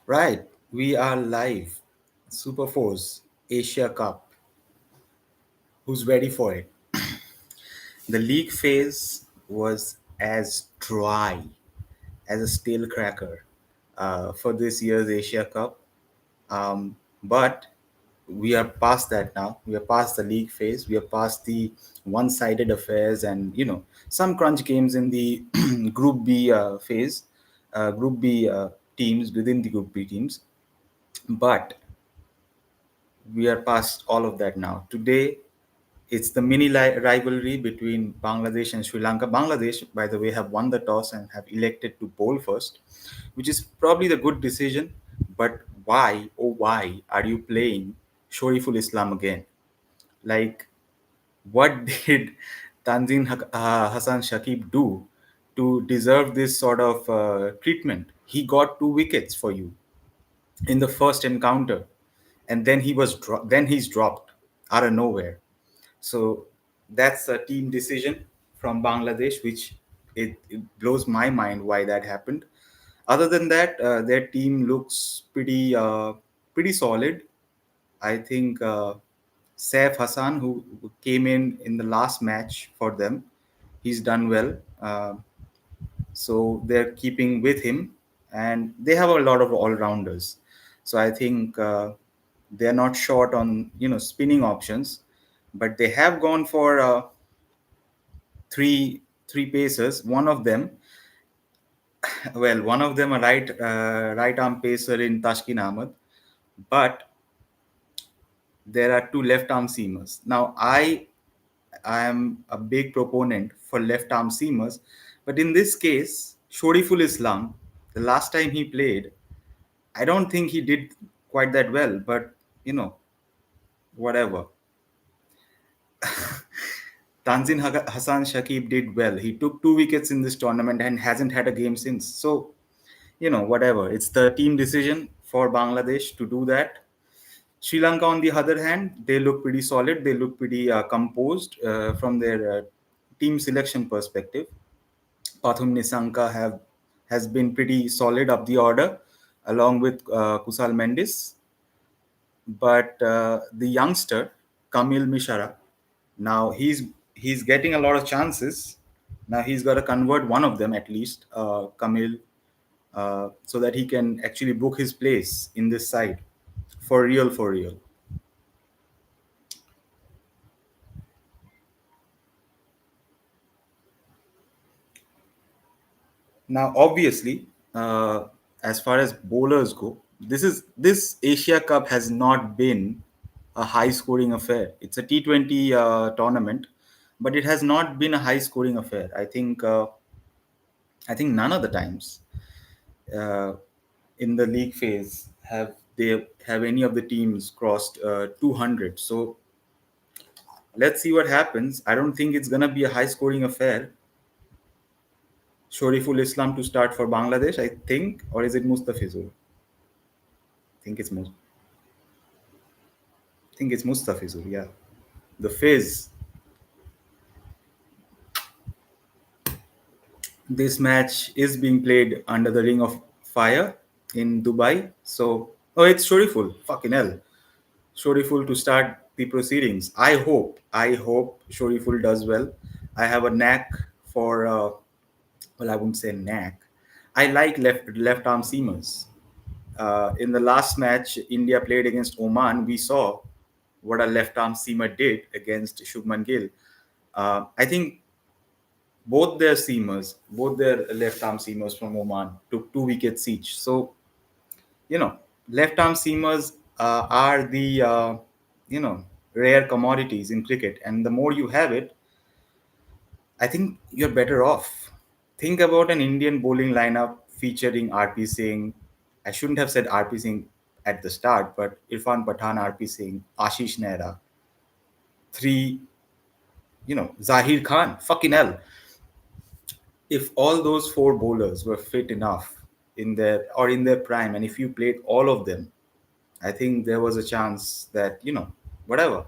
Right, we are live. Super Force Asia Cup. Who's ready for it? The league phase was as dry as a stale cracker for this year's Asia Cup. But we are past that now. We are past the league phase. We are past the one-sided affairs and some crunch games in the Group B phase, Group B teams within the Group B teams. But we are past all of that now. Today, it's the mini rivalry between Bangladesh and Sri Lanka. Bangladesh, by the way, have won the toss and have elected to bowl first, which is probably the good decision. But why, oh why, are you playing Shoriful Islam again? Like, what did Hassan Shakib do to deserve this sort of treatment? He got 2 wickets for you in the first encounter, and then then he's dropped out of nowhere. So that's a team decision from Bangladesh, which it blows my mind why that happened. Other than that, their team looks pretty solid. I think Saif Hassan, who came in the last match for them, he's done well. So they're keeping with him, and they have a lot of all rounders. So I think they're not short on spinning options, but they have gone for three pacers. One of them, well, one of them a right arm pacer in Tashkin Ahmed, but there are two left arm seamers. Now I am a big proponent for left arm seamers, but in this case, Shoriful Islam, the last time he played, I don't think he did quite that well, but you know, whatever. Hassan Shakib did well. He took 2 wickets in this tournament and hasn't had a game since. So, whatever. It's the team decision for Bangladesh to do that. Sri Lanka, on the other hand, they look pretty solid. They look pretty composed from their team selection perspective. Pathum Nisanka has been pretty solid up the order, along with Kusal Mendis. But the youngster Kamil Mishara, now he's getting a lot of chances. Now he's got to convert one of them at least, Kamil, so that he can actually book his place in this side for real, for real. Now, obviously, as far as bowlers go, this Asia Cup has not been a high-scoring affair. It's a T20 tournament, but it has not been a high-scoring affair. I think none of the times uh, in the league phase have any of the teams crossed 200. So let's see what happens. I don't think it's gonna be a high-scoring affair. Shoriful Islam to start for Bangladesh, I think, or is it Mustafizur? I think it's Mus- I think it's Mustafizur. Yeah, the Fizz. This match is being played under the Ring of Fire in Dubai. So, oh, it's Shoriful. Fucking hell, Shoriful to start the proceedings. I hope Shoriful does well. I have a knack for, well, I wouldn't say knack. I like left arm seamers. In the last match India played against Oman, we saw what a left arm seamer did against Shubman Gill. I think both their left arm seamers from Oman took 2 wickets each. So, you know, left arm seamers are the, you know, rare commodities in cricket. And the more you have it, I think you're better off. Think about an Indian bowling lineup featuring RP Singh. I shouldn't have said RP Singh at the start, but Irfan Pathan, RP Singh, Ashish Nehra, three, Zahir Khan. Fucking hell. If all those four bowlers were fit enough in their prime, and if you played all of them, I think there was a chance that, whatever,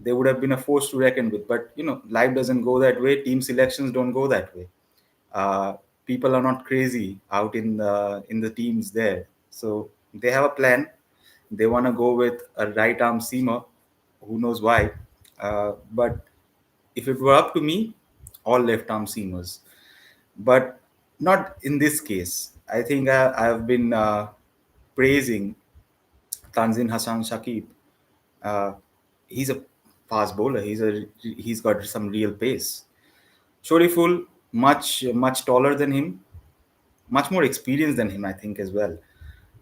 they would have been a force to reckon with. But life doesn't go that way. Team selections don't go that way. uh, People are not crazy out in the teams there. So they have a plan. They want to go with a right arm seamer. Who knows why? But if it were up to me, all left arm seamers. But not in this case. I think I've been praising Tanzin Hassan Shakib. Uh, he's a fast bowler. He's got some real pace. Shoriful, much taller than him, much more experienced than him, I think as well.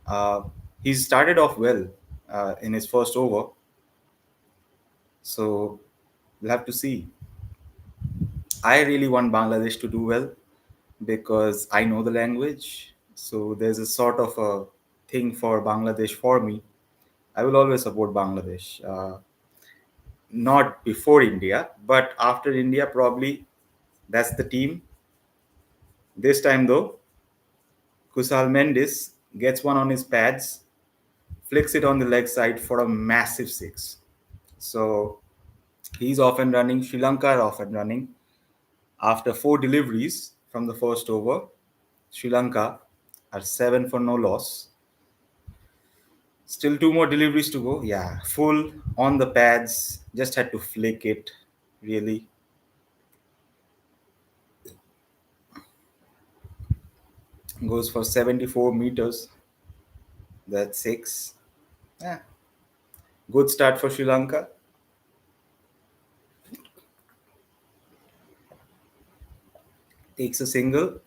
Uh, he started off well in his first over, so we'll have to see. I really want Bangladesh to do well because I know the language. So there's a sort of a thing for Bangladesh for me. I will always support Bangladesh. Not before India, but after India, probably that's the team. This time, though, Kusal Mendes gets one on his pads, flicks it on the leg side for a massive six. So he's off and running. Sri Lanka are off and running. After four deliveries from the first over, Sri Lanka are seven for no loss. Still two more deliveries to go. Yeah, full on the pads. Just had to flick it. Really goes for 74 meters. That's six. Yeah, good start for Sri Lanka. Takes a single.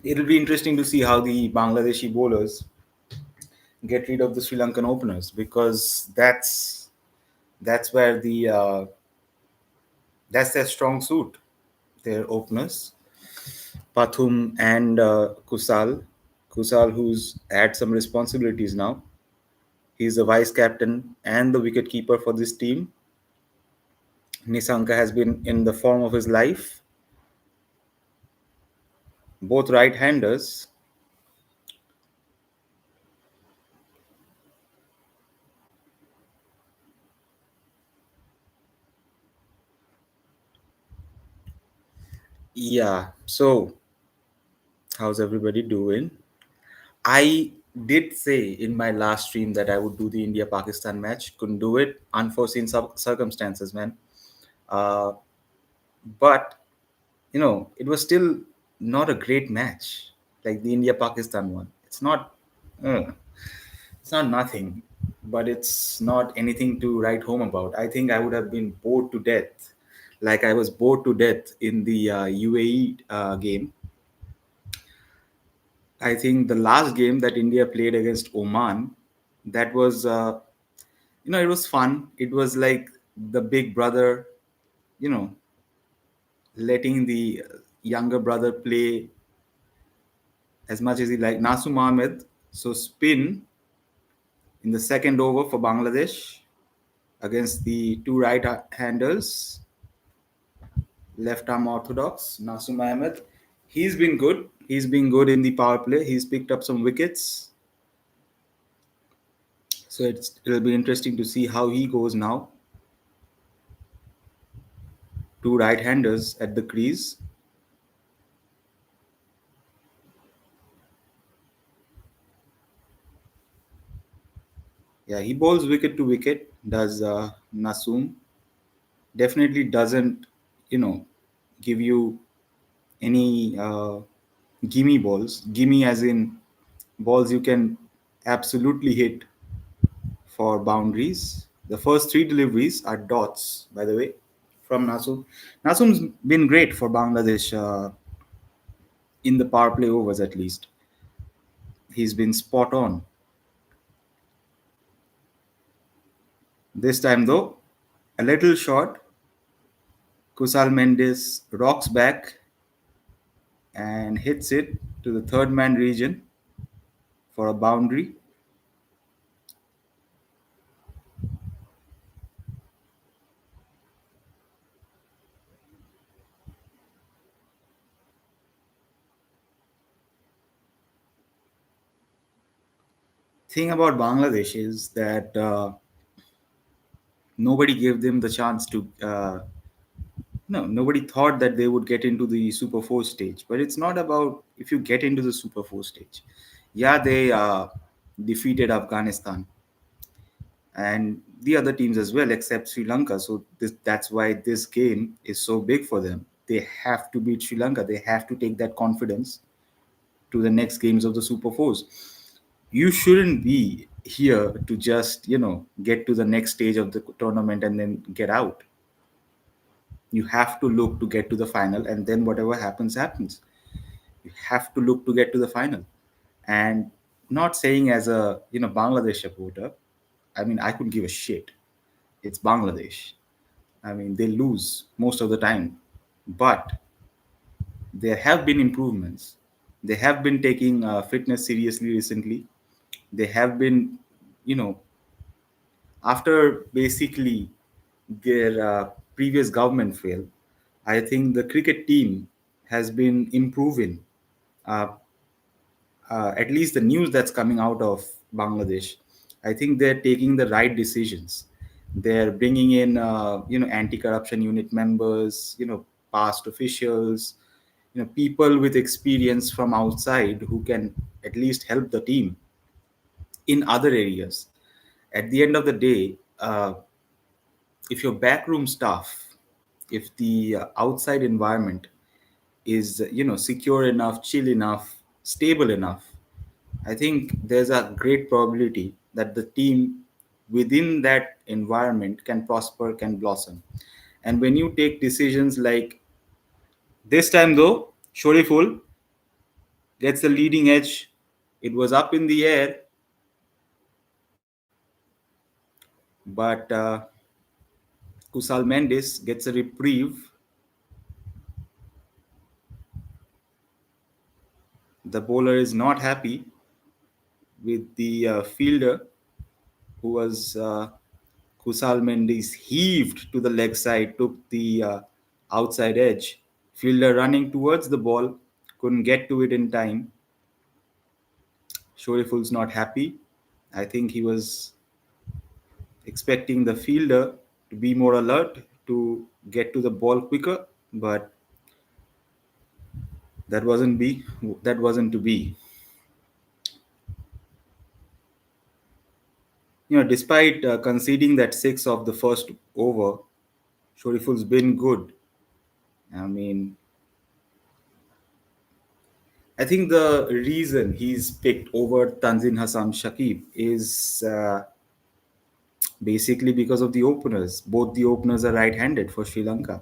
It'll be interesting to see how the Bangladeshi bowlers get rid of the Sri Lankan openers because that's where that's their strong suit. Their openers, Pathum and Kusal. Kusal, who's had some responsibilities now. He's the vice captain and the wicket keeper for this team. Nisanka has been in the form of his life. Both right-handers. Yeah. So, how's everybody doing? I did say in my last stream that I would do the India Pakistan match. Couldn't do it. Unforeseen circumstances, man. Uh, but it was still not a great match like the India Pakistan one. Uh, it's not nothing, but it's not anything to write home about. I think I would have been bored to death, like I was bored to death in the UAE game. I think the last game that India played against Oman, that was, it was fun. It was like the big brother, you know, letting the younger brother play as much as he like. Nasum Ahmed, so spin in the second over for Bangladesh against the two right-handers, left arm orthodox, Nasum Ahmed. He's been good. He's been good in the power play. He's picked up some wickets. So it'll be interesting to see how he goes now. Two right-handers at the crease. Yeah, he bowls wicket to wicket. Does Nasum definitely doesn't, you know, give you any gimme balls. Gimme as in balls you can absolutely hit for boundaries. The first three deliveries are dots, by the way, from Nasum. Nasum's been great for Bangladesh in the power play overs at least. He's been spot on. This time though, a little short. Kusal Mendes rocks back and hits it to the third man region for a boundary. Thing about Bangladesh is that Nobody gave them the chance to. No, nobody thought that they would get into the Super Four stage. But it's not about if you get into the Super Four stage. Yeah, they defeated Afghanistan and the other teams as well, except Sri Lanka. So that's why this game is so big for them. They have to beat Sri Lanka. They have to take that confidence to the next games of the Super Fours. You shouldn't be here to just get to the next stage of the tournament and then get out. You have to look to get to the final, and then whatever happens happens. You have to look to get to the final. And not saying as a Bangladesh supporter, I mean, I couldn't give a shit. It's Bangladesh. I mean, they lose most of the time, but there have been improvements. They have been taking fitness seriously recently. They have been, you know after basically their previous government failed, I think the cricket team has been improving. uh, at least the news that's coming out of Bangladesh, I think they're taking the right decisions. They're bringing in, anti-corruption unit members, past officials, people with experience from outside who can at least help the team in other areas. At the end of the day, if your backroom staff, if the outside environment is secure enough, chill enough, stable enough, I think there's a great probability that the team within that environment can prosper, can blossom. And when you take decisions like this time, though, Shoriful gets the leading edge. It was up in the air, but Kusal Mendes gets a reprieve. The bowler is not happy with the fielder who was Kusal Mendes heaved to the leg side, took the outside edge. Fielder running towards the ball, couldn't get to it in time. Shoriful's not happy. I think he was expecting the fielder to be more alert, to get to the ball quicker, but that wasn't be that wasn't to be. Despite conceding that six of the first over, Shoriful's been good. I mean, I think the reason he's picked over Tanzin Hassan Shakib is basically because of the openers. Both the openers are right-handed for Sri Lanka.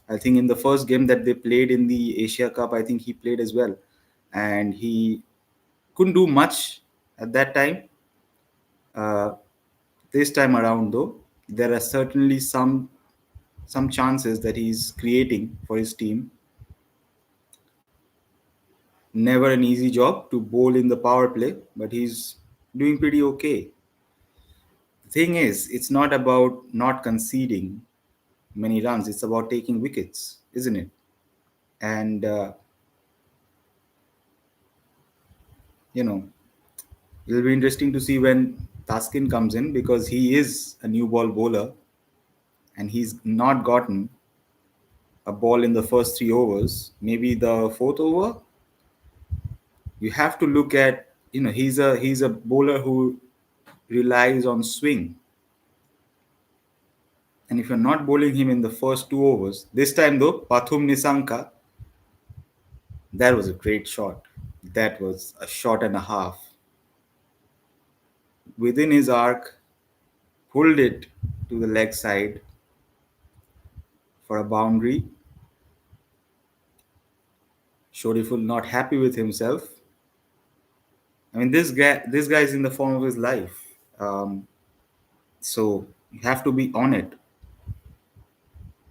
I think in the first game that they played in the Asia Cup, I think he played as well, and he couldn't do much at that time. Uh, this time around, though, there are certainly some chances that he's creating for his team. Never an easy job to bowl in the power play, but he's doing pretty okay. The thing is, it's not about not conceding many runs, it's about taking wickets, isn't it? And, you know, it'll be interesting to see when Taskin comes in because he is a new ball bowler and he's not gotten a ball in the first 3 overs. Maybe the fourth over, you have to look at, he's a bowler who relies on swing. And if you're not bowling him in the first 2 overs, this time though, Pathum Nisanka, that was a great shot. That was a shot and a half. Within his arc, pulled it to the leg side for a boundary. Shoriful not happy with himself. I mean, this guy is in the form of his life. Um, so you have to be on it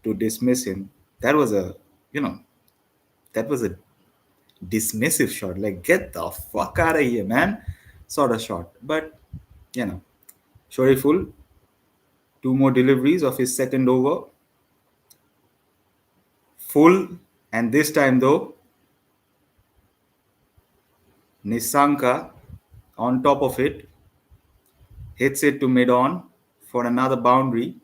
to dismiss him. That was a, you know, that was a dismissive shot. Like, get the fuck out of here, man. Sort of shot. But, you know, Shoriful, two more deliveries of his second over, full. And this time, though, Nisanka on top of it hits it to mid on for another boundary.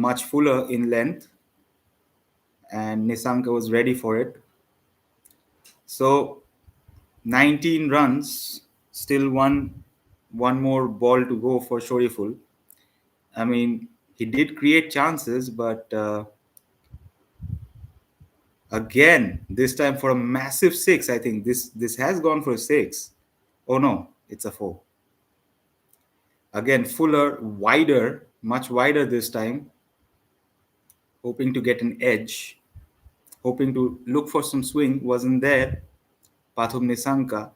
much fuller in length, and Nisanka was ready for it. So 19 runs, still one more ball to go for Shoriful. I mean, he did create chances, but again, this time for a massive six. I think this has gone for a six. Oh no, it's a four. Again, fuller, wider, much wider this time, hoping to get an edge, hoping to look for some swing. Wasn't there. Pathum Nisanka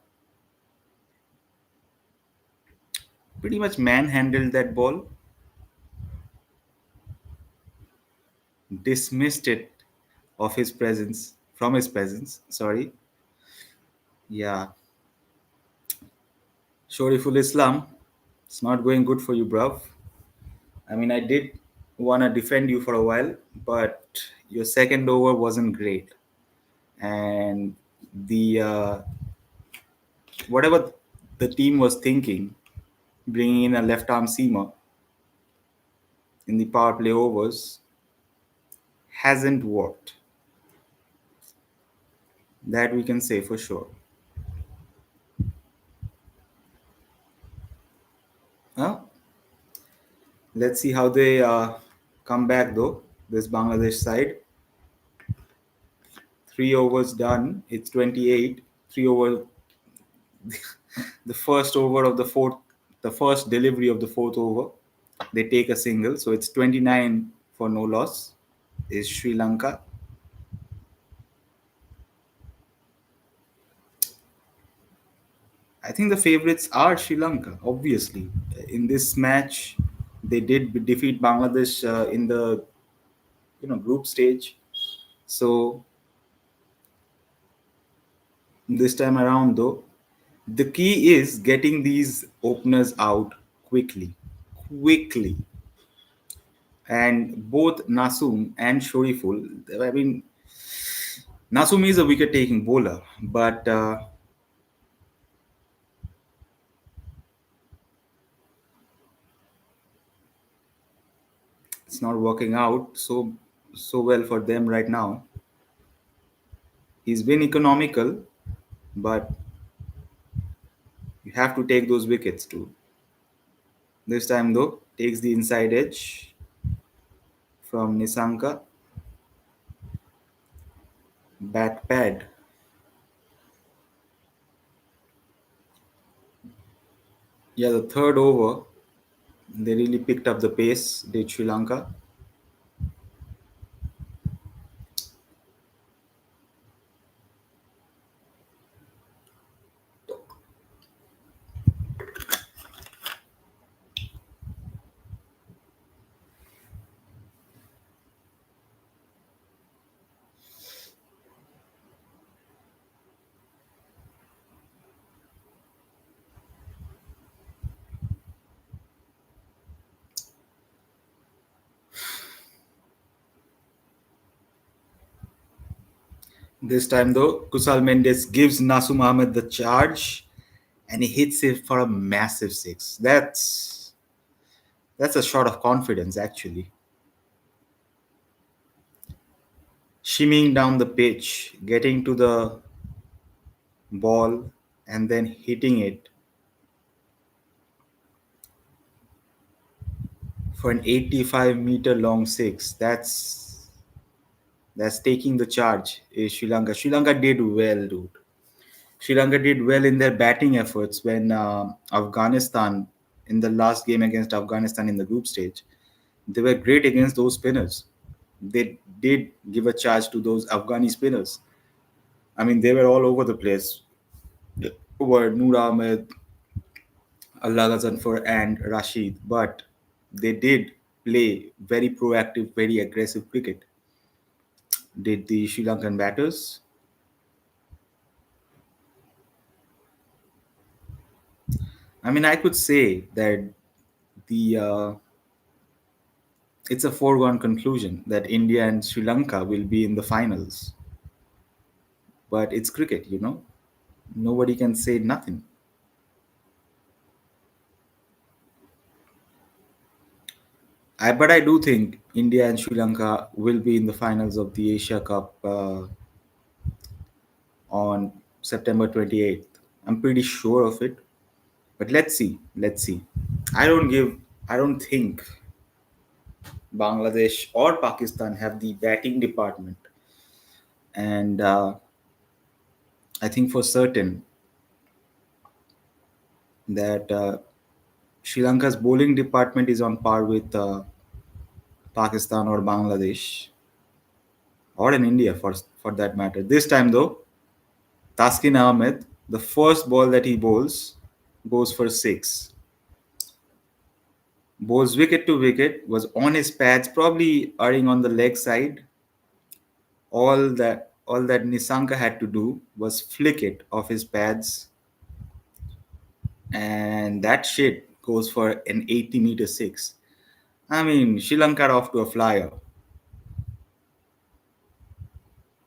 pretty much manhandled that ball, dismissed it of his presence, from his presence. Sorry. Yeah. Shoriful Islam, it's not going good for you, bruv. I mean, I did want to defend you for a while, but your second over wasn't great. And the whatever the team was thinking, bringing in a left arm seamer in the power play overs, hasn't worked. That we can say for sure. Huh? Let's see how they come back though. This Bangladesh side, 3 overs done. It's 28. 3 over. The first over of the fourth, the first delivery of the fourth over, they take a single. So it's 29 for no loss. Is Sri Lanka. I think the favorites are Sri Lanka. Obviously, in this match, they did defeat Bangladesh in the group stage. So this time around, though, the key is getting these openers out quickly, quickly. And both Nasum and Shoriful, I mean, Nasum is a wicket-taking bowler, but it's not working out so well for them right now. He's been economical, but you have to take those wickets too. This time though, takes the inside edge from Nisanka. Bat pad. Yeah, the third over, they really picked up the pace, did Sri Lanka. This time though, Kusal Mendes gives Nasum Ahmed the charge and he hits it for a massive six. That's a shot of confidence actually. Shimmying down the pitch, getting to the ball and then hitting it for an 85-meter long six. That's taking the charge. Is Sri Lanka. Sri Lanka did well, dude. Sri Lanka did well in their batting efforts when Afghanistan, in the last game against Afghanistan in the group stage, they were great against those spinners. They did give a charge to those Afghani spinners. I mean, they were all over the place. Were Noor Ahmed, Allah Ghazanfar, and Rashid, but they did play very proactive, very aggressive cricket. Did the Sri Lankan batters? I mean, I could say that the it's a foregone conclusion that India and Sri Lanka will be in the finals. But it's cricket. Nobody can say nothing. But I do think India and Sri Lanka will be in the finals of the Asia Cup on September 28th. I'm pretty sure of it. But let's see. Let's see. I don't give. I don't think Bangladesh or Pakistan have the batting department, and I think for certain that Sri Lanka's bowling department is on par with Pakistan or Bangladesh or in India for that matter. This time though, Taskin Ahmed, the first ball that he bowls, goes for six. Bowls wicket to wicket, was on his pads, probably erring on the leg side. All that Nisanka had to do was flick it off his pads, and that shit goes for an 80-meter six. I mean, Sri Lanka are off to a flyer.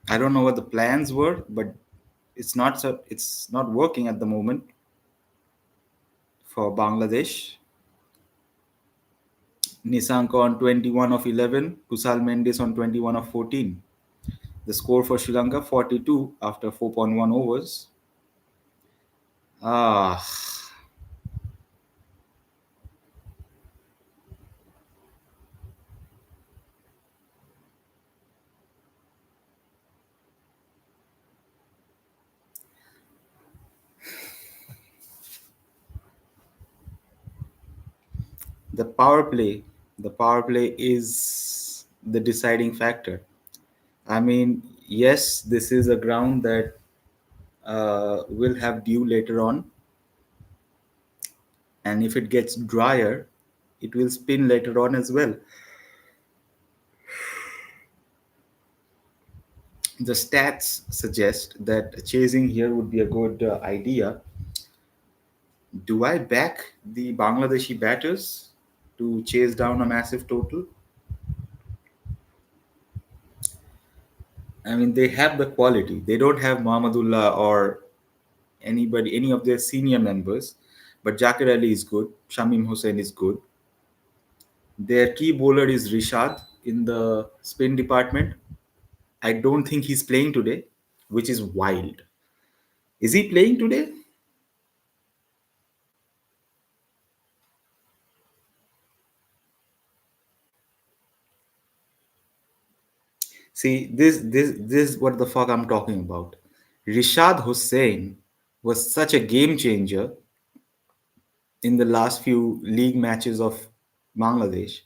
I don't know what the plans were, but it's not working at the moment for Bangladesh. Nisanka on 21 of 11, Kusal Mendes on 21 of 14. The score for Sri Lanka 42 after 4.1 overs. Ah, the power play. The power play is the deciding factor. I mean, yes, this is a ground that will have dew later on, and if it gets drier, it will spin later on as well. The stats suggest that chasing here would be a good idea. Do I back the Bangladeshi batters to chase down a massive total? I mean, they have the quality. They don't have Mohammedullah or any of their senior members, but Jakir Ali is good. Shamim Hussain is good. Their key bowler is Rishad in the spin department. I don't think he's playing today, which is wild. Is he playing today? See, this is what the fuck I'm talking about. Rishad Hussain was such a game changer in the last few league matches of Bangladesh.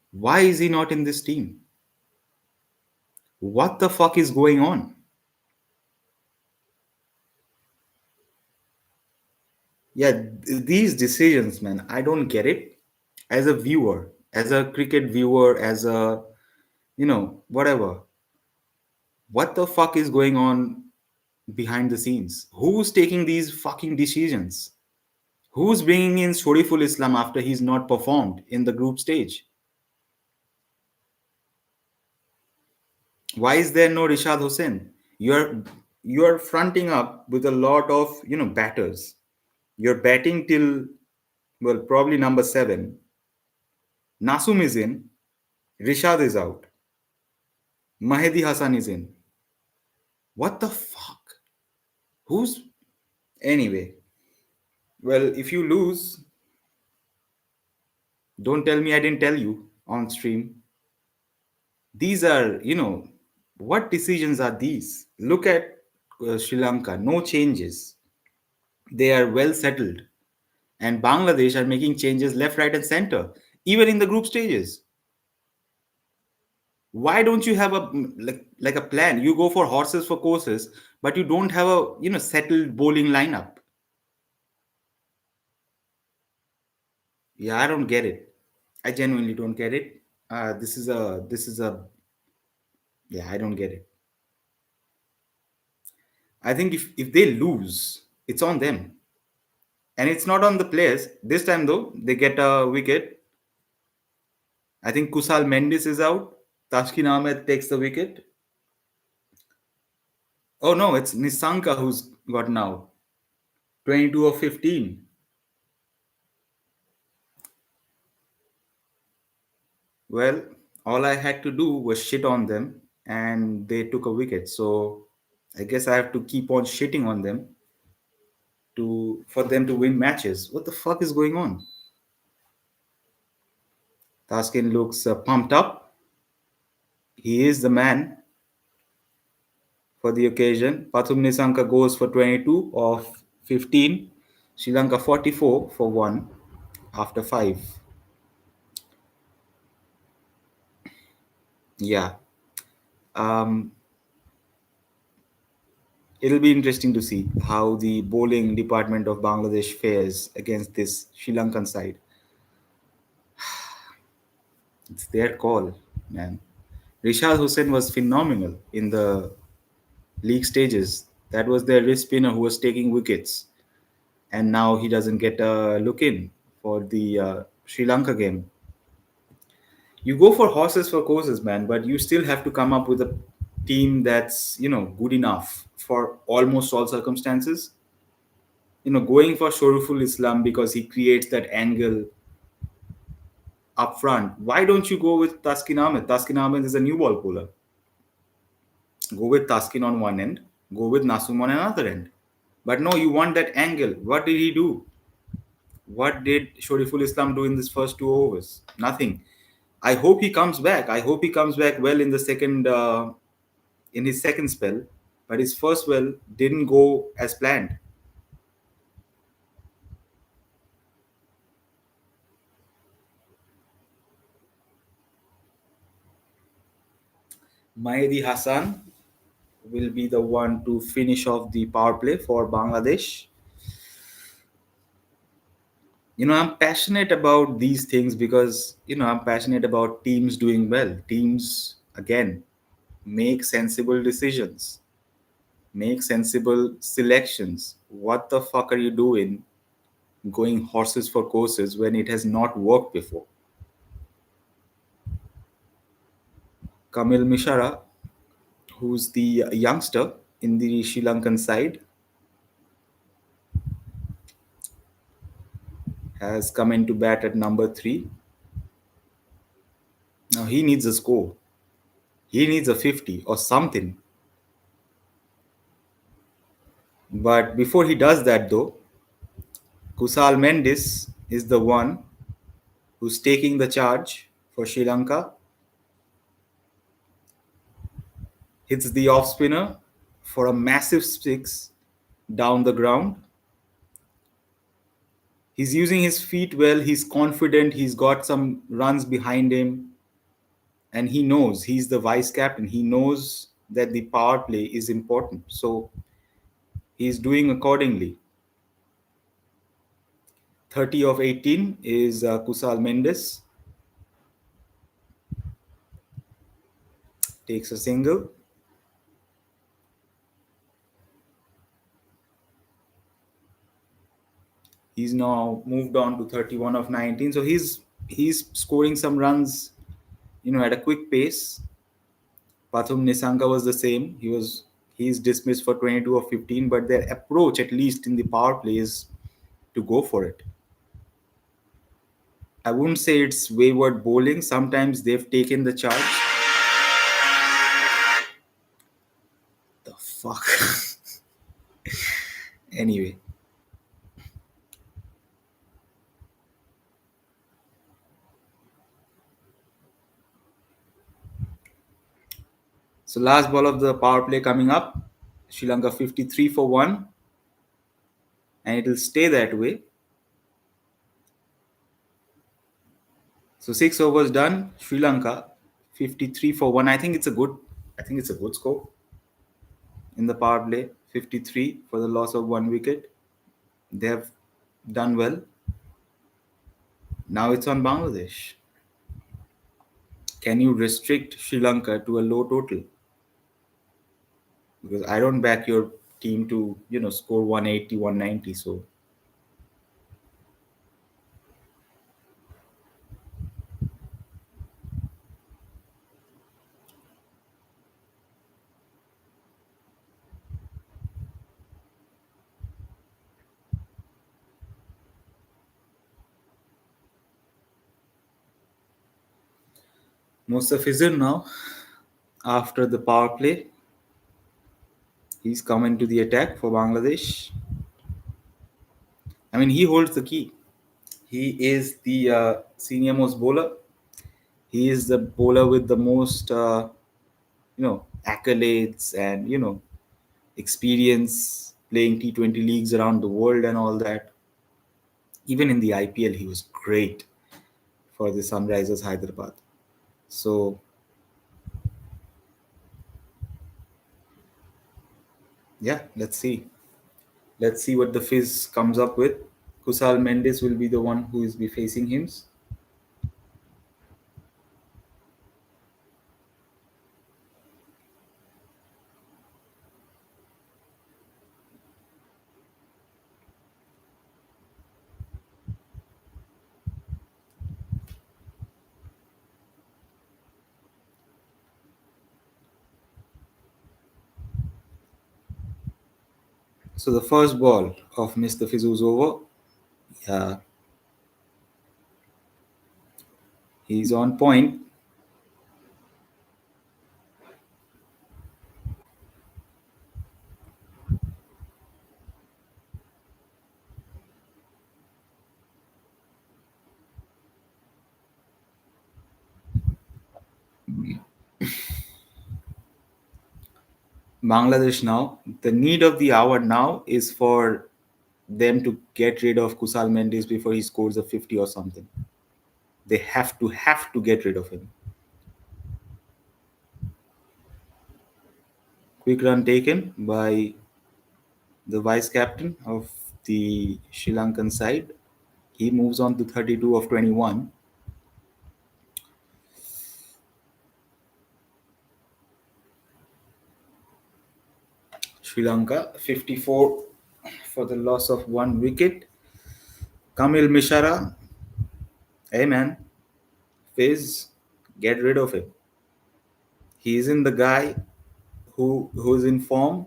Why is he not in this team? What the fuck is going on? Yeah, these decisions, man, I don't get it. As a viewer, as a cricket viewer, as a, whatever. What the fuck is going on behind the scenes? Who's taking these fucking decisions? Who's bringing in Shoriful Islam after he's not performed in the group stage? Why is there no Rishad Hussain? You're fronting up with a lot of batters. You're batting till, well, probably number seven. Nasum is in, Rishad is out, Mahedi Hassan is in. What the fuck? Who's Anyway? Well, if you lose, don't tell me I didn't tell you on stream. These are, what decisions are these? Look at Sri Lanka, no changes. They are well settled. And Bangladesh are making changes left, right, and center, even in the group stages. Why don't you have like a plan? You go for horses for courses, but you don't have a settled bowling lineup. Yeah, I don't get it. I genuinely don't get it. This is a yeah, I don't get it. I think if they lose, it's on them. And it's not on the players. This time, though, they get a wicket. I think Kusal Mendes is out. Tashkin Ahmed takes the wicket. Oh, no, it's Nisanka who's gotten out. 22 of 15. Well, all I had to do was shit on them, and they took a wicket. So I guess I have to keep on shitting on them to for them to win matches. What the fuck is going on? Taskin looks pumped up. He is the man for the occasion. Pathum Nisanka goes for 22 of 15. Sri Lanka 44 for 1 after 5. Yeah. Um, it'll be interesting to see how the bowling department of Bangladesh fares against this Sri Lankan side. It's their call, man. Rishad Hussain was phenomenal in the league stages. That was their wrist spinner who was taking wickets, and now he doesn't get a look in for the Sri Lanka game. You go for horses for courses, man, but you still have to come up with a team that's good enough for almost all circumstances. Going for Shoriful Islam because he creates that angle up front. Why don't you go with Taskin Ahmed? Taskin Ahmed is a new ball puller. Go with Taskin on one end, go with Nasum on another end. But no, you want that angle. What did he do? What did Shoriful Islam do in this first 2 overs? Nothing. I hope he comes back. I hope he comes back well in the second, in his second spell. But his first spell didn't go as planned. Mahdi Hassan will be the one to finish off the power play for Bangladesh. I'm passionate about these things because I'm passionate about teams doing well. Teams, again, make sensible decisions, make sensible selections. What the fuck are you doing going horses for courses when it has not worked before? Kamil Mishara, who's the youngster in the Sri Lankan side, has come into bat at number 3. Now he needs a score. He needs a 50 or something. But before he does that, though, Kusal Mendis is the one who's taking the charge for Sri Lanka, hits the off spinner for a massive six down the ground. He's using his feet well, he's confident, he's got some runs behind him, and he knows he's the vice captain. He knows that the power play is important. So he's doing accordingly. 30 of 18 is Kusal Mendes, takes a single. He's now moved on to 31 of 19. So he's scoring some runs, at a quick pace. Pathum Nisanga was the same. He's dismissed for 22 of 15, but their approach, at least in the power play, is to go for it. I wouldn't say it's wayward bowling. Sometimes they've taken the charge. The fuck. Anyway, so last ball of the power play coming up. Sri Lanka 53 for 1, and it'll stay that way. So 6 overs done. Sri Lanka 53 for 1. I think it's a good score in the power play. 53 for the loss of 1 wicket. They have done well. Now it's on Bangladesh. Can you restrict Sri Lanka to a low total? Because I don't back your team to score 180, 190. So Mustafizur now, after the power play, he's coming to the attack for Bangladesh. I mean, he holds the key. He is the senior most bowler. He is the bowler with the most, accolades and experience playing T20 leagues around the world and all that. Even in the IPL, he was great for the Sunrisers Hyderabad. So yeah, let's see. Let's see what the Fizz comes up with. Kusal Mendes will be the one who is be facing him. So the first ball of Mr. Fizz was over. Yeah, he's on point. Bangladesh now. The need of the hour now is for them to get rid of Kusal Mendes before he scores a 50 or something. They have to get rid of him. Quick run taken by the vice captain of the Sri Lankan side. He moves on to 32 of 21. Sri Lanka 54 for the loss of one wicket. Kamil Mishara, hey man, Fizz, get rid of him. He isn't the guy who's in form.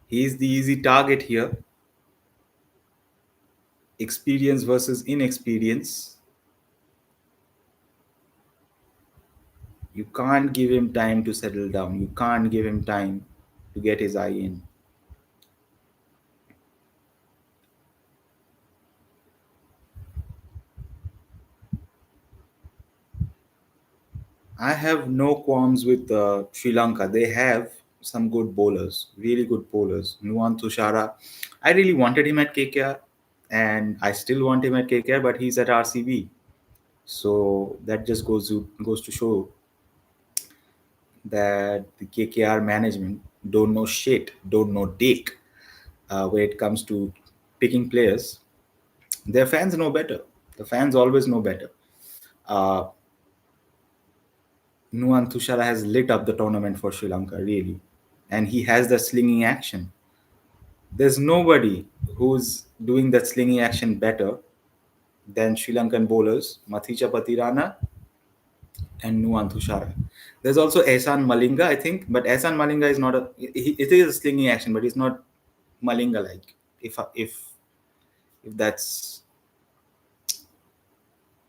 He's the easy target here. Experience versus inexperience. You can't give him time to settle down. You can't give him time to get his eye in. I have no qualms with Sri Lanka. They have some good bowlers, really good bowlers. Nuwan Tushara. I really wanted him at KKR, and I still want him at KKR, but he's at RCB. So that just goes to show that the KKR management don't know shit, don't know dick when it comes to picking players. Their fans know better. The fans always know better. Uh, Nuwan Tushara has lit up the tournament for Sri Lanka, really. And he has the slinging action. There's nobody who's doing that slinging action better than Sri Lankan bowlers, Mathicha Patirana and Nuwan Tushara. There's also Ehsan Malinga, I think, but Ehsan Malinga is not it is a slinging action, but it's not Malinga like. If that's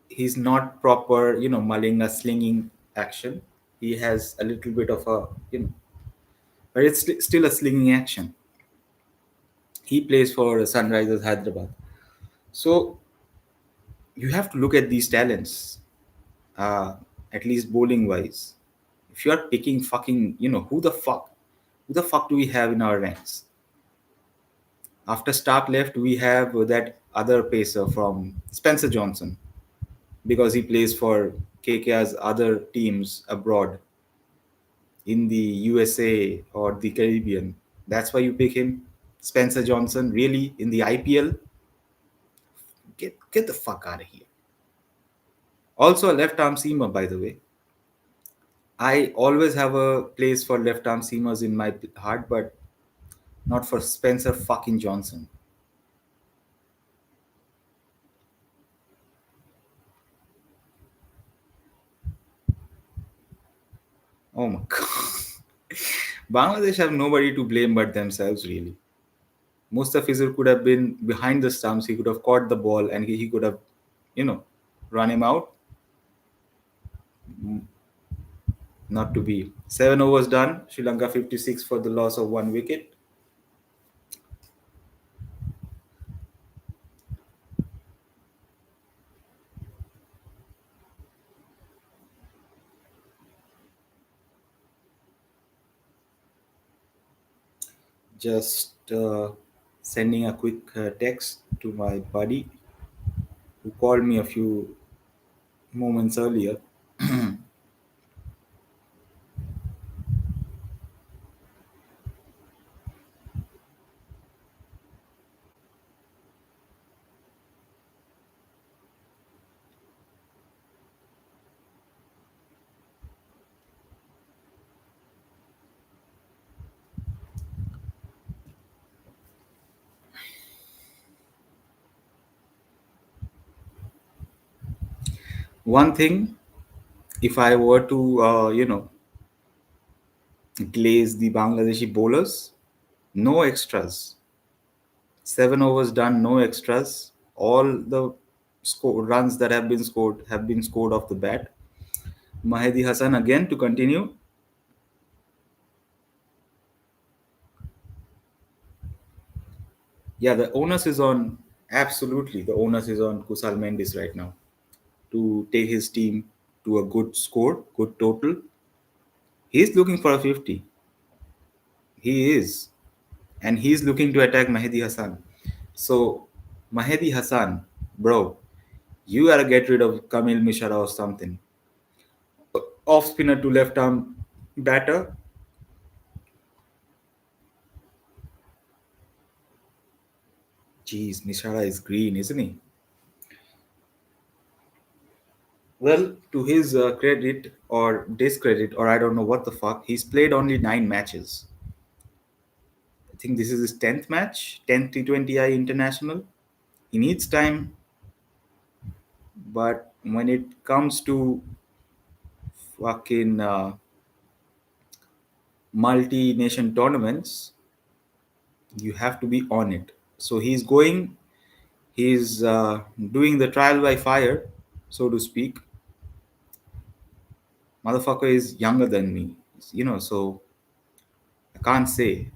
he's not proper, Malinga slinging action. He has a little bit of a, but it's still a slinging action. He plays for Sunrisers Hyderabad. So you have to look at these talents, uh, at least bowling wise. If you are picking fucking, who the fuck do we have in our ranks? After Stark left, we have that other pacer from Spencer Johnson because he plays for KKR's other teams abroad in the USA or the Caribbean. That's why you pick him, Spencer Johnson. Really, in the IPL, get the fuck out of here. Also, a left arm seamer, by the way. I always have a place for left arm seamers in my heart, but not for Spencer fucking Johnson. Oh my god. Bangladesh have nobody to blame but themselves, really. Mustafizur could have been behind the stumps. He could have caught the ball and he could have, you know, run him out. Not to be. 7 overs done. Sri Lanka 56 for the loss of 1 wicket. Just sending a quick text to my buddy who called me a few moments earlier. One thing, if I were to, glaze the Bangladeshi bowlers, no extras. 7 overs done, no extras. All the runs that have been scored off the bat. Mahdi Hassan again to continue. Yeah, the onus is on, absolutely, the onus is on Kusal Mendis right now to take his team to a good score, good total. He's looking for a 50. He is. And he's looking to attack Mahdi Hassan. So, Mahdi Hassan, bro, you gotta get rid of Kamil Mishra or something. Off spinner to left arm batter. Jeez, Mishra is green, isn't he? Well, to his credit or discredit, or I don't know what the fuck, he's played only 9 matches. I think this is his 10th match, 10th T20I international. He needs time, but when it comes to fucking multi nation tournaments, you have to be on it. So he's doing the trial by fire, so to speak. Motherfucker is younger than me, so I can't say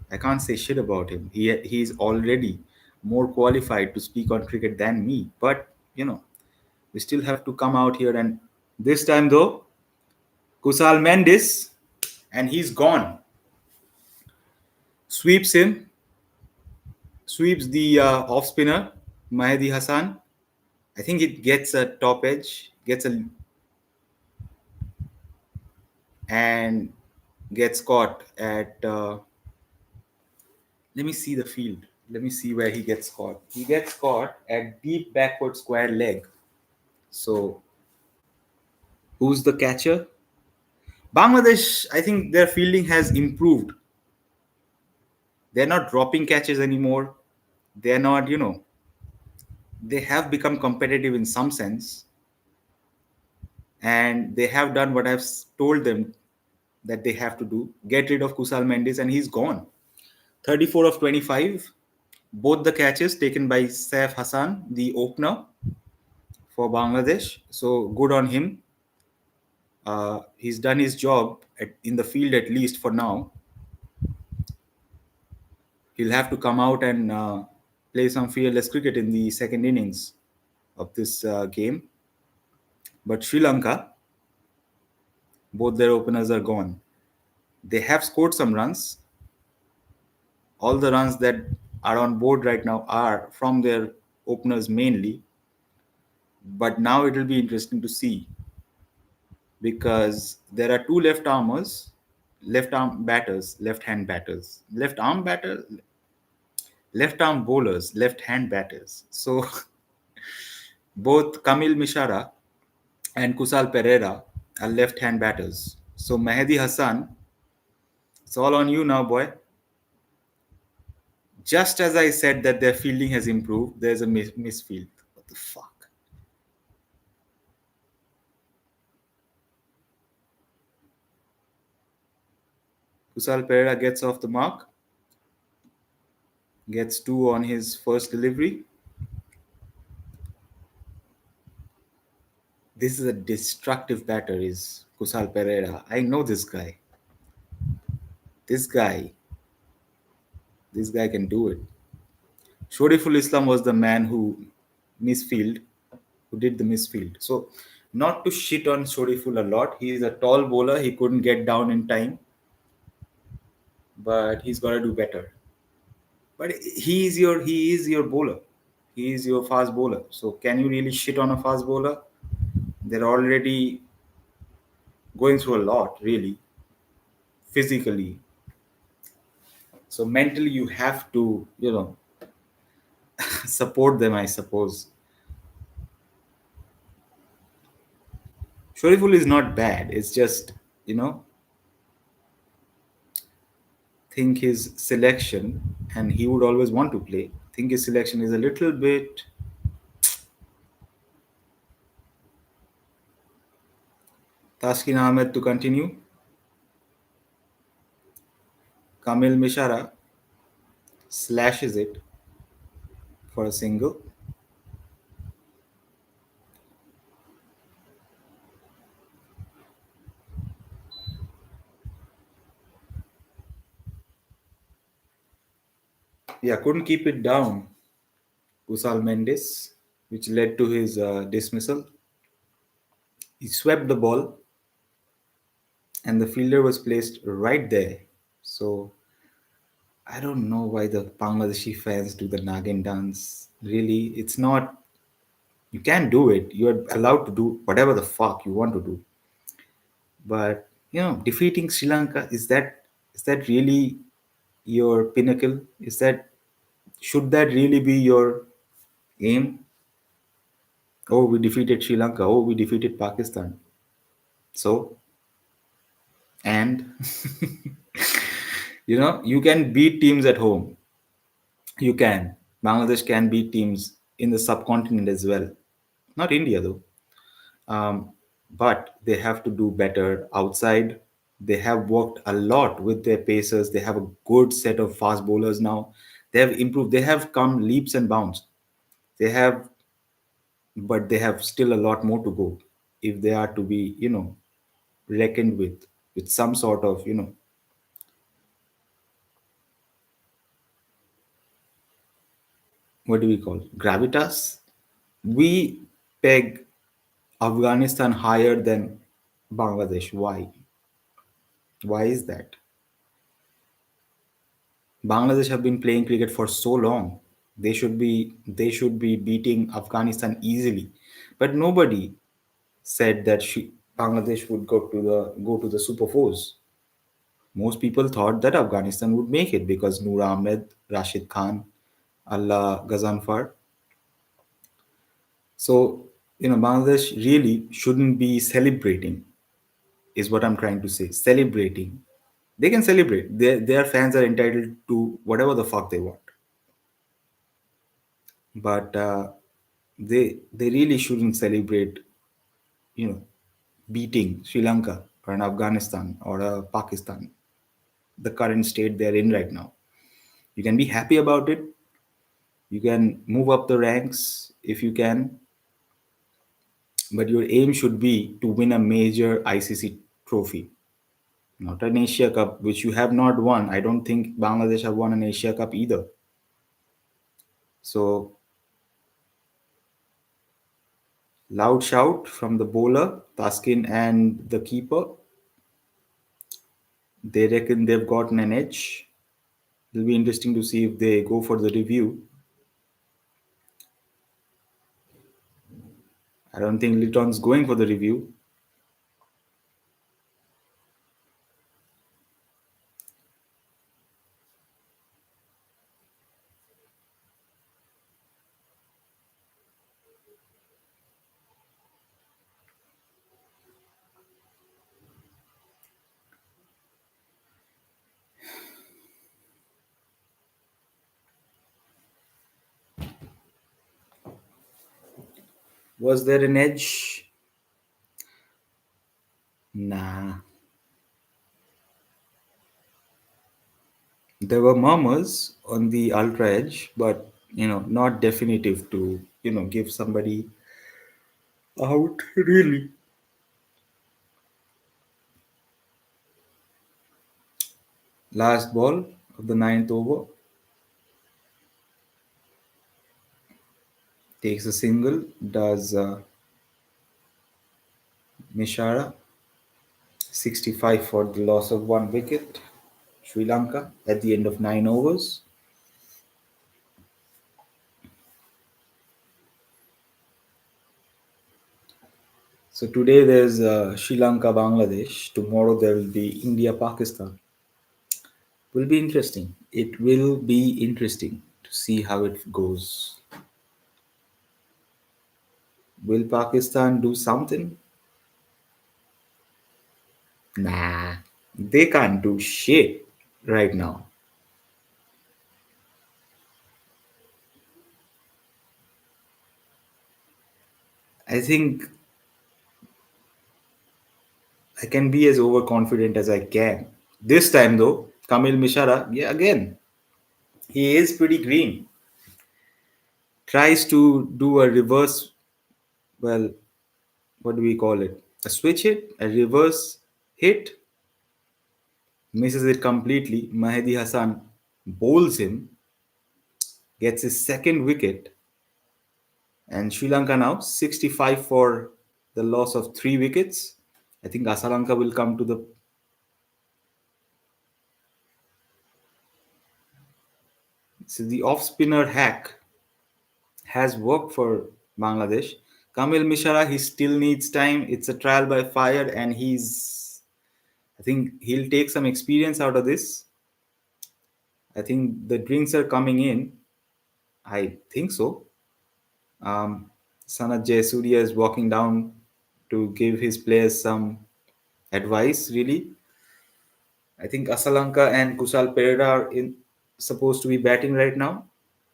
shit about him. He's already more qualified to speak on cricket than me. But we still have to come out here, and this time though, Kusal Mendis, and he's gone. Sweeps him, sweeps the off spinner Mahdi Hassan. I think it gets a top edge, gets a and gets caught at. Let me see the field. Let me see where he gets caught. He gets caught at deep backward square leg. So who's the catcher? Bangladesh, I think their fielding has improved. They're not dropping catches anymore. They're not, they have become competitive in some sense. And they have done what told them that they have to do, get rid of Kusal Mendes, and he's gone. 34 of 25. Both the catches taken by Saif Hassan, the opener for Bangladesh. So good on him. He's done his job in the field, at least for now. He'll have to come out and play some fearless cricket in the second innings of this game. But Sri Lanka, both their openers are gone. They have scored some runs. All the runs that are on board right now are from their openers mainly. But now it will be interesting to see, because there are two left arm batters, left hand batters, left arm bowlers, left hand batters. So both Kamil Mishara and Kusal Pereira are left hand batters. So Mehdi Hassan, it's all on you now, boy. Just as I said that their fielding has improved, there's a misfield. What the fuck? Kusal Pereira gets off the mark, gets two on his first delivery. This is a destructive batter. Is Kusal Pereira? I know this guy. This guy. This guy can do it. Shoriful Islam was the man misfield, who did the misfield. So, not to shit on Shoriful a lot. He is a tall bowler. He couldn't get down in time, but he's got to do better. But he is your bowler. He is your fast bowler. So, can you really shit on a fast bowler? They're already going through a lot, really, physically. So mentally, you have to, support them, I suppose. Shoriful is not bad. It's just, you know, think his selection, and he would always want to play. Think his selection is a little bit. Taskin Ahmed to continue. Kamil Mishara slashes it for a single. Yeah, couldn't keep it down. Kusal Mendes, which led to his dismissal. He swept the ball, and the fielder was placed right there. So I don't know why the Bangladeshi fans do the Nagin dance. Really, it's not. You can do it. You're allowed to do whatever the fuck you want to do. But defeating Sri Lanka, is that really your pinnacle? Should that really be your aim? Oh, we defeated Sri Lanka. Oh, we defeated Pakistan. So, and you can beat teams at home. You can. Bangladesh can beat teams in the subcontinent as well. Not India though. Um, but they have to do better outside. They have worked a lot with their pacers. They have a good set of fast bowlers now. They have improved. They have come leaps and bounds. They have, but they have still a lot more to go if they are to be, reckoned with some sort of, what do we call gravitas. We peg Afghanistan higher than Bangladesh. Why? Why is that? Bangladesh have been playing cricket for so long. They should be beating Afghanistan easily. But nobody said that Bangladesh would go to the Super Fours. Most people thought that Afghanistan would make it because Noor Ahmed, Rashid Khan, Allah Ghazanfar. So Bangladesh really shouldn't be celebrating, is what I'm trying to say. Celebrating. They can celebrate. Their fans are entitled to whatever the fuck they want. But they really shouldn't celebrate, you know, beating Sri Lanka or an Afghanistan or a Pakistan, the current state they're in right now. You can be happy about it. You can move up the ranks if you can, but your aim should be to win a major ICC trophy, not an Asia Cup, which you have not won. I don't think Bangladesh have won an Asia Cup either. So, loud shout from the bowler, Taskin, and the keeper. They reckon they've gotten an edge. It'll be interesting to see if they go for the review. I don't think Litton's going for the review. Was there an edge? Nah. There were murmurs on the ultra edge, but not definitive to give somebody Out, really. Last ball of the ninth over. Takes a single. Does Mishara. 65 for the loss of one wicket. Sri Lanka at the end of 9 overs. So today there's Sri Lanka Bangladesh. Tomorrow there will be India Pakistan. Will be interesting. It will be interesting to see how it goes. Will Pakistan do something? Nah, they can't do shit right now. I think I can be as overconfident as I can. This time though, Kamil Mishara, yeah, again, he is pretty green. Tries to do a reverse, well, what do we call it? A switch hit, a reverse hit, misses it completely. Mahdi Hassan bowls him, gets his second wicket, and Sri Lanka now 65 for the loss of three wickets. I think Asalanka will come to the. So the off spinner hack has worked for Bangladesh. Kamil Mishara, he still needs time. It's a trial by fire, and I think he'll take some experience out of this. I think the drinks are coming in. I think so. Sanat Jayasuriya is walking down to give his players some advice, really. I think Asalanka and Kusal Perera are supposed to be batting right now.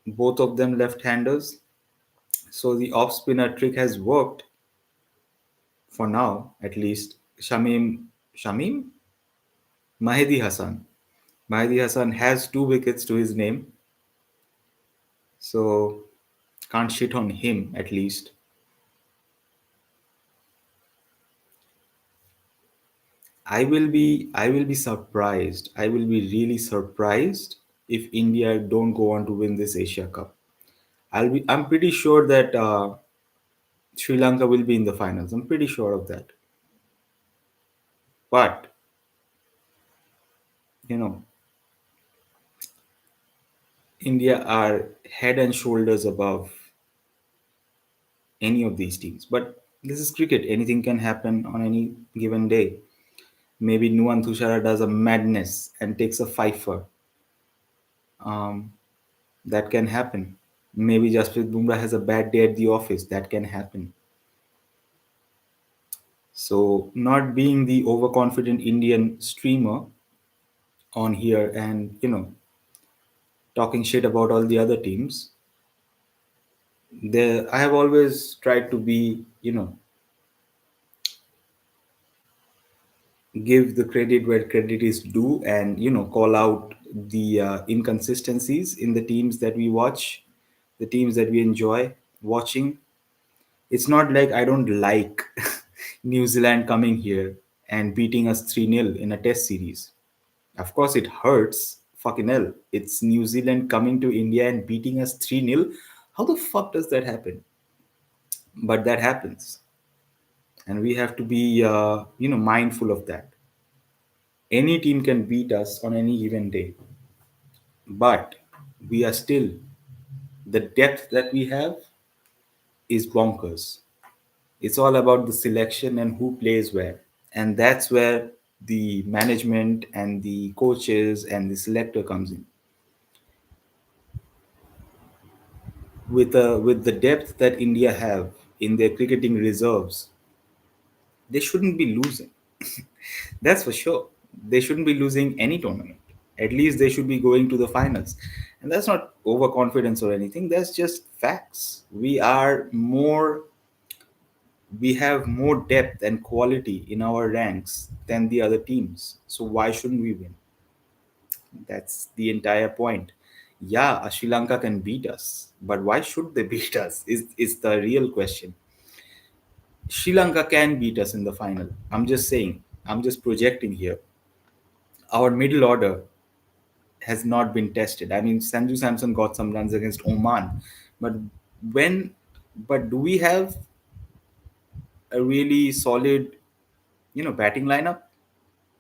Both of them left-handers. So the off-spinner trick has worked for now, at least. Shamim? Mahdi Hassan. Mahdi Hassan has two wickets to his name. So can't shit on him, at least. I will be surprised. I will be really surprised if India don't go on to win this Asia Cup. I'm pretty sure that Sri Lanka will be in the finals. I'm pretty sure of that. But you know, India are head and shoulders above any of these teams. But this is cricket. Anything can happen on any given day. Maybe Nuwan Thushara does a madness and takes a fifer. Um, that can happen. Maybe Jasprit Bumrah has a bad day at the office. That can happen. So, not being the overconfident Indian streamer on here and, talking shit about all the other teams, I have always tried to be, give the credit where credit is due and, call out the inconsistencies in the teams that we watch, the teams that we enjoy watching. It's not like I don't like New Zealand coming here and beating us 3-0 in a test series. Of course, it hurts. Fucking hell. It's New Zealand coming to India and beating us 3-0. How the fuck does that happen? But that happens. And we have to be, mindful of that. Any team can beat us on any given day. But we are still, the depth that we have is bonkers. It's all about the selection and who plays where. And that's where the management and the coaches and the selector comes in. With the depth that India have in their cricketing reserves, they shouldn't be losing. That's for sure. They shouldn't be losing any tournament. At least they should be going to the finals. And that's not overconfidence or anything. That's just facts. We have more depth and quality in our ranks than the other teams. So why shouldn't we win? That's the entire point. Yeah, Sri Lanka can beat us, but why should they beat us? Is the real question. Sri Lanka can beat us in the final. I'm just saying. I'm just projecting here. Our middle order has not been tested. I mean, Sanju Samson got some runs against Oman, but when, but do we have a really solid, batting lineup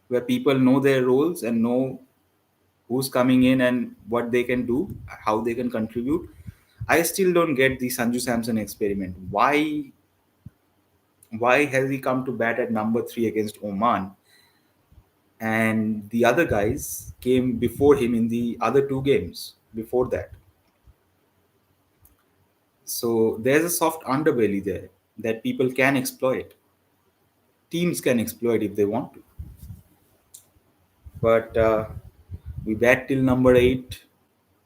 where people know their roles and know who's coming in and what they can do, how they can contribute? I still don't get the Sanju Samson experiment. Why has he come to bat at number three against Oman, and the other guys came before him in the other two games before that? So there's a soft underbelly there that people can exploit. Teams can exploit if they want to. But we bat till number eight.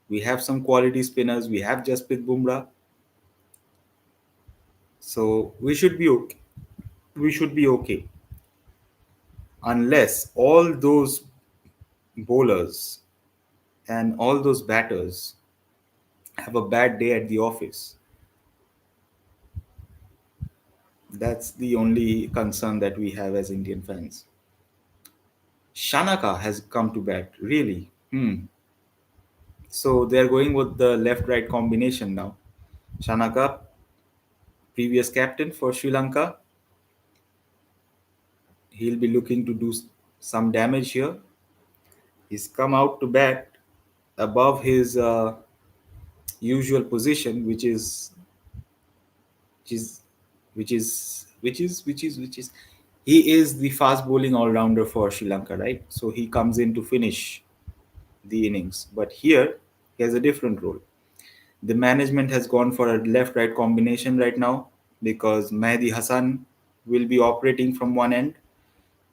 We have some quality spinners. We have Jasprit Bumrah. So we should be okay. We should be okay. Unless all those bowlers and all those batters have a bad day at the office. That's the only concern that we have as Indian fans. Shanaka has come to bat, really. So they're going with the left-right combination now. Shanaka, previous captain for Sri Lanka, he'll be looking to do some damage here. He's come out to bat above his usual position, which is which is he is the fast bowling all rounder for Sri Lanka, right? So he comes in to finish the innings, but here he has a different role. The management has gone for a left right combination right now because Mehdi Hassan will be operating from one end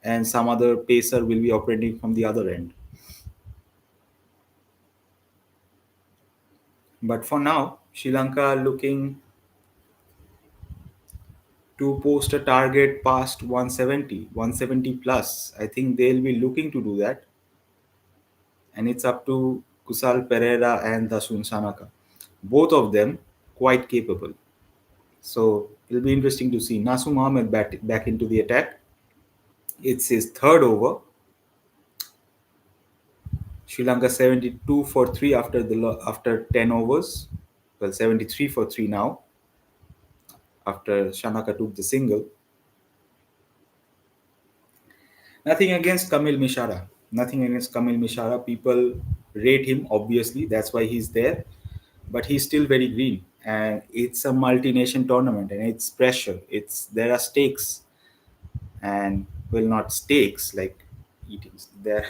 and some other pacer will be operating from the other end. But for now, Sri Lanka looking to post a target past 170, 170 plus. I think they'll be looking to do that. And it's up to Kusal Pereira and Dasun Sanaka. Both of them quite capable. So it'll be interesting to see Nasu Mohammed back into the attack. It's his third over. Sri Lanka 72 for 3 after 10 overs. Well, 73 for 3 now after Shanaka took the single. Nothing against Kamil Mishara. Nothing against Kamil Mishara. People rate him, obviously. That's why he's there. But he's still very green. And it's a multi-nation tournament and it's pressure. There are stakes. And, well, not stakes like eating. There,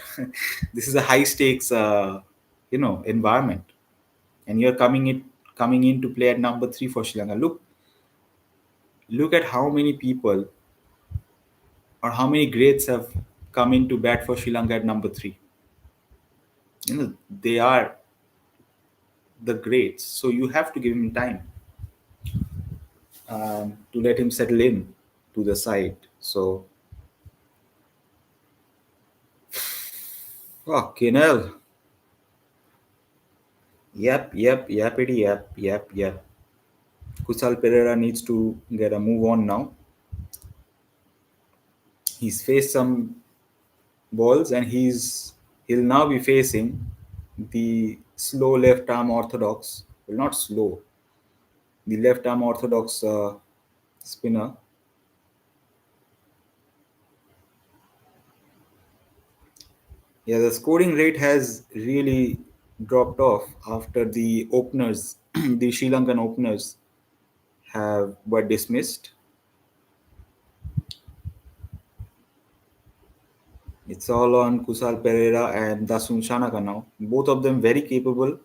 this is a high stakes, environment. And you're coming in to play at number three for Sri Lanka. Look at how many people or how many greats have come in to bat for Sri Lanka at number three. They are the greats, so you have to give him time to let him settle in to the side. So, fucking hell. Yep. Kusal Pereira needs to get a move on now. He's faced some balls and he'll now be facing the slow left arm orthodox. Well, not slow. The left arm orthodox spinner. Yeah, the scoring rate has really dropped off after the openers, the Sri Lankan openers, were dismissed. It's all on Kusal Pereira and Dasun Shanaka now. Both of them very capable.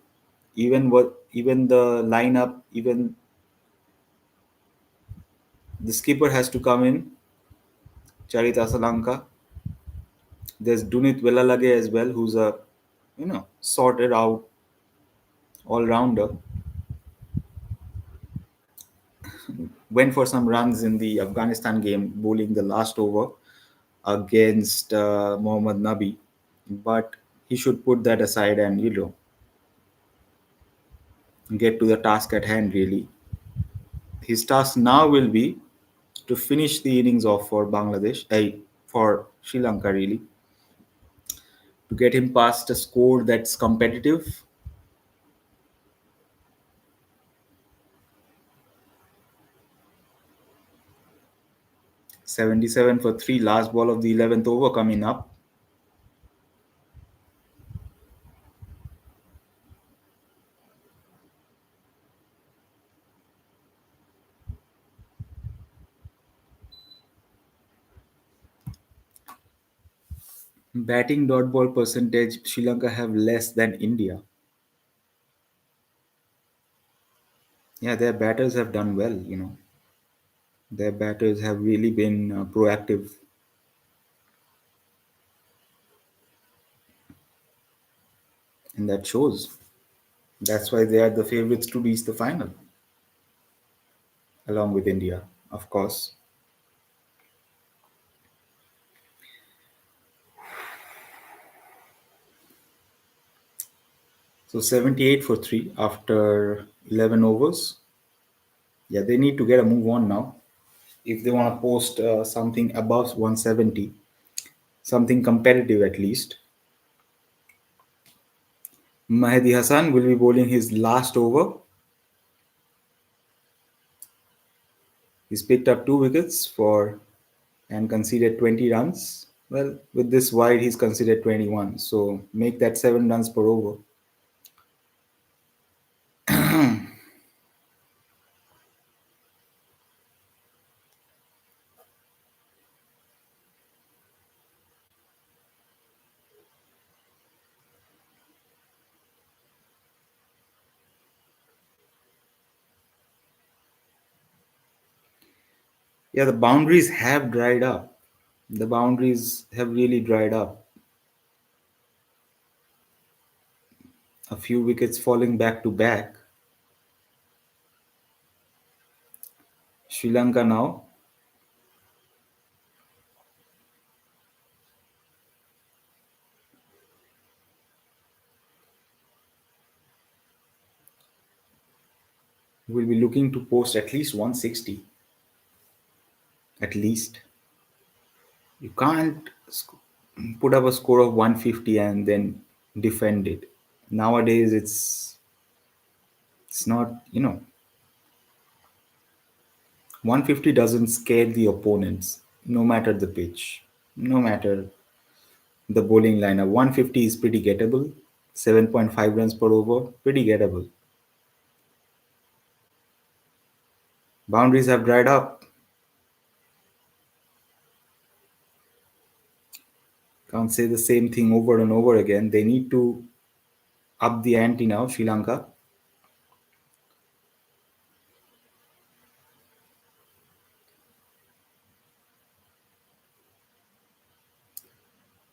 Even the lineup, even the skipper has to come in. Charita Salanka. There's Dunit Velalage as well, who's a sorted out all rounder. Went for some runs in the Afghanistan game, bowling the last over against Mohammad Nabi, but he should put that aside and get to the task at hand. Really, his task now will be to finish the innings off for Bangladesh, for Sri Lanka really, to get him past a score that's competitive. 77 for 3, last ball of the 11th over coming up. Batting dot ball percentage, Sri Lanka have less than India. Yeah, their batters have done well. Their batters have really been proactive, and that shows. That's why they are the favorites to reach the final, along with India, of course. So 78 for 3 after 11 overs. Yeah, they need to get a move on now if they want to post something above 170, something competitive at least. Mahdi Hassan will be bowling his last over. He's picked up 2 wickets for and conceded 20 runs. Well, with this wide, he's considered 21. So make that 7 runs per over. Yeah, the boundaries have dried up. The boundaries have really dried up. A few wickets falling back to back. Sri Lanka now will be looking to post at least 160. At least. You can't put up a score of 150 and then defend it. Nowadays, it's not. 150 doesn't scare the opponents, no matter the pitch, no matter the bowling lineup. 150 is pretty gettable. 7.5 runs per over, pretty gettable. Boundaries have dried up. Can't say the same thing over and over again. They need to up the ante now, Sri Lanka.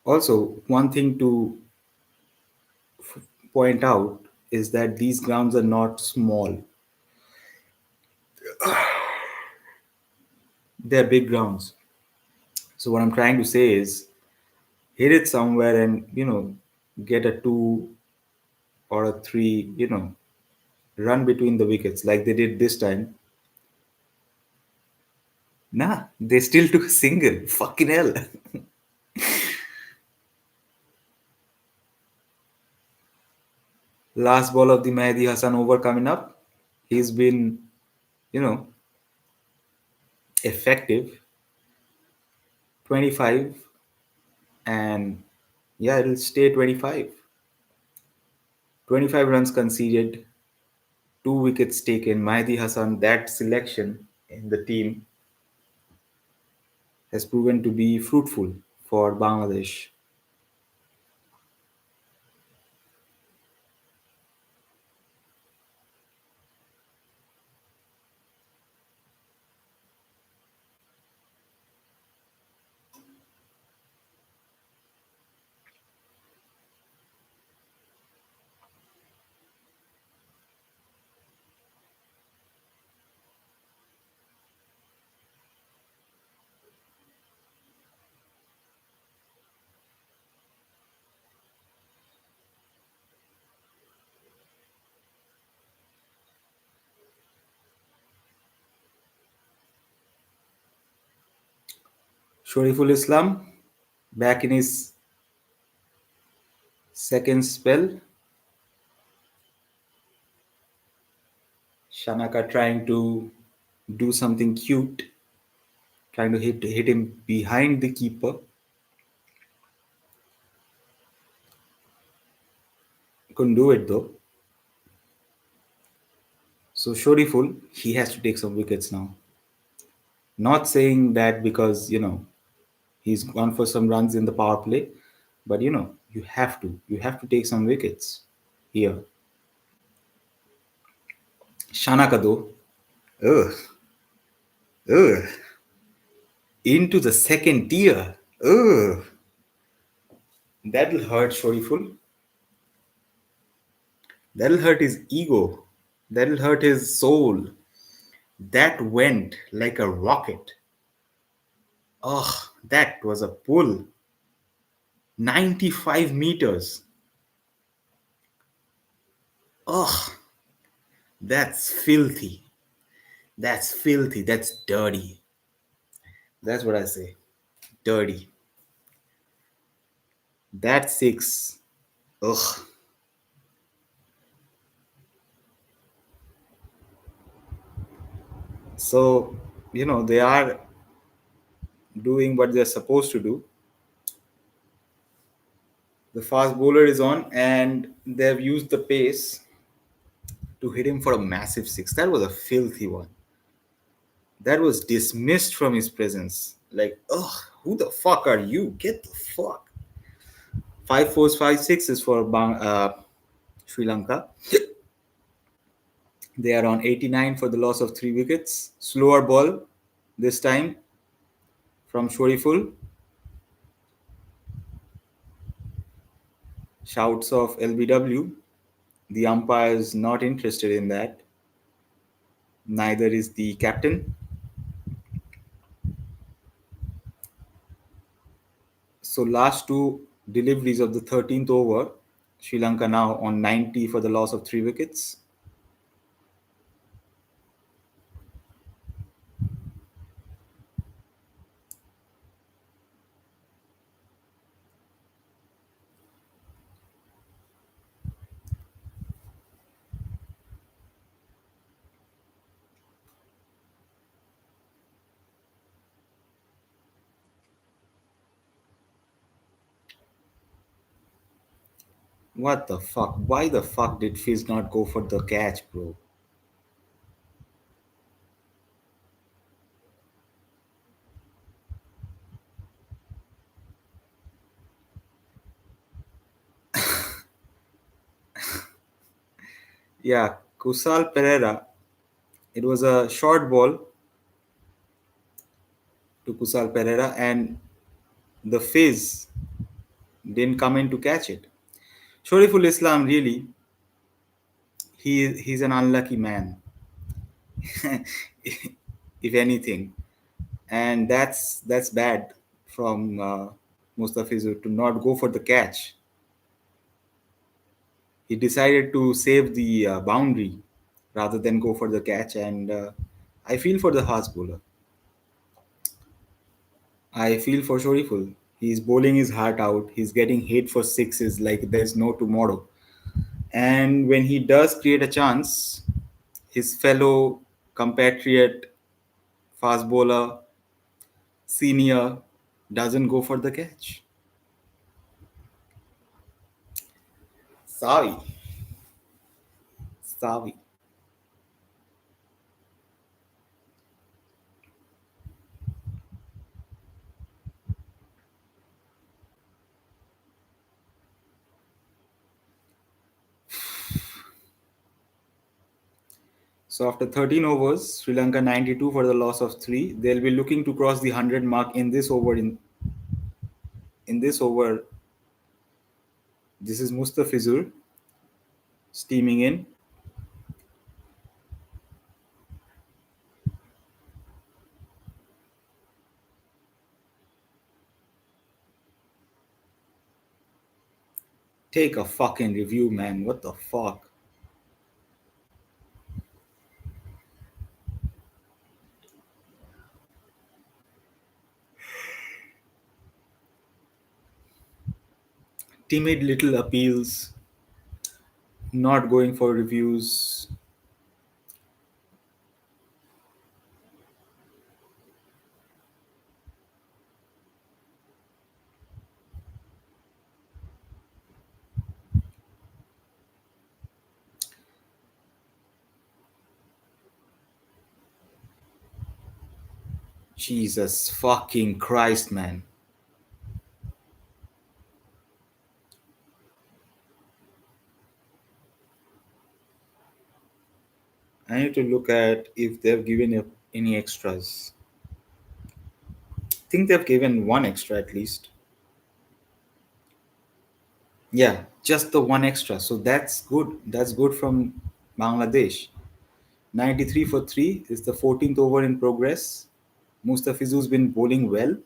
Also, one thing to point out is that these grounds are not small. They're big grounds. So what I'm trying to say is hit it somewhere and get a 2 or a 3, run between the wickets like they did this time. Nah, they still took a single. Fucking hell. Last ball of the Mehdi Hassan over coming up. He's been, you know, effective. 25, and yeah, it'll stay 25. 25 runs conceded, 2 wickets taken. Mahdi Hassan, that selection in the team has proven to be fruitful for Bangladesh. Shoriful Islam, back in his second spell, Shanaka trying to do something cute, trying to hit him behind the keeper. Couldn't do it though. So Shoriful, he has to take some wickets now. Not saying that because he's gone for some runs in the power play, but you have to take some wickets here. Shanaka though, ugh, ugh, into the second tier, ugh, that'll hurt Shoriful. That'll hurt his ego. That'll hurt his soul. That went like a rocket. Ugh, that was a pull. 95 meters. Ugh, that's filthy. That's filthy. That's dirty. That's what I say. Dirty. That's six. Ugh. So, they are doing what they're supposed to do. The fast bowler is on, and they've used the pace to hit him for a massive six. That was a filthy one. That was dismissed from his presence. Like, ugh, who the fuck are you? Get the fuck. Five fours, five sixes for Sri Lanka. They are on 89 for the loss of three wickets. Slower ball this time from Shoriful. Shouts of LBW. The umpire is not interested in that. Neither is the captain. So last two deliveries of the 13th over. Sri Lanka now on 90 for the loss of three wickets. What the fuck? Why the fuck did Fizz not go for the catch, bro? Yeah, Kusal Pereira. It was a short ball to Kusal Pereira, and the Fizz didn't come in to catch it. Shoriful Islam, really, he's an unlucky man, if anything, and that's bad from Mustafizur to not go for the catch. He decided to save the boundary rather than go for the catch, and I feel for the fast bowler. I feel for Shoriful. He's bowling his heart out. He's getting hit for sixes like there's no tomorrow. And when he does create a chance, his fellow compatriot, fast bowler, senior, doesn't go for the catch. Sorry. Sorry. So after 13 overs, Sri Lanka 92 for the loss of three. They'll be looking to cross the 100 mark in this over. In this over, this is Mustafizur steaming in. Take a fucking review, man. What the fuck? Timid little appeals, not going for reviews. Jesus fucking Christ, man. I need to look at if they've given any extras. I think they've given one extra at least. Yeah, just the one extra. So that's good. That's good from Bangladesh. 93 for 3 is the 14th over in progress. Mustafizu's been bowling well.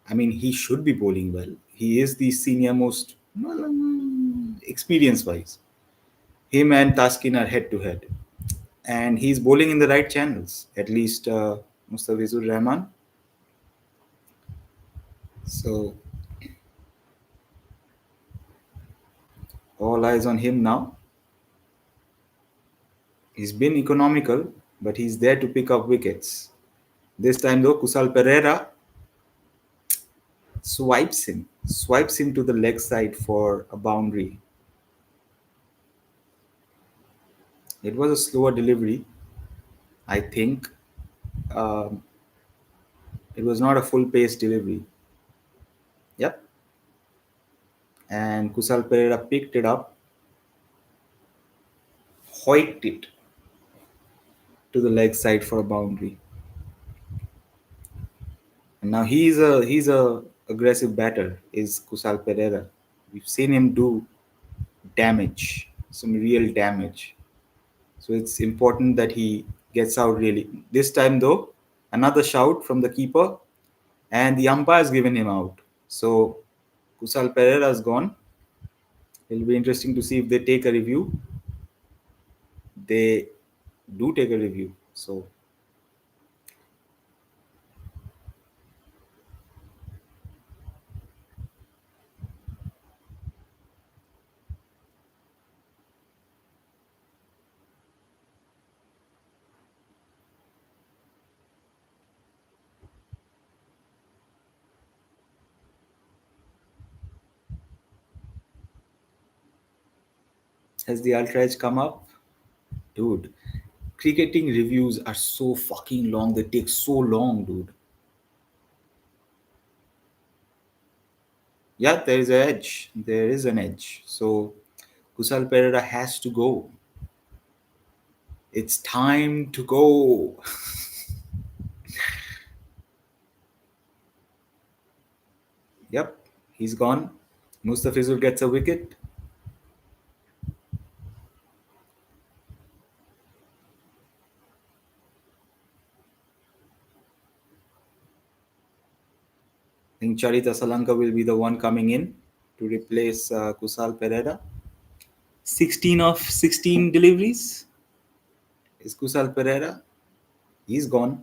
I mean, he should be bowling well. He is the senior most, well, experience wise. Him and Taskin are head to head. And he's bowling in the right channels, at least Mustafizur Rahman. So all eyes on him now. He's been economical, but he's there to pick up wickets. This time, though, Kusal Pereira swipes him to the leg side for a boundary. It was a slower delivery, I think. Um, it was not a full pace delivery. Yep. And Kusal Pereira picked it up, hoiked it to the leg side for a boundary. And now he's a aggressive batter. Is Kusal Pereira? We've seen him do damage, some real damage. So it's important that he gets out really. This time though, another shout from the keeper, and the umpire's given him out. So Kusal Pereira's gone. It'll be interesting to see if they take a review. They do take a review. So has the ultra edge come up? Dude, cricketing reviews are so fucking long. They take so long, dude. Yeah, there is an edge. There is an edge. So Kusal Pereira has to go. It's time to go. Yep, he's gone. Mustafizul gets a wicket. I think Charita Salanka will be the one coming in to replace Kusal Pereira. 16 of 16 deliveries is Kusal Pereira. He's gone.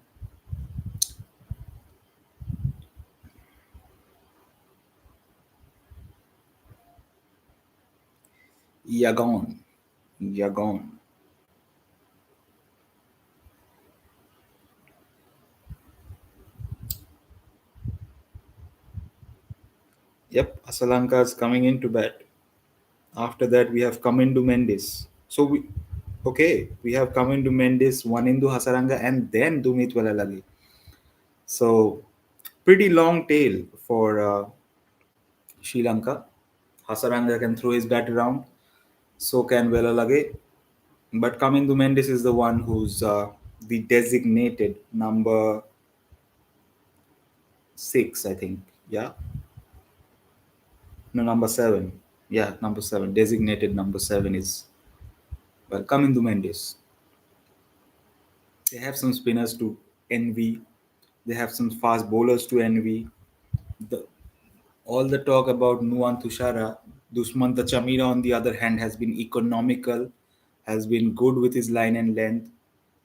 You're gone. You're gone. Yep, Asalanka is coming into bat. After that, we have Kamindu Mendes. We have Kamindu Mendes, Wanindu Hasaranga, and then Dumit Walalagi. So, pretty long tail for Sri Lanka. Hasaranga can throw his bat around, so can Velalage. But Kamindu Mendes is the one who's the designated number 6, I think. Yeah, no, number 7. Yeah, number 7. Designated number 7 is, well, Kamindu Mendes. They have some spinners to envy. They have some fast bowlers to envy. The, all the talk about Nuan Tushara, Dushmanta Chamira, on the other hand, has been economical, has been good with his line and length.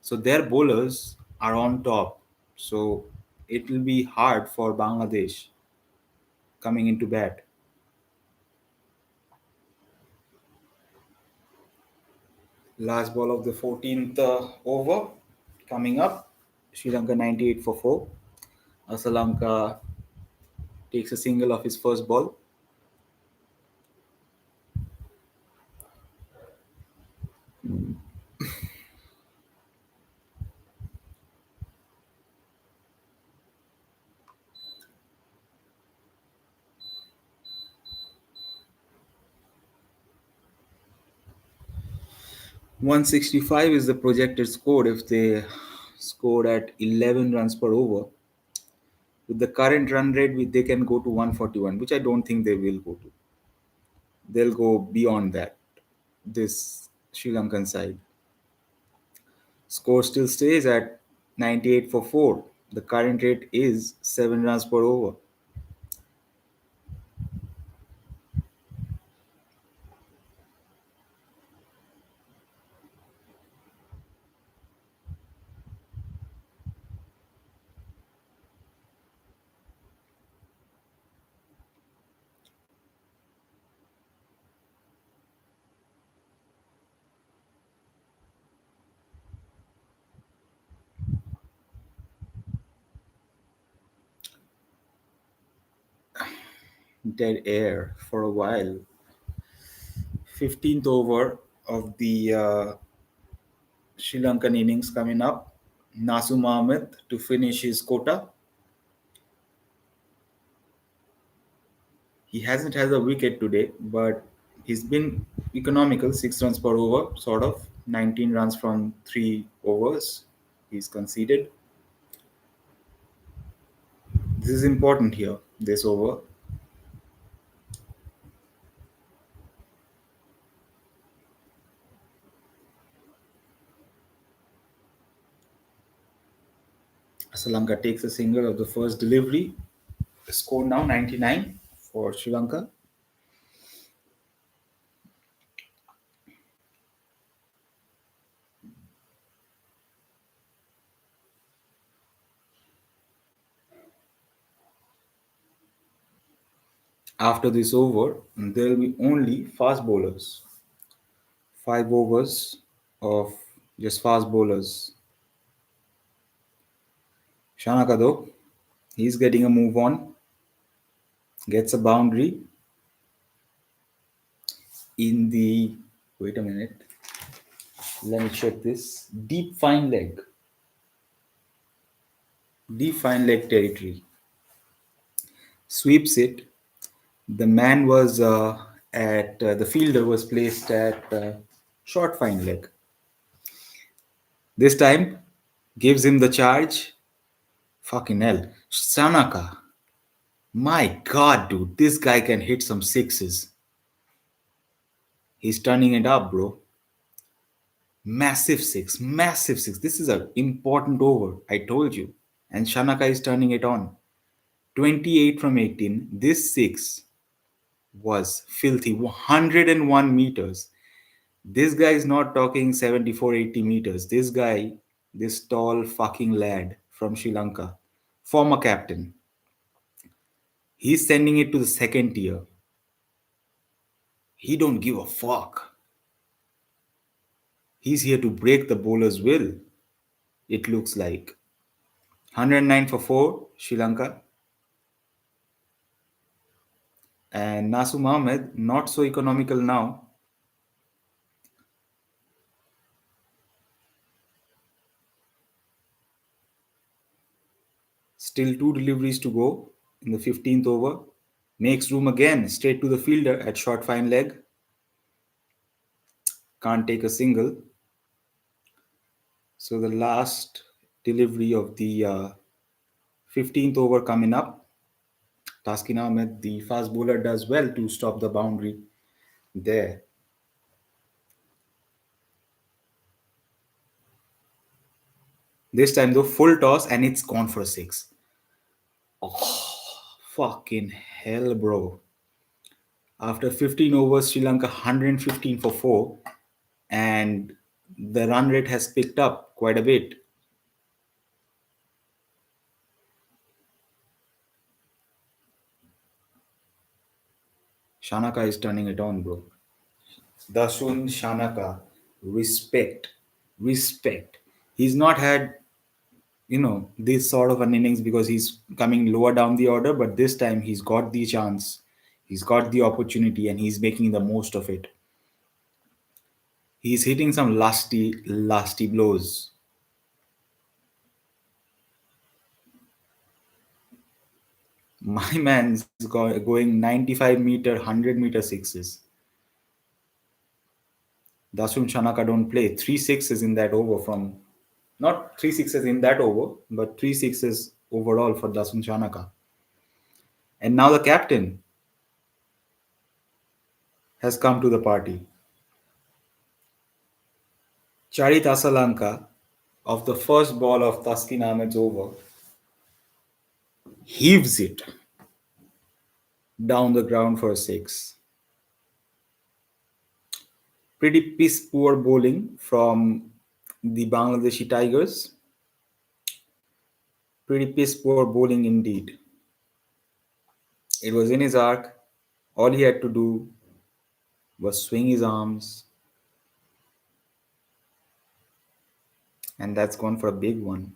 So their bowlers are on top. So it will be hard for Bangladesh coming into bat. Last ball of the 14th over coming up. Sri Lanka 98 for 4. Asalanka takes a single of his first ball. 165 is the projected score if they scored at 11 runs per over. With the current run rate, they can go to 141, which I don't think they will go to. They'll go beyond that, this Sri Lankan side. Score still stays at 98 for 4. The current rate is 7 runs per over. Dead air for a while. 15th over of the Sri Lankan innings coming up. Nasu Mohammed to finish his quota. He hasn't had a wicket today, but he's been economical, 6 runs per over, sort of. 19 runs from 3 overs. He's conceded. This is important here, this over. Sri Lanka takes a single of the first delivery. The score now 99 for Sri Lanka. After this over, there will be only fast bowlers. 5 overs of just fast bowlers. Shanaka though, he's getting a move on, gets a boundary in the, wait a minute, let me check this, deep fine leg territory. Sweeps it. The man was at, the fielder was placed at short fine leg. This time, gives him the charge. Fucking hell. Sanaka. My god, dude, this guy can hit some sixes. He's turning it up, bro. Massive six, massive six. This is an important over, I told you. And Shanaka is turning it on. 28 from 18. This six was filthy. 101 meters. This guy is not talking 74, 80 meters. This guy, this tall fucking lad from Sri Lanka, former captain, he's sending it to the second tier. He don't give a fuck. He's here to break the bowler's will, it looks like. 109 for 4, Sri Lanka. And Nasu Mohammed, not so economical now. Still 2 deliveries to go in the 15th over. Makes room again, straight to the fielder at short fine leg. Can't take a single. So the last delivery of the 15th over coming up. Taskin Ahmed, the fast bowler, does well to stop the boundary there. This time though, full toss and it's gone for a six. Fucking hell, bro. After 15 overs, Sri Lanka 115 for 4, and the run rate has picked up quite a bit. Shanaka is turning it on, bro. Dasun Shanaka Respect. Respect. He's not had, this sort of an innings because he's coming lower down the order, but this time he's got the chance. He's got the opportunity and he's making the most of it. He's hitting some lusty blows. My man's going 95-meter, 100-meter sixes. Dasun Shanaka don't play. Three sixes in that over from, not three sixes in that over, but three sixes overall for Dasun Shanaka. And now the captain has come to the party. Charit Asalanka, of the first ball of Taskin Ahmed's over, heaves it down the ground for a six. Pretty piss poor bowling from the Bangladeshi Tigers. Pretty piss poor bowling indeed. It was in his arc. All he had to do was swing his arms, and that's gone for a big one.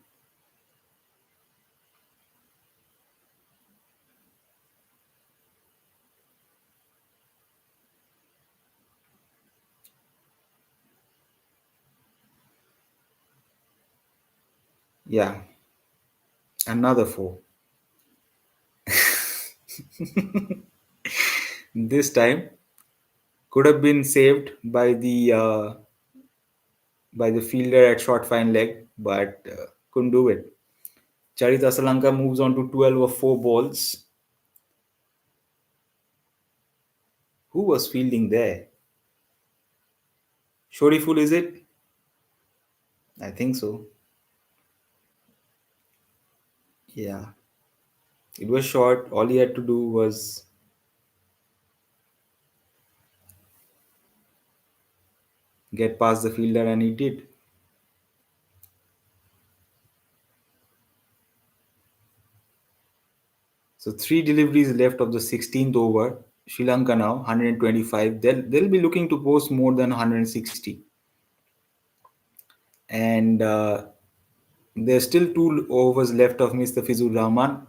Yeah, another four. This time could have been saved by the fielder at short fine leg, but couldn't do it. Charit Asalanka moves on to 12 of 4 balls. Who was fielding there? Shoriful, is it? I think so. Yeah. It was short. All he had to do was get past the fielder, and he did. So 3 deliveries left of the 16th over. Sri Lanka now 125. They'll be looking to post more than 160. And there's still 2 overs left of Mr. Fizur Rahman.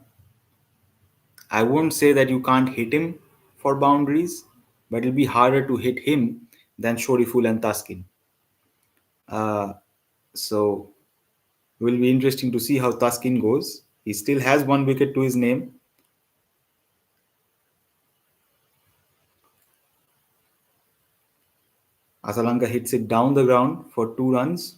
I won't say that you can't hit him for boundaries, but it'll be harder to hit him than Shoriful and Taskin. Uh, so will be interesting to see how Taskin goes. He still has 1 wicket to his name. Asalanka hits it down the ground for 2 runs.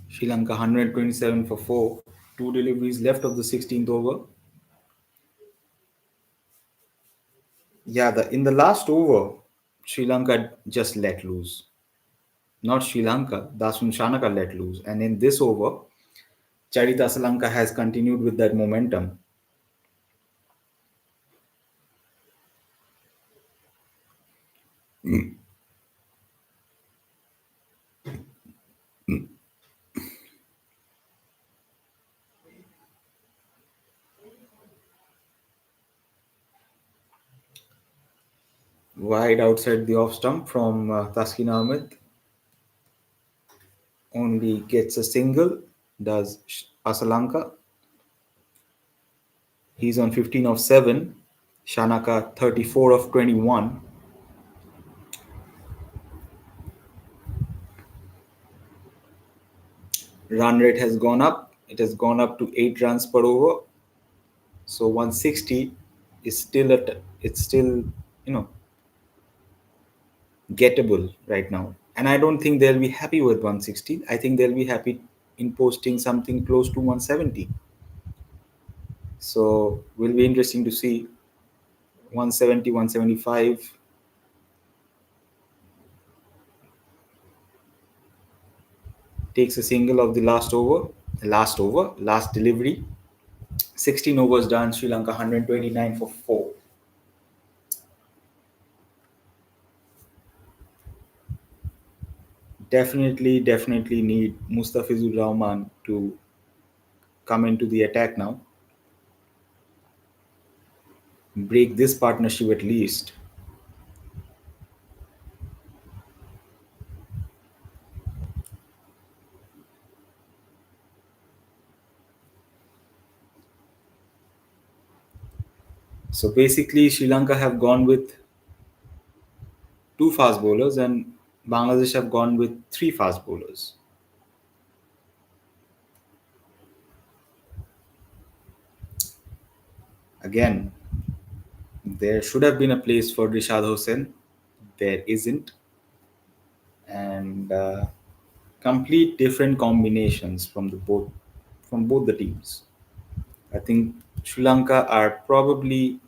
Sri Lanka 127 for 4. 2 deliveries left of the 16th over. Yeah, in the last over, Sri Lanka just let loose. Not Sri Lanka, Dasun Shanaka let loose. And in this over, Charita Asalanka has continued with that momentum. Wide outside the off stump from Taskin Ahmed. Only gets a single, does Asalanka. He's on 15 of 7. Shanaka 34 of 21. Run rate has gone up. It has gone up to 8 runs per over. So 160 is still it's still gettable right now. And I don't think they'll be happy with 160. I think they'll be happy in posting something close to 170. So will be interesting to see 170, 175. Takes a single of the last delivery. 16 overs done. Sri Lanka 129 for 4. Definitely need Mustafizur Rahman to come into the attack now. Break this partnership at least. So basically, Sri Lanka have gone with two fast bowlers, and Bangladesh have gone with three fast bowlers. Again, there should have been a place for Rishad Hossain. There isn't, and complete different combinations from both the teams. I think Sri Lanka are probably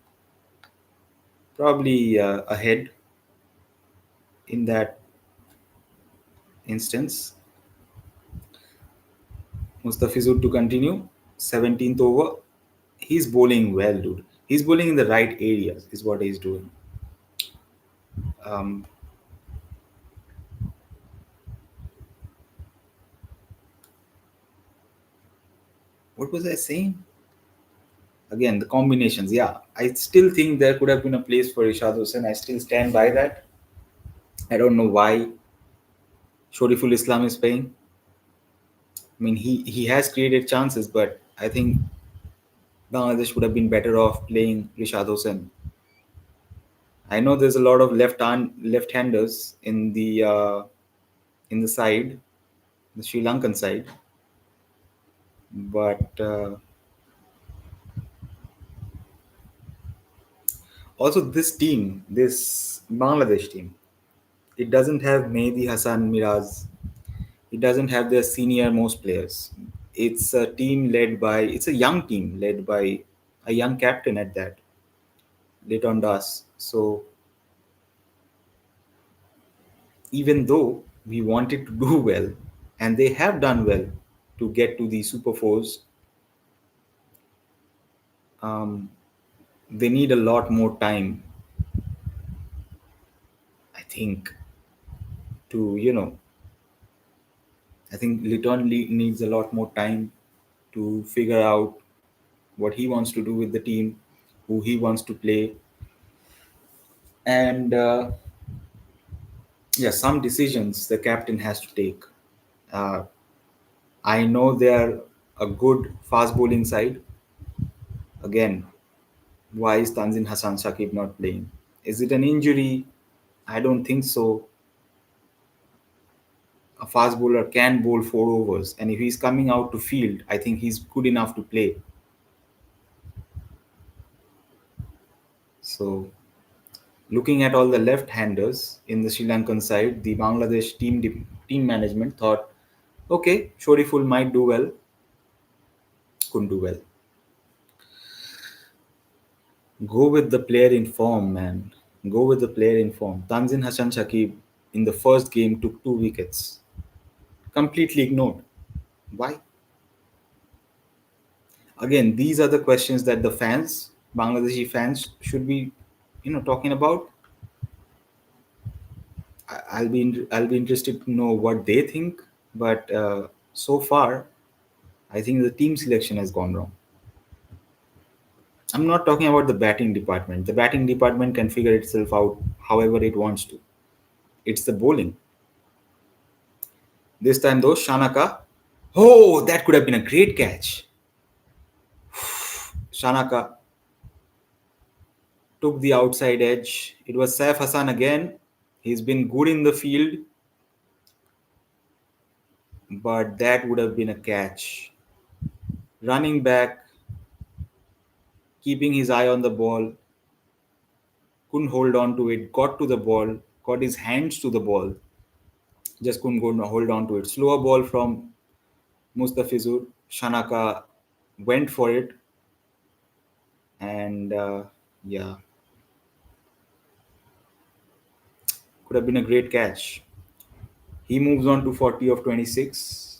ahead in that instance. Mustafizur to continue. 17th over. He's bowling well, dude. He's bowling in the right areas, is what he's doing. Um, what was I saying? Again, the combinations. Yeah, I still think there could have been a place for Ishad Hussain. I still stand by that. I don't know why Shoriful Islam is playing. I mean, he has created chances, but I think Bangladesh would have been better off playing Rishad Hossain. I know there's a lot of left-handers in the side, the Sri Lankan side, but also this Bangladesh team, it doesn't have Mehdi Hassan Miraz. It doesn't have their senior most players. It's a young team led by a young captain at that, Leighton Das. So even though we wanted to do well, and they have done well to get to the Super Fours, um, they need a lot more time, I think, to, I think needs a lot more time to figure out what he wants to do with the team, who he wants to play, and yeah, some decisions the captain has to take. Uh, I know they are a good fast bowling side. Again, why is Tanzin Hassan Shakib not playing? Is it an injury? I don't think so. A fast bowler can bowl four overs, and if he's coming out to field, I think he's good enough to play. So, looking at all the left-handers in the Sri Lankan side, the Bangladesh team management thought, okay, Shoriful might do well, couldn't do well. Go with the player in form, man. Go with the player in form. Tanzin Hassan Shakib in the first game took two wickets, completely ignored. Why? Again, these are the questions that the fans, Bangladeshi fans, should be, talking about. I'll be interested to know what they think. But so far, I think the team selection has gone wrong. I'm not talking about the batting department. The batting department can figure itself out however it wants to. It's the bowling. This time, though, Shanaka. Oh, that could have been a great catch. Shanaka took the outside edge. It was Saif Hassan again. He's been good in the field, but that would have been a catch. Running back, keeping his eye on the ball, couldn't hold on to it, got to the ball, got his hands to the ball, just couldn't go hold on to it. Slower ball from Mustafizur. Shanaka went for it, and yeah, could have been a great catch. He moves on to 40 of 26.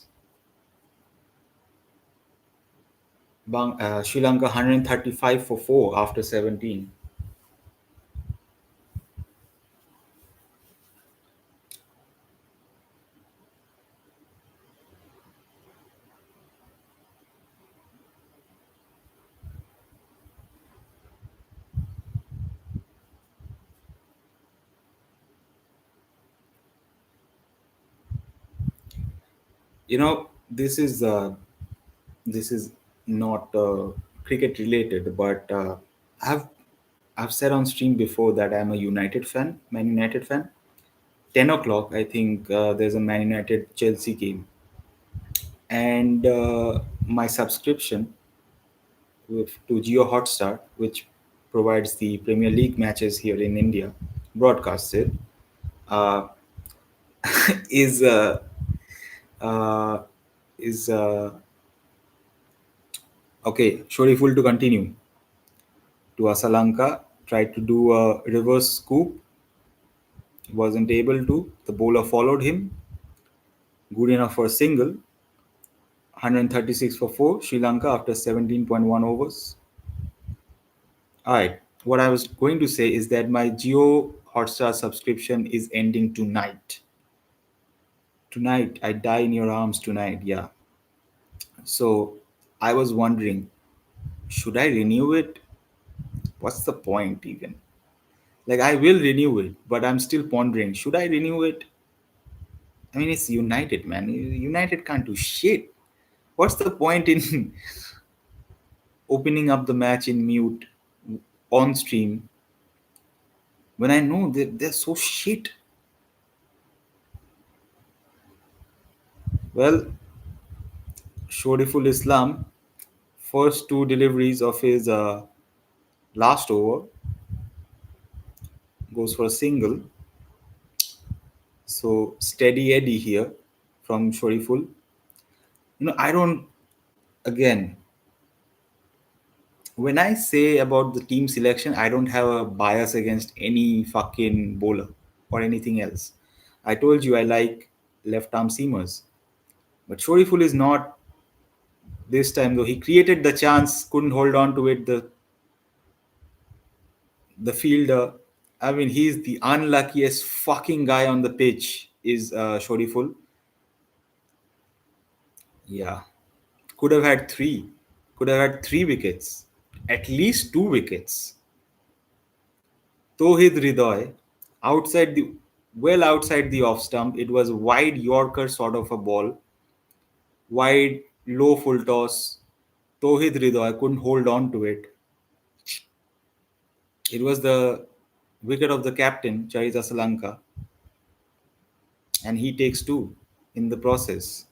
Sri Lanka 135 for 4 after 17. This is not cricket related, but I've said on stream before that I'm a United fan, Man United fan. 10 o'clock, I think there's a Man United Chelsea game. And my subscription to Geo Hotstar, which provides the Premier League matches here in India, broadcasted, uh, is uh, is okay. Shoriful to continue to Asalanka, tried to do a reverse scoop, wasn't able to. The bowler followed him, good enough for a single. 136 for 4, Sri Lanka after 17.1 overs. Alright, what I was going to say is that my Geo Hotstar subscription is ending tonight. Tonight, I die in your arms tonight, yeah. So I was wondering, should I renew it? What's the point even? Like, I will renew it, but I'm still pondering, should I renew it? I mean, it's United, man. United can't do shit. What's the point in opening up the match in mute on stream when I know that they're so shit? Well, Shoriful Islam, first two deliveries of his last over, goes for a single. So steady Eddie here from Shoriful. I don't, again, when I say about the team selection, I don't have a bias against any fucking bowler or anything else. I told you I like left arm seamers. But Shoriful is not this time though. He created the chance, couldn't hold on to it. The fielder, I mean, he's the unluckiest fucking guy on the pitch. Is Shoriful? Yeah, could have had three. Could have had 3 wickets, at least 2 wickets. Tohid Ridoy, outside the well outside the off stump. It was wide Yorker sort of a ball, wide low full toss. Tohid Ridoy couldn't hold on to it. It was the wicket of the captain, Charita Salanka, and he takes two in the process.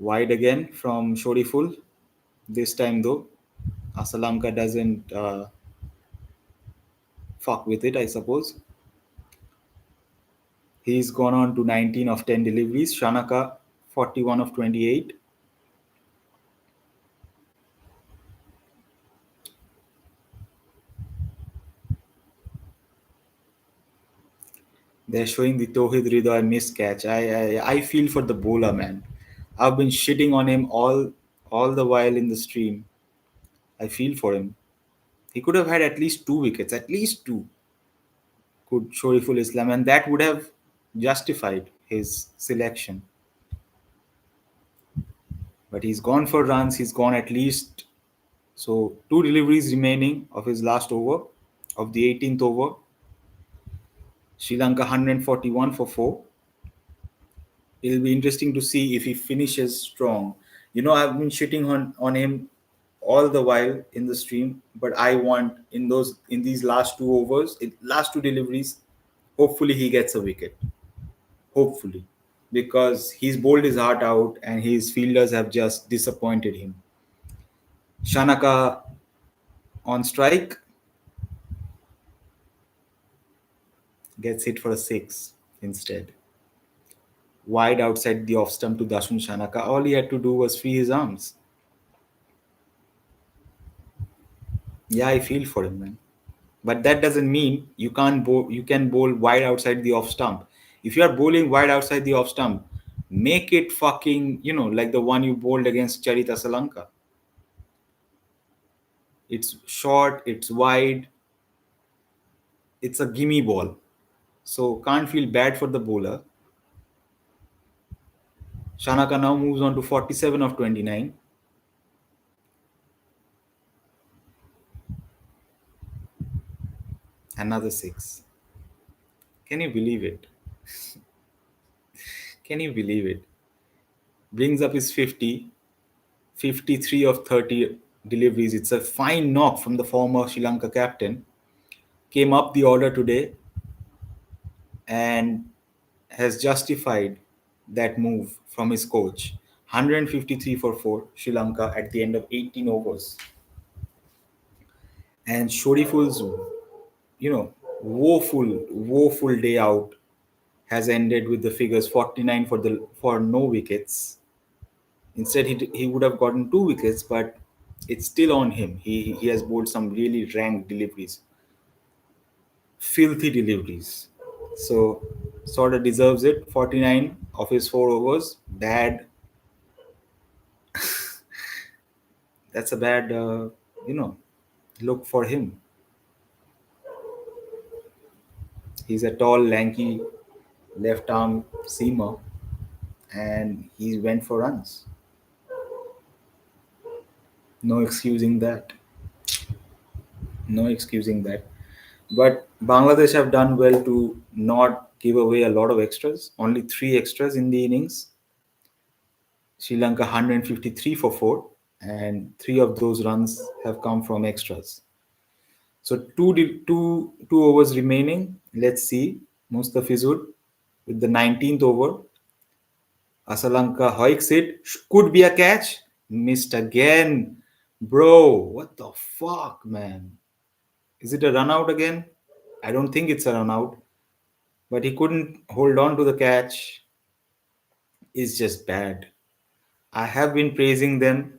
Wide again from Shoriful. This time, though, Asalanka doesn't fuck with it, I suppose. He's gone on to 19 of 10 deliveries. Shanaka, 41 of 28. They're showing the Tohid Ridoy miscatch. I feel for the bowler, man. I've been shitting on him all the while in the stream. I feel for him. He could have had at least 2 wickets, at least two. Could Shoriful Islam, and that would have justified his selection. But he's gone for runs. He's gone at least so two deliveries remaining of his last over, of the 18th over. Sri Lanka 141 for 4. It'll be interesting to see if he finishes strong. I've been shitting on him all the while in the stream, but I want in these last two overs, last two deliveries, hopefully he gets a wicket. Hopefully. Because he's bowled his heart out and his fielders have just disappointed him. Shanaka on strike gets hit for a six instead. Wide outside the off stump to Dashun Shanaka. All he had to do was free his arms. Yeah, I feel for him, man. But that doesn't mean you can't bowl. You can bowl wide outside the off stump. If you are bowling wide outside the off stump, make it fucking like the one you bowled against Charita Salanka. It's short. It's wide. It's a gimme ball. So can't feel bad for the bowler. Shanaka now moves on to 47 of 29. Another six. Can you believe it? Can you believe it? Brings up his 50, 53 of 30 deliveries. It's a fine knock from the former Sri Lanka captain. Came up the order today and has justified that move from his coach. 153 for 4 Sri Lanka at the end of 18 overs. And Shoriful's, you know, woeful day out has ended with the figures 49 for no wickets. Instead, he would have gotten 2 wickets, but it's still on him. He has bowled some really rank deliveries, filthy deliveries. So sort of deserves it. 49 of his 4 overs. Bad. That's a bad, you know, look for him. He's a tall, lanky left arm seamer, and he went for runs. No excusing that. No excusing that. But Bangladesh have done well to not give away a lot of extras. Only 3 extras in the innings. Sri Lanka 153 for 4, and 3 of those runs have come from extras. So two overs remaining. Let's see. Mustafizur with the 19th over. Asalanka hoiks it. Could be a catch. Missed again. Bro, what the fuck, man? Is it a run out again? I don't think it's a run out. But he couldn't hold on to the catch. It's just bad. I have been praising them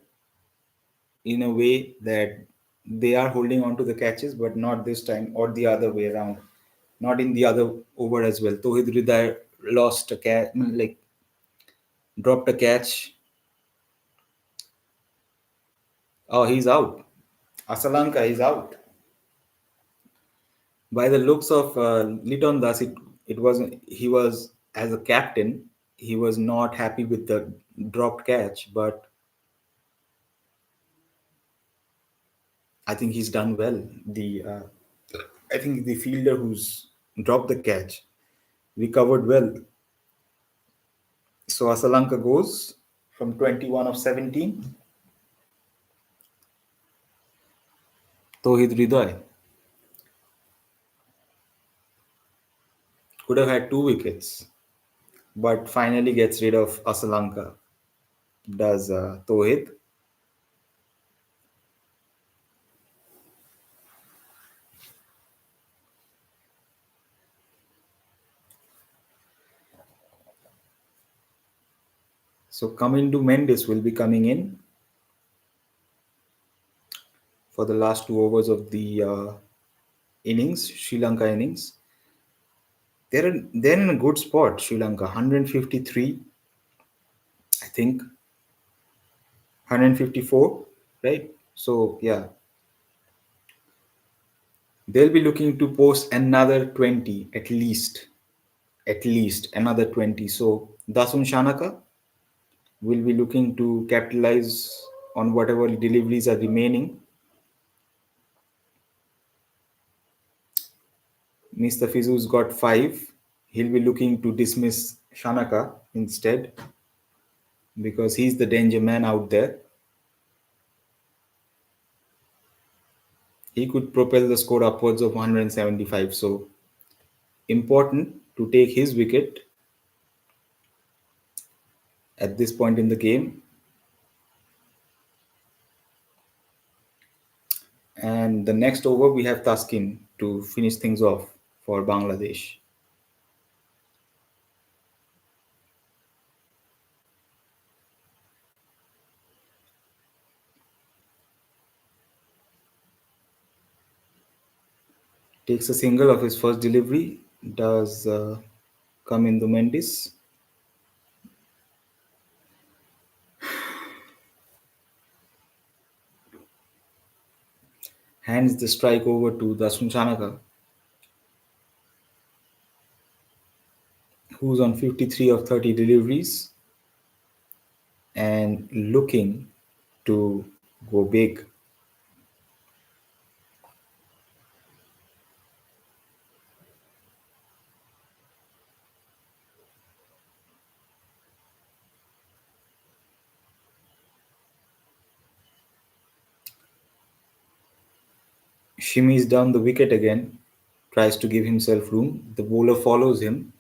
in a way that they are holding on to the catches, but not this time or the other way around. Not in the other over as well. Tohid Hridayat lost a catch, like dropped a catch. Oh, he's out. Asalanka is out. By the looks of Liton Das, it wasn't. He was as a captain. He was not happy with the dropped catch, but I think he's done well. I think the fielder who's dropped the catch recovered well. So Asalanka goes from 21 of 17. Tohid Hriday could have had 2 wickets, but finally gets rid of Asalanka. Does Tohid. So Kamindu Mendes will be coming in for the last 2 overs of the innings, Sri Lanka innings. They're in a good spot, Sri Lanka. 153, I think. 154, right? So yeah, they'll be looking to post another 20 at least another 20. So Dasun Shanaka will be looking to capitalize on whatever deliveries are remaining. Mr. Fizu's got 5. He'll be looking to dismiss Shanaka instead because he's the danger man out there. He could propel the score upwards of 175. So important to take his wicket at this point in the game. And the next over, we have Taskin to finish things off for Bangladesh. Takes a single of his first delivery, does come in the Mendes. Hands the strike over to Dasun Chanaka, who's on 53 of 30 deliveries and looking to go big. shimmies down the wicket again, tries to give himself room. The bowler follows him.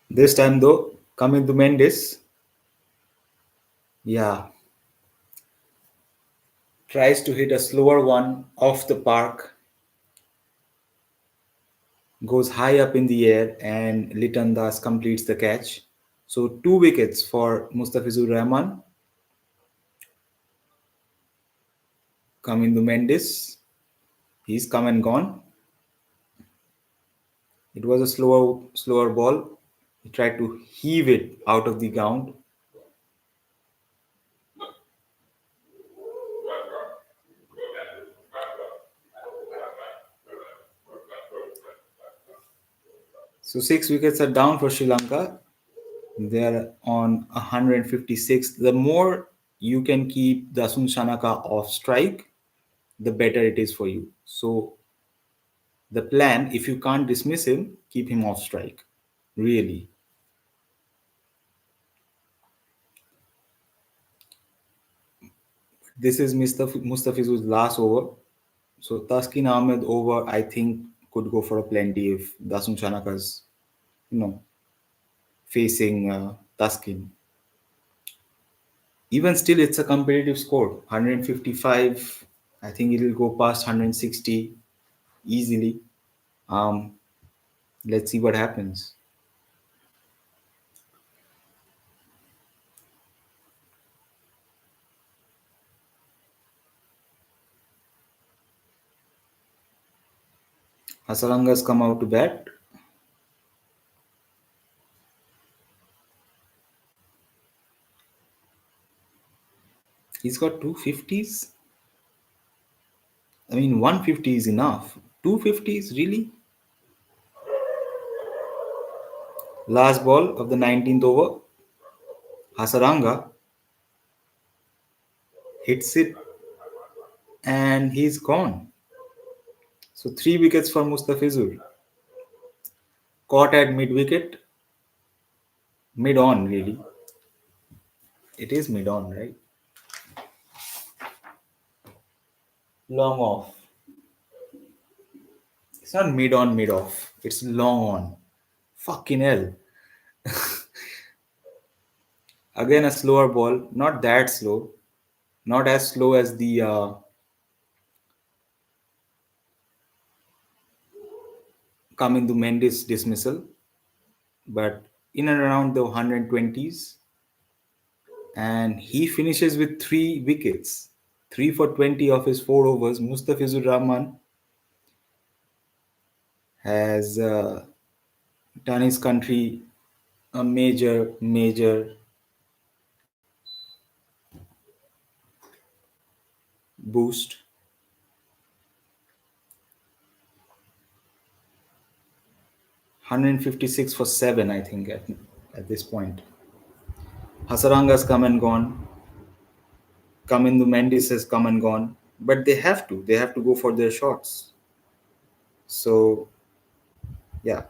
This time, though, coming to Mendes, yeah, tries to hit a slower one off the park, goes high up in the air, and Litan Das completes the catch. So, two wickets for Mustafizur Rahman. Coming to Mendes, he's come and gone. It was a slower ball. He tried to heave it out of the ground. So 6 wickets are down for Sri Lanka. They're on 156. The more you can keep Dasun Shanaka off strike, the better it is for you. So the plan, if you can't dismiss him, keep him off strike. Really. This is Mustafizur's last over. So Taskin Ahmed over, I think, could go for a plenty if Dasun Shanaka's, you know, facing Taskin. Even still, it's a competitive score. 155. I think it will go past 160 easily. Um, let's see what happens. Hasaranga's come out to bat. He's got 250s. I mean, 150 is enough. 250s, really? Last ball of the 19th over. Hasaranga hits it and he's gone. So 3 wickets for Mustafizur. Caught at mid wicket. Mid on, really. It is mid on, right? Long off. It's not mid on, mid off. It's long on. Fucking hell. Again, a slower ball. Not that slow. Not as slow as the Kamindu Mendes dismissal, but in and around the 120s. And he finishes with 3 wickets. 3 for 20 of his 4 overs. Mustafizur Rahman has done his country a major boost. $156 for 7, I think, at this point. Hasaranga's come and gone. Kamindu Mendes has come and gone. But they have to. They have to go for their shots. So, yeah.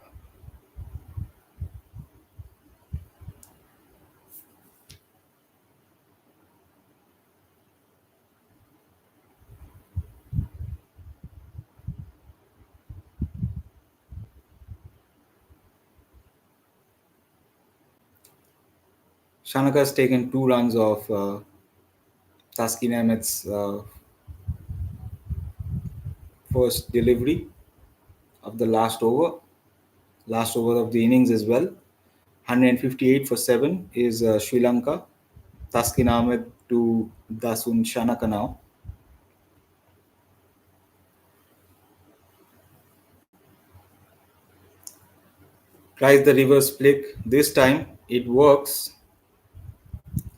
Shanaka has taken 2 runs off Taskin Ahmed's first delivery of the last over of the innings as well. 158 for 7 is Sri Lanka. Taskin Ahmed to Dasun Shanaka now. Tries the reverse flick. This time it works.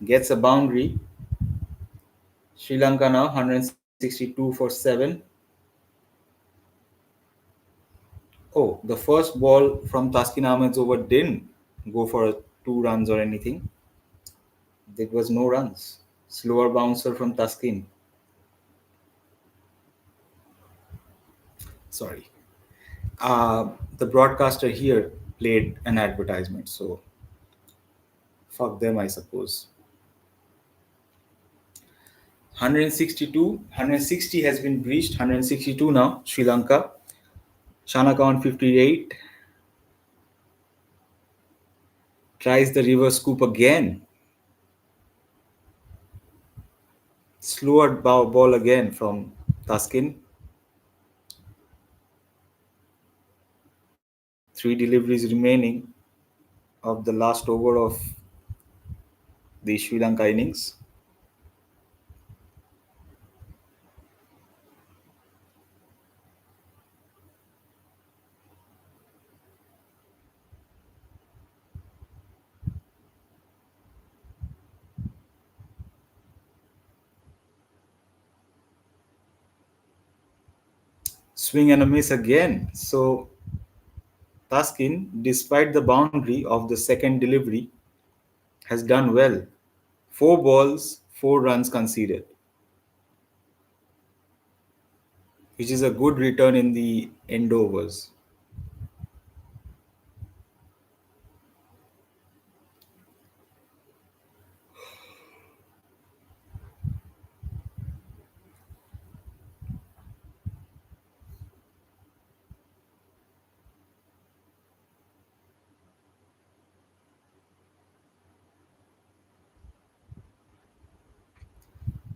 Gets a boundary. Sri Lanka now 162 for 7. Oh, the first ball from Taskin Ahmed's over didn't go for 2 runs or anything. There was no runs. Slower bouncer from Taskin. Sorry. The broadcaster here played an advertisement, so fuck them, I suppose. 162, 160 has been breached. 162 now. Sri Lanka. Shanaka on 58 tries the reverse scoop again. Slower ball again from Taskin. 3 deliveries remaining of the last over of the Sri Lanka innings. Swing and a miss again. So Taskin, despite the boundary of the second delivery, has done well. 4 balls, 4 runs conceded, which is a good return in the end overs.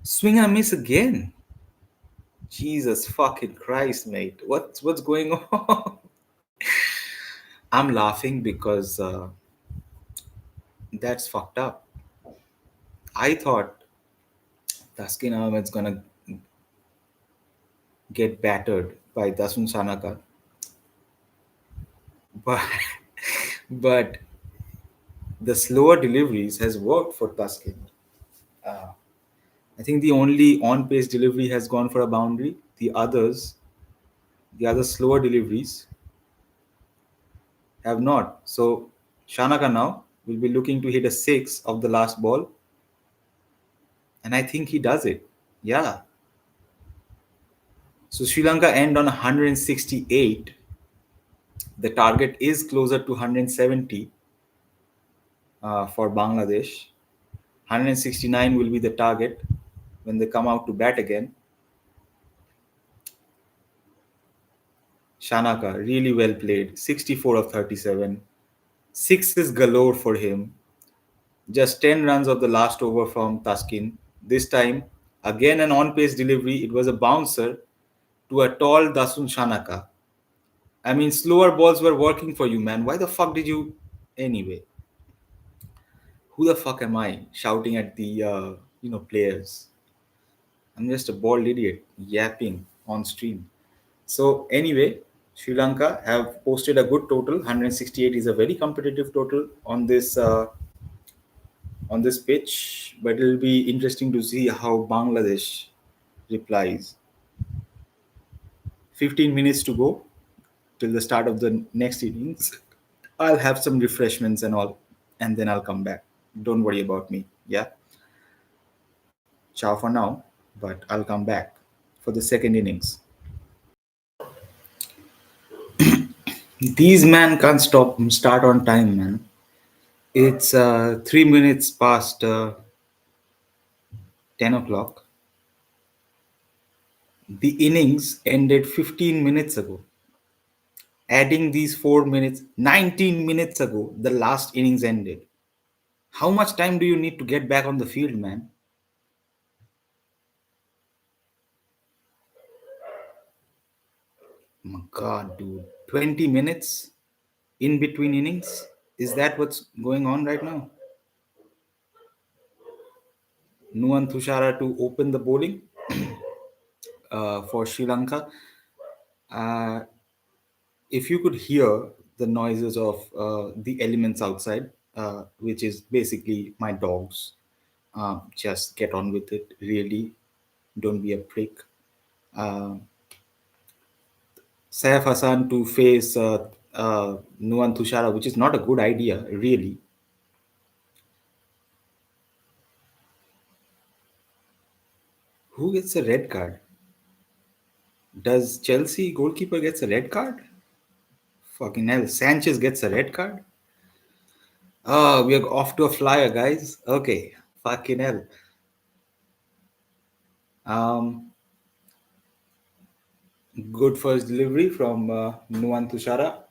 Swing and a miss again. Jesus fucking Christ, mate. What's going on? I'm laughing because that's fucked up. I thought Taskin Ahmed's gonna get battered by Dasun Sanaka, but but the slower deliveries has worked for Taskin. Uh, I think the only on-pace delivery has gone for a boundary. The other slower deliveries have not. So Shanaka now will be looking to hit a six of the last ball, and I think he does it. Yeah. So Sri Lanka end on 168. The target is closer to 170 for Bangladesh. 169 will be the target when they come out to bat again. Shanaka, really well played. 64 of 37. Sixes galore for him. Just 10 runs of the last over from Taskin. This time, again an on pace delivery. It was a bouncer to a tall Dasun Shanaka. I mean, slower balls were working for you, man. Why the fuck did you. Anyway, who the fuck am I shouting at the players? I'm just a bald idiot yapping on stream. So anyway, Sri Lanka have posted a good total. 168 is a very competitive total on this pitch, but it'll be interesting to see how Bangladesh replies. 15 minutes to go till the start of the next innings. I'll have some refreshments and all, and then I'll come back. Don't worry about me. Yeah. Ciao for now, but I'll come back for the second innings. These man can't start on time, man. It's 3 minutes past 10 o'clock. The innings ended 15 minutes ago. Adding these 4 minutes, 19 minutes ago, the last innings ended. How much time do you need to get back on the field, man? My God, dude. 20 minutes in between innings? Is that what's going on right now? Nuan Thushara to open the bowling for Sri Lanka. Uh, if you could hear the noises of the elements outside, which is basically my dogs, just get on with it. Really, don't be a prick. Uh, Saif Hassan to face Nuwan Tushara, which is not a good idea, really. Who gets a red card? Does Chelsea goalkeeper gets a red card? Fucking hell, Sanchez gets a red card? Oh, we are off to a flyer, guys. Okay, fucking hell. Um, Good first delivery from Nuwan Tushara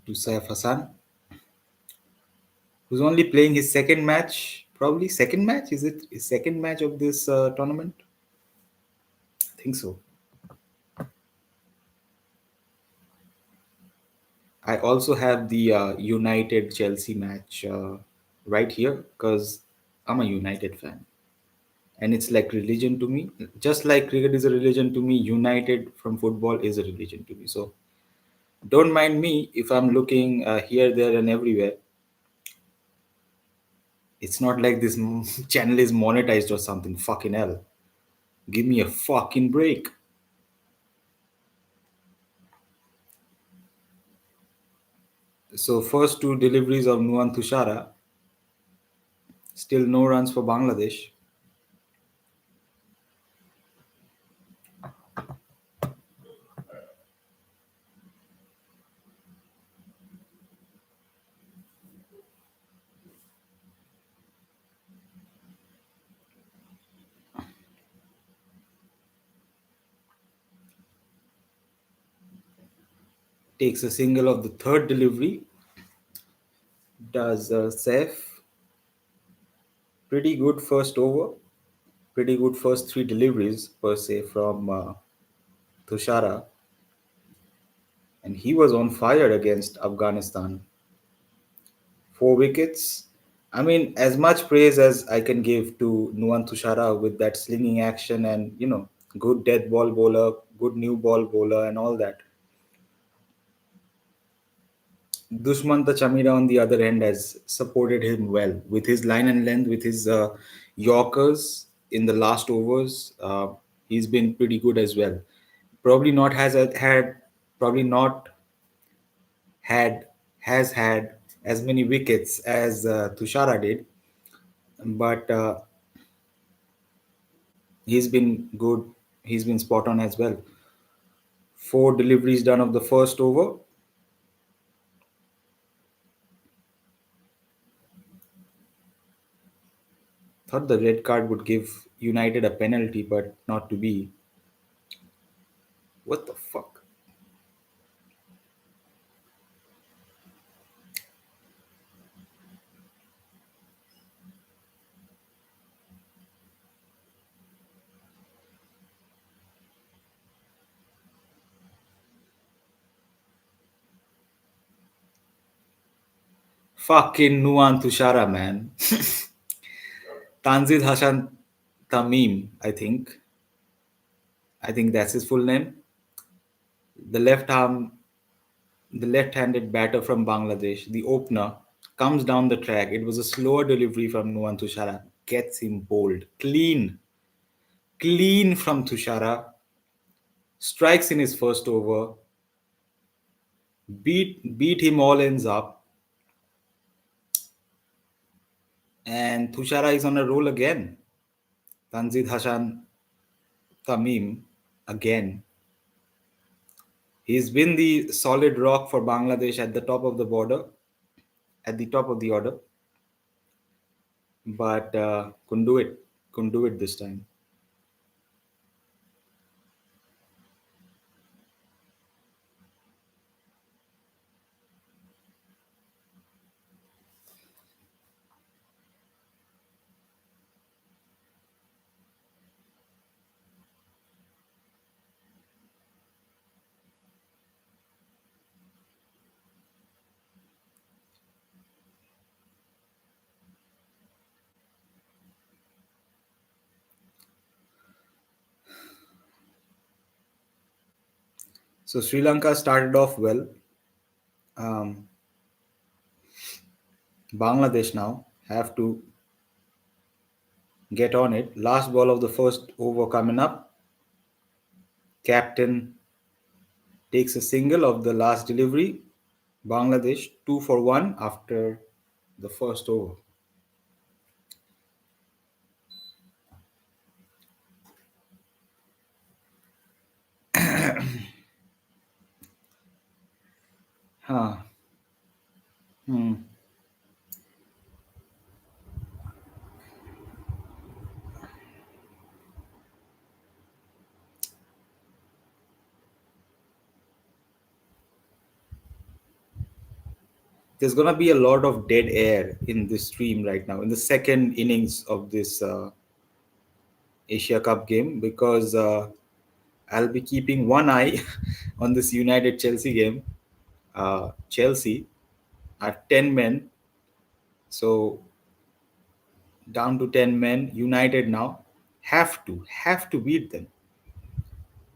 to Saif Hassan, who's only playing his second match. Probably second match. Is it his second match of this tournament? I think so. I also have the United Chelsea match right here because I'm a United fan, and it's like religion to me. Just like cricket is a religion to me, United from football is a religion to me. So don't mind me if I'm looking here, there, and everywhere. It's not like this channel is monetized or something. Fucking hell. Give me a fucking break. So first two deliveries of Nuwan Tushara, still no runs for Bangladesh. Takes a single of the third delivery. Does Saif. Pretty good first over. Pretty good first three deliveries per se from Tushara. And he was on fire against Afghanistan. Four wickets. I mean, as much praise as I can give to Nuwan Tushara with that slinging action and, good death ball bowler, good new ball bowler, and all that. Dushman Chamira, on the other hand, has supported him well with his line and length, with his Yorkers in the last overs. He's been pretty good as well. Probably not had, probably not had, has had as many wickets as Tushara did, but he's been good. He's been spot on as well. Four deliveries done of the first over. Thought the red card would give United a penalty, but not to be. What the fuck? Fucking Nuwan Tushara, man. Tanzid Hassan Tamim, I think. I think that's his full name. The left arm, the left-handed batter from Bangladesh, the opener, comes down the track. It was a slower delivery from Nuwan Tushara. Gets him bowled. Clean. Clean from Tushara. Strikes in his first over. Beat him all ends up. And Tushara is on a roll again. Tanzid Hassan Tamim again. He's been the solid rock for Bangladesh at the top of the border, at the top of the order, but couldn't do it. Couldn't do it this time. So Sri Lanka started off well. Um, Bangladesh now have to get on it. Last ball of the first over coming up. Captain takes a single of the last delivery. Bangladesh 2 for 1 after the first over. Huh. Hmm. There's gonna be a lot of dead air in this stream right now in the second innings of this Asia Cup game because I'll be keeping one eye on this United Chelsea game. Chelsea are 10 men, so down to 10 men. United now have to beat them.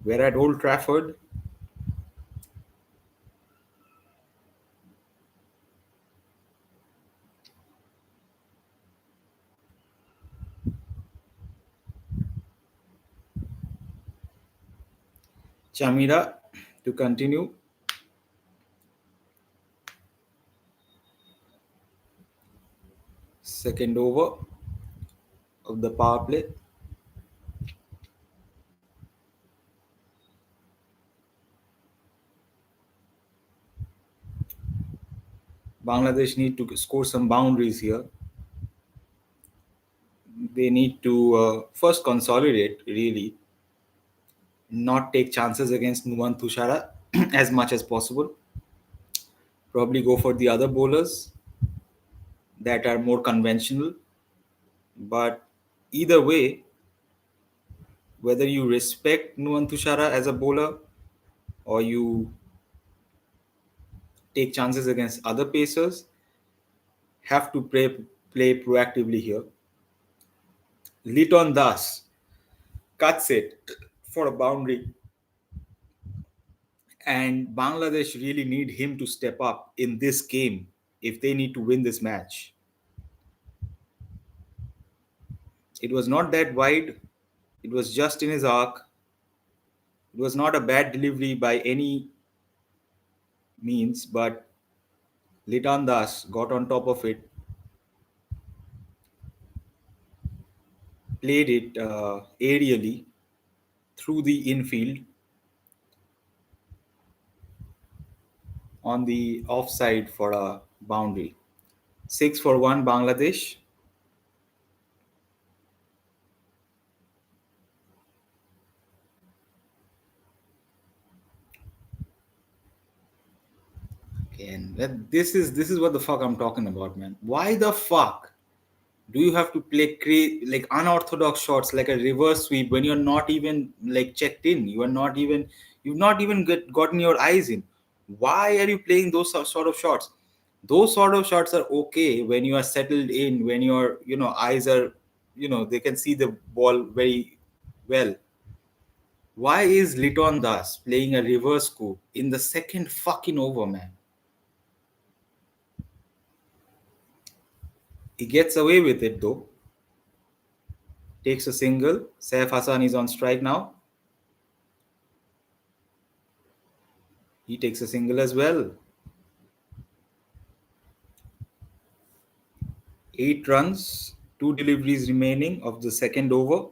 We're at Old Trafford. Chamira to continue. Second over of the power play. Bangladesh need to score some boundaries here. They need to first consolidate, really, not take chances against Nuwan Tushara as much as possible. Probably go for the other bowlers that are more conventional. But either way, whether you respect Nuwan Tushara as a bowler or you take chances against other pacers, have to play proactively here. Liton Das cuts it for a boundary, and Bangladesh really need him to step up in this game if they need to win this match. It was not that wide, it was just in his arc. It was not a bad delivery by any means, but Litan Das got on top of it, played it aerially through the infield on the offside for a boundary. 6 for 1 Bangladesh. And this is what the fuck I'm talking about, man. Why the fuck do you have to play like unorthodox shots like a reverse sweep when you're not even like checked in? You are not even you've not even gotten your eyes in. Why are you playing those sort of shots? Those sort of shots are okay when you are settled in, when your eyes are they can see the ball very well. Why is Liton Das playing a reverse scoop in the second fucking over, man? He gets away with it though. Takes a single. Saif Hassan is on strike now. He takes a single as well. 8 runs, two deliveries remaining of the second over.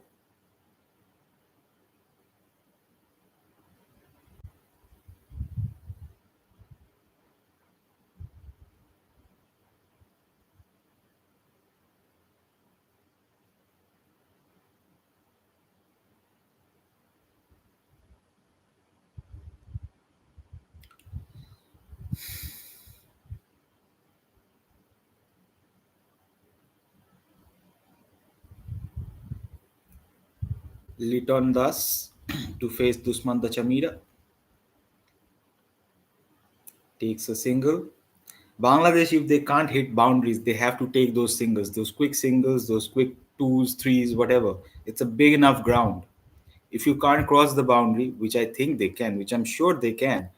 Liton Das to face Dusman Chamira. Takes a single. Bangladesh, if they can't hit boundaries, they have to take those singles, those quick twos, threes, whatever. It's a big enough ground. If you can't cross the boundary, which I think they can, which I'm sure they can,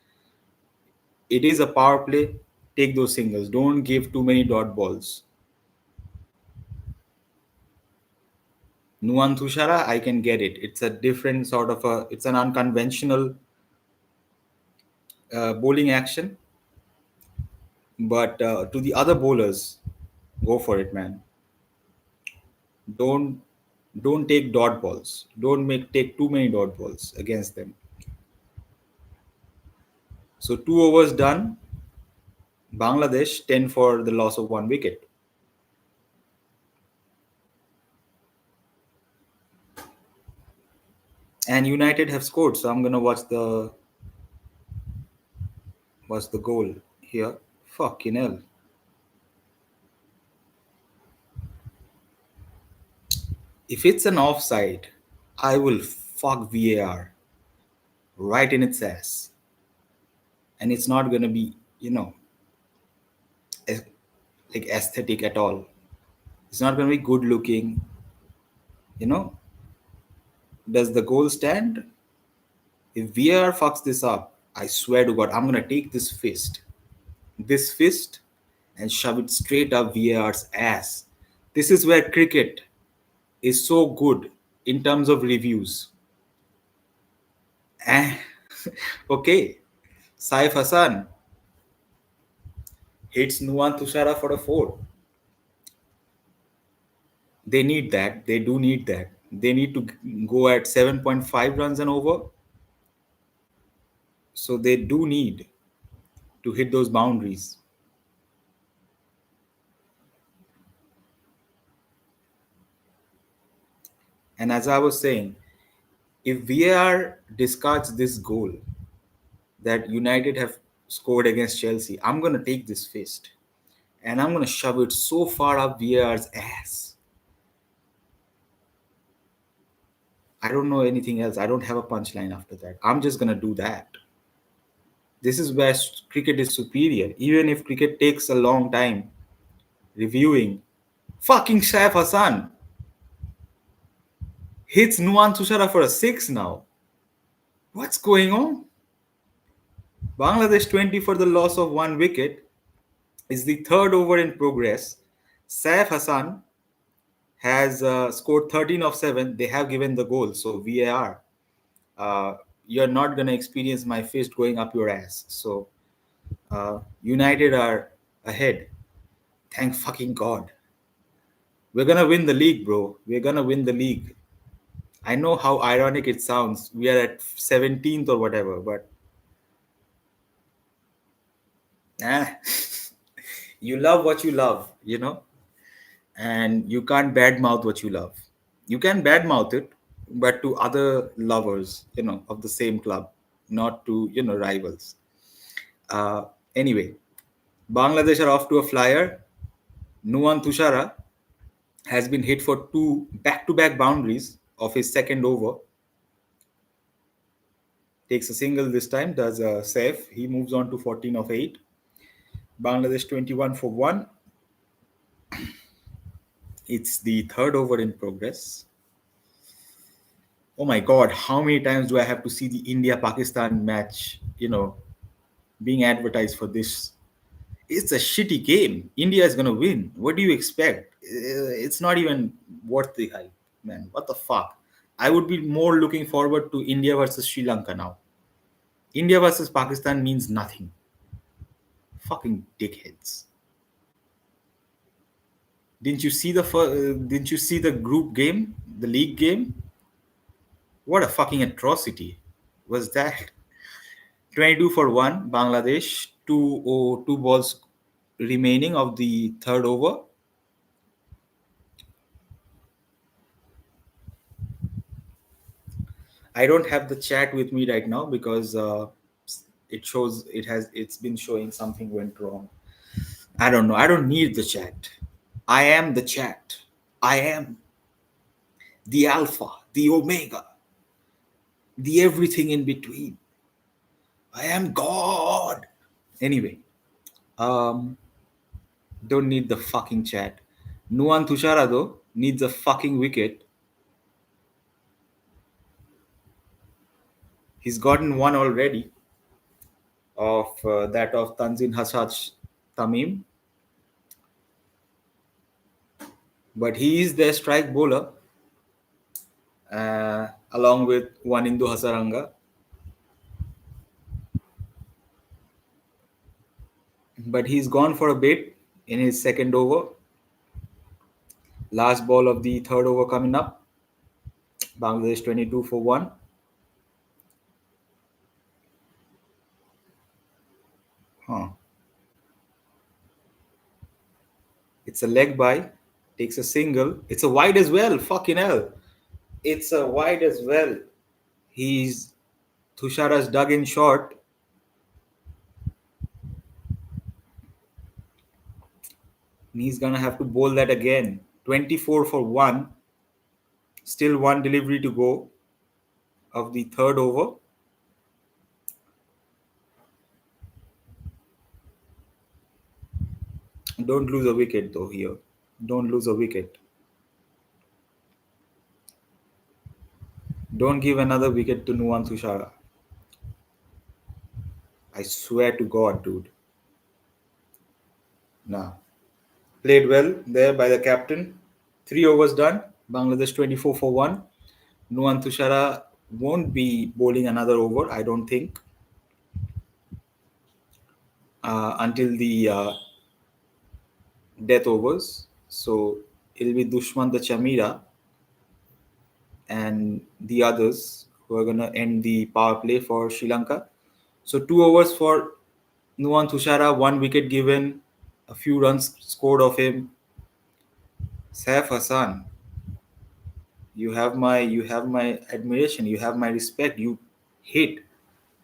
it is a power play. Take those singles. Don't give too many dot balls. Nuan Thushara, I can get it. It's a different sort of a, it's an unconventional bowling action. But to the other bowlers, go for it, man. Don't don't take dot balls. Don't make take too many dot balls against them. So 2 overs done. Bangladesh 10 for the loss of 1 wicket. And United have scored. So I'm gonna watch the goal here. Fucking hell. If it's an offside, I will fuck VAR right in its ass. And it's not gonna be, a- like aesthetic at all. It's not gonna be good looking. You know, does the goal stand? If VAR fucks this up, I swear to God, I'm gonna take this fist, and shove it straight up VAR's ass. This is where cricket is so good in terms of reviews. Eh, okay, Saif Hassan hits Nuwan Tushara for a four. They need that. They do need that. They need to go at 7.5 runs and over. So they do need to hit those boundaries. And as I was saying, if VAR discards this goal that United have scored against Chelsea, I'm going to take this fist and I'm going to shove it so far up VAR's ass. I don't know anything else. I don't have a punchline after that. I'm just going to do that. This is where cricket is superior. Even if cricket takes a long time reviewing, fucking Saif Hassan hits Nuwan Tushara for a six now. What's going on? Bangladesh 20 for the loss of 1 wicket is the third over in progress. Saif Hassan has scored 13 of 7. They have given the goal. So VAR, uh, you're not going to experience my fist going up your ass. So United are ahead. Thank fucking God. We're going to win the league, bro. We're going to win the league. I know how ironic it sounds. We are at 17th or whatever, but ah, you love what you love, and you can't badmouth what you love. You can badmouth it, but to other lovers, of the same club, not to rivals. Uh, anyway, Bangladesh are off to a flyer. Nuwan Tushara has been hit for two back-to-back boundaries of his second over. Takes a single this time, does a save. He moves on to 14 of 8. Bangladesh 21 for 1. It's the third over in progress. Oh my God, how many times do I have to see the India Pakistan match, being advertised for this? It's a shitty game. India is going to win. What do you expect? It's not even worth the hype, man. What the fuck? I would be more looking forward to India versus Sri Lanka now. India versus Pakistan means nothing. Fucking dickheads. Didn't you see the group game, the league game? What a fucking atrocity was that? 22 for 1, Bangladesh, two balls remaining of the third over. I don't have the chat with me right now because it's been showing something went wrong. I don't know. I don't need the chat. I am the chat. I am the alpha, the omega, the everything in between. I am God. Anyway, um, don't need the fucking chat. Nuan Tushara though needs a fucking wicket. He's gotten one already of that of Tanzin Hassaj Tamim, but he is their strike bowler. along with one Indu Hasaranga. But he's gone for a bit in his second over. Last ball of the third over coming up. Bangladesh 22 for 1. Huh. It's a leg by. Takes a single. It's a wide as well. Fucking hell. It's a wide as well. He's Tushara's dug in short. And he's gonna have to bowl that again. 24 for 1. Still one delivery to go of the third over. Don't lose a wicket though here. Don't lose a wicket. Don't give another wicket to Nuwan Tushara. I swear to God, dude. Nah. Played well there by the captain. 3 overs done. Bangladesh 24 for 1. Nuwan Tushara won't be bowling another over, I don't think, until the death overs. So it'll be Dushman the Chamira and the others who are going to end the power play for Sri Lanka. So 2 overs for Nuwan Tushara, 1 wicket given, a few runs scored of him. Saif Hassan, you have my admiration, you have my respect. You hit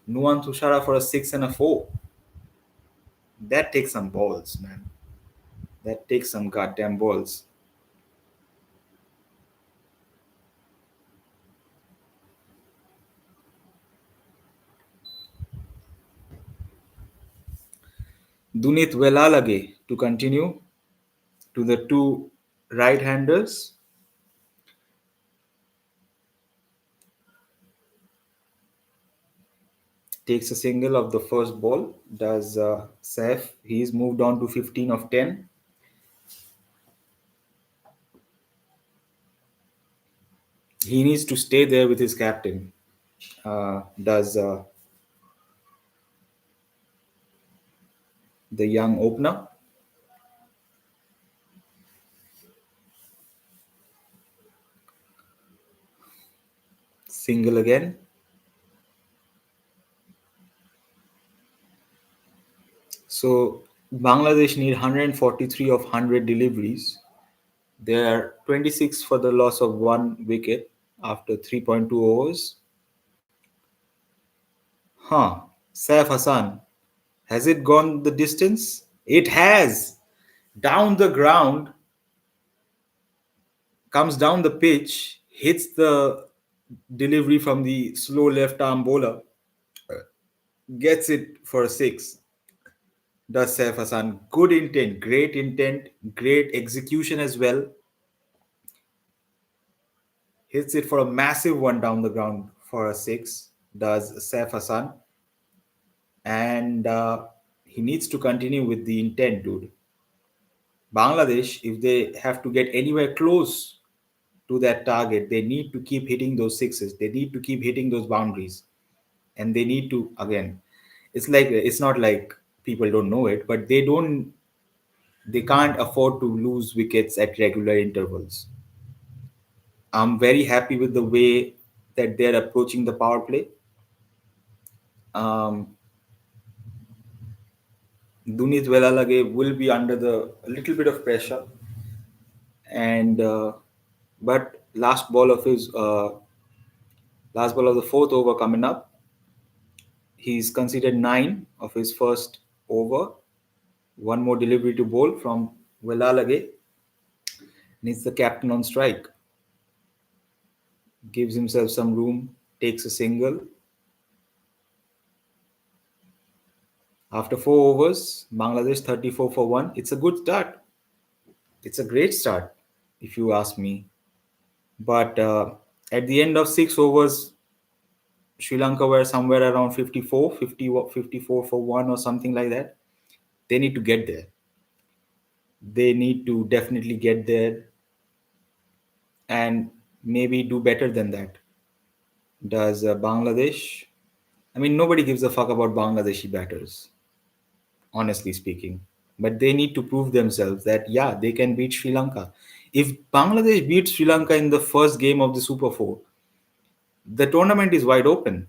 Nuwan Tushara for a 6 and a 4. That takes some balls, man. That takes some goddamn balls. Dunit Velalage to continue to the two right-handers. Takes a single of the first ball. Does Saif. He's moved on to 15 of 10. He needs to stay there with his captain. Does the young opener. Single again. So Bangladesh need 143 of 100 deliveries. They are 26 for the loss of 1 wicket after 3.2 overs. Huh. Saif Hassan. Has it gone the distance? It has. Down the ground, comes down the pitch, hits the delivery from the slow left arm bowler, gets it for a 6. Does Saif Hassan. Good intent, great execution as well. Hits it for a massive one down the ground for a 6. Does Saif Hassan. And he needs to continue with the intent, dude. Bangladesh, if they have to get anywhere close to that target, they need to keep hitting those sixes. They need to keep hitting those boundaries. And they need to, again, it's not like people don't know it, but they can't afford to lose wickets at regular intervals. I'm very happy with the way that they're approaching the power play. Um, Dunit Velalage will be under a little bit of pressure, and but last ball of the fourth over coming up, he's considered 9 of his first over. One more delivery to bowl from Velalage. Needs the captain on strike. Gives himself some room. Takes a single. After 4 overs, Bangladesh 34 for 1. It's a good start. It's a great start, if you ask me. But at the end of 6 overs, Sri Lanka were somewhere around 54, 50, 54 for 1 or something like that. They need to get there. They need to definitely get there. And maybe do better than that. Does Bangladesh? I mean, nobody gives a fuck about Bangladeshi batters, honestly speaking. But they need to prove themselves that, yeah, they can beat Sri Lanka. If Bangladesh beats Sri Lanka in the first game of the Super 4, the tournament is wide open.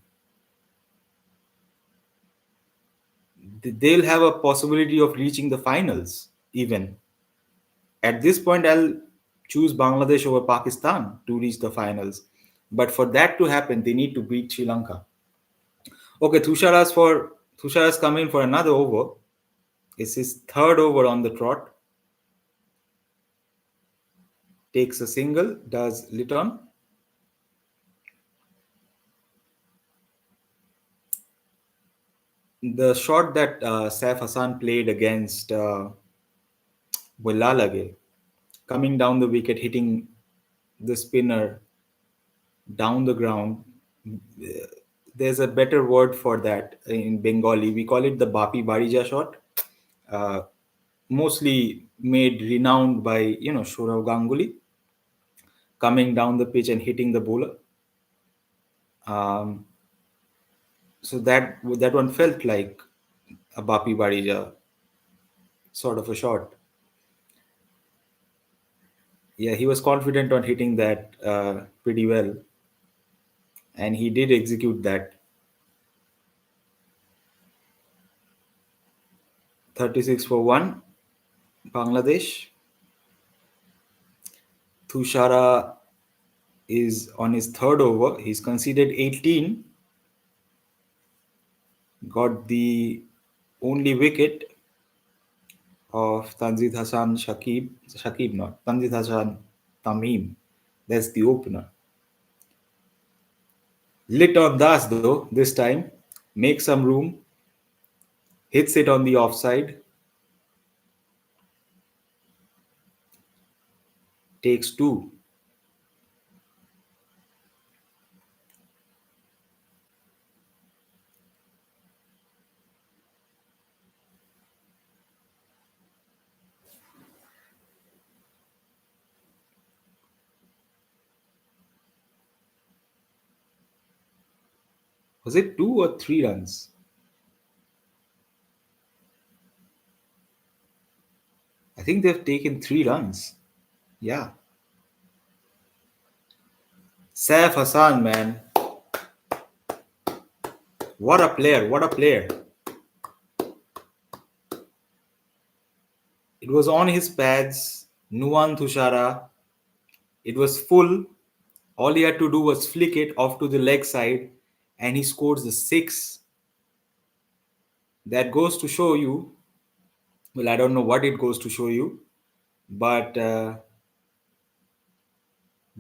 They'll have a possibility of reaching the finals, even. At this point, I'll choose Bangladesh over Pakistan to reach the finals. But for that to happen, they need to beat Sri Lanka. Okay, Tushara's come in for another over. It's his third over on the trot. Takes a single, does Litton. The shot that Saif Hassan played against Bulalage, coming down the wicket, hitting the spinner down the ground. There's a better word for that in Bengali. We call it the Bapi Barija shot. Uh, Mostly made renowned by Shourav Ganguly, coming down the pitch and hitting the bowler. Um, so that one felt like a Bapi Barija sort of a shot. Yeah, he was confident on hitting that pretty well, and he did execute that. 36 for 1, Bangladesh. Tushara is on his third over. He's conceded 18, got the only wicket of Tanzid Hassan Shakib not, Tanzid Hassan Tamim. That's the opener. Lit on Das though, this time. Makes some room, hits it on the offside, takes two. Was it 2 or 3 runs? I think they've taken 3 runs. Yeah. Saif Hassan, man. What a player. What a player. It was on his pads. Nuwan Thushara. It was full. All he had to do was flick it off to the leg side, and he scores the six. That goes to show you. Well, I don't know what it goes to show you, but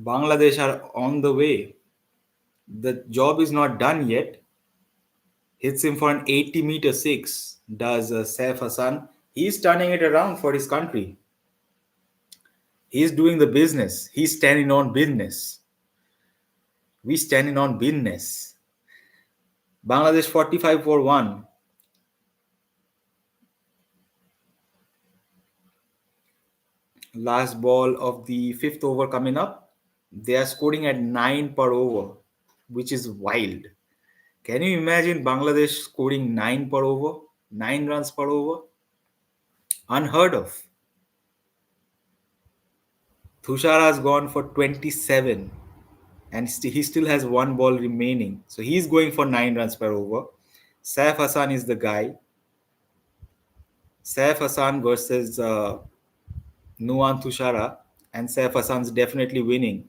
Bangladesh are on the way. The job is not done yet. Hits him for an 80-meter six, does Saif Hassan. He's turning it around for his country. He's doing the business. He's standing on business. We standing on business. Bangladesh 45 for 1. Last ball of the fifth over coming up. They are scoring at 9 per over, which is wild. Can you imagine Bangladesh scoring 9 per over? 9 runs per over? Unheard of. Thushar has gone for 27, and he still has one ball remaining. So he's going for 9 runs per over. Saif Hassan is the guy. Saif Hassan versus Nuwan Thushara, and Saif Hassan's definitely winning.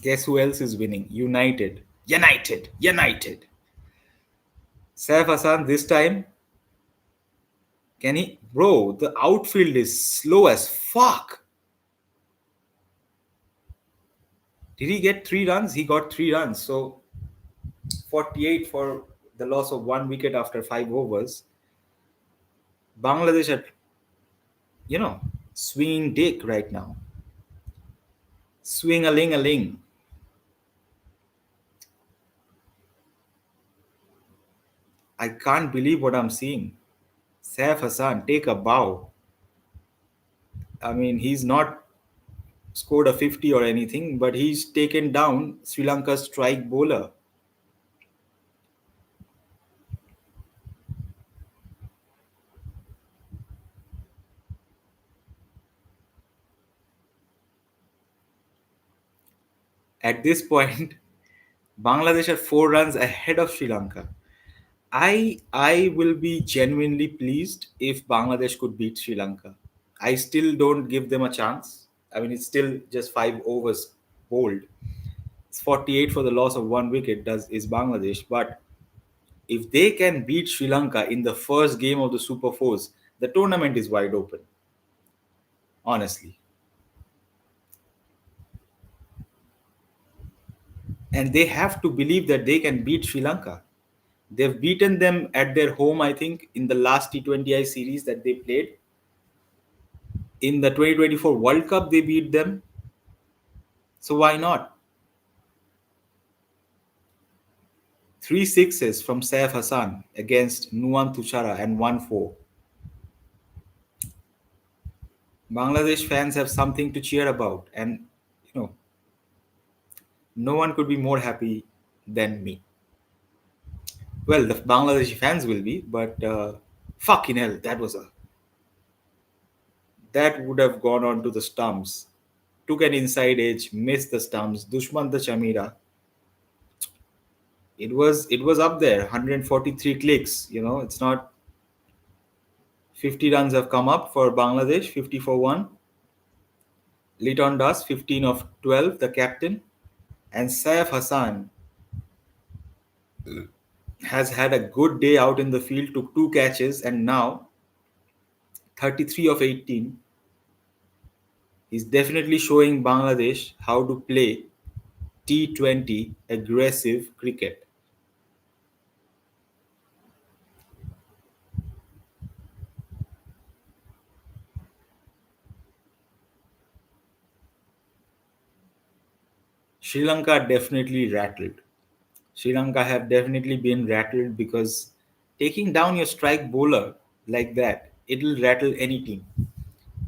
Guess who else is winning? United. United. United. Saif Hassan this time. Can he? Bro, the outfield is slow as fuck. Did he get 3 runs? He got 3 runs. So 48 for the loss of 1 wicket after 5 overs. Bangladesh are, swinging dick right now. Swing a ling a ling. I can't believe what I'm seeing. Saif Hassan, take a bow. I mean, he's not scored a 50 or anything, but he's taken down Sri Lanka's strike bowler. At this point, Bangladesh are 4 runs ahead of Sri Lanka. I will be genuinely pleased if Bangladesh could beat Sri Lanka. I still don't give them a chance. I mean, it's still just 5 overs bowled. It's 48 for the loss of 1 wicket. Does is Bangladesh, but if they can beat Sri Lanka in the first game of the Super Fours, the tournament is wide open. Honestly, and they have to believe that they can beat Sri Lanka. They've beaten them at their home, I think, in the last T20I series that they played. In the 2024 World Cup, they beat them. So why not? Three sixes from Saif Hassan against Nuwan Tuchara and 1-4. Bangladesh fans have something to cheer about, and you know, no one could be more happy than me. Well, the Bangladeshi fans will be, but fucking hell, that would have gone on to the stumps. Took an inside edge, missed the stumps. Dushman the Chamira. It was up there, 143 clicks. It's not 50 runs have come up for Bangladesh, 50 for one. Liton Das, 15 of 12, the captain. And Saif Hassan has had a good day out in the field, took two catches, and now 33 of 18. He's definitely showing Bangladesh how to play T20 aggressive cricket. Sri Lanka definitely rattled. Sri Lanka have definitely been rattled because taking down your strike bowler like that, it'll rattle any team.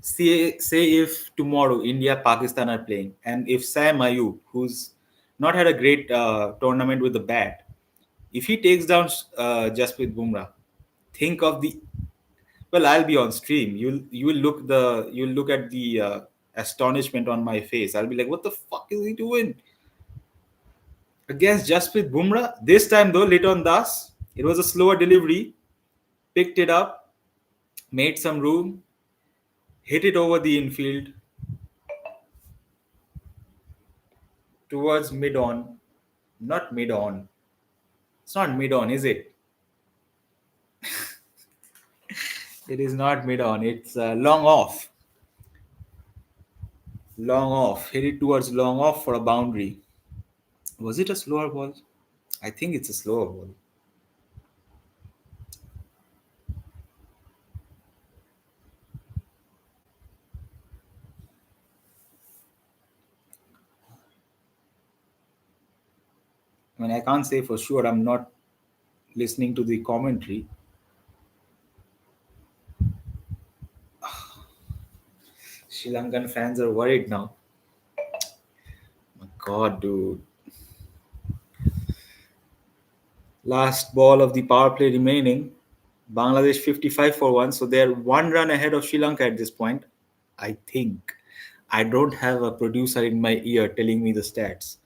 Say if tomorrow India Pakistan are playing, and if Sam Ayub, who's not had a great tournament with the bat, if he takes down Jasprit Bumrah, think of the well. I'll be on stream. You'll look at the astonishment on my face. I'll be like, what the fuck is he doing against Jasprit Bumrah? This time though, Liton Das, it was a slower delivery, picked it up, made some room, hit it over the infield towards mid on. Not mid on. It's not mid on, is it? It is not mid on. It's long off. Long off. Hit it towards long off for a boundary. Was it a slower ball? I think it's a slower ball. I mean, I can't say for sure. I'm not listening to the commentary. Sri Lankan fans are worried now. My God, dude. Last ball of the power play remaining. Bangladesh 55 for one. So they're 1 run ahead of Sri Lanka at this point. I think. I don't have a producer in my ear telling me the stats.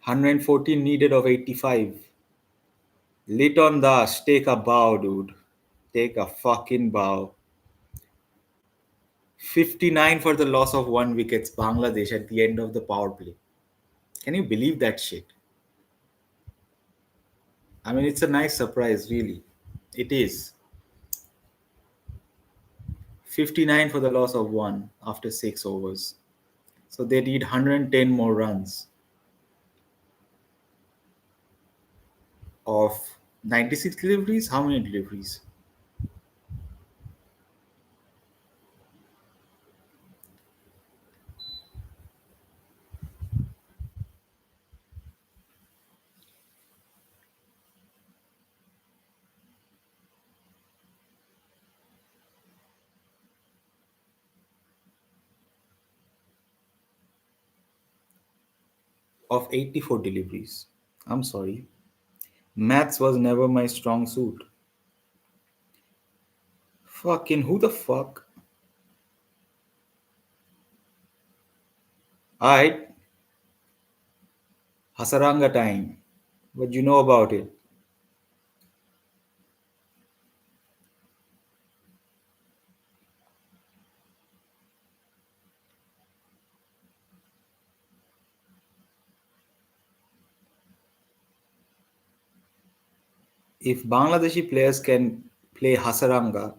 114 needed of 85. Liton Das, take a bow, dude. Take a fucking bow. 59 for the loss of 1 wicket, Bangladesh at the end of the power play. Can you believe that shit? I mean, it's a nice surprise, really. It is. 59 for the loss of one after 6 overs. So they need 110 more runs of 96 deliveries. How many deliveries? of 84 deliveries. I'm sorry. Maths was never my strong suit. Fucking who the fuck? Alright, Hasaranga time. What do you know about it? If Bangladeshi players can play Hasaranga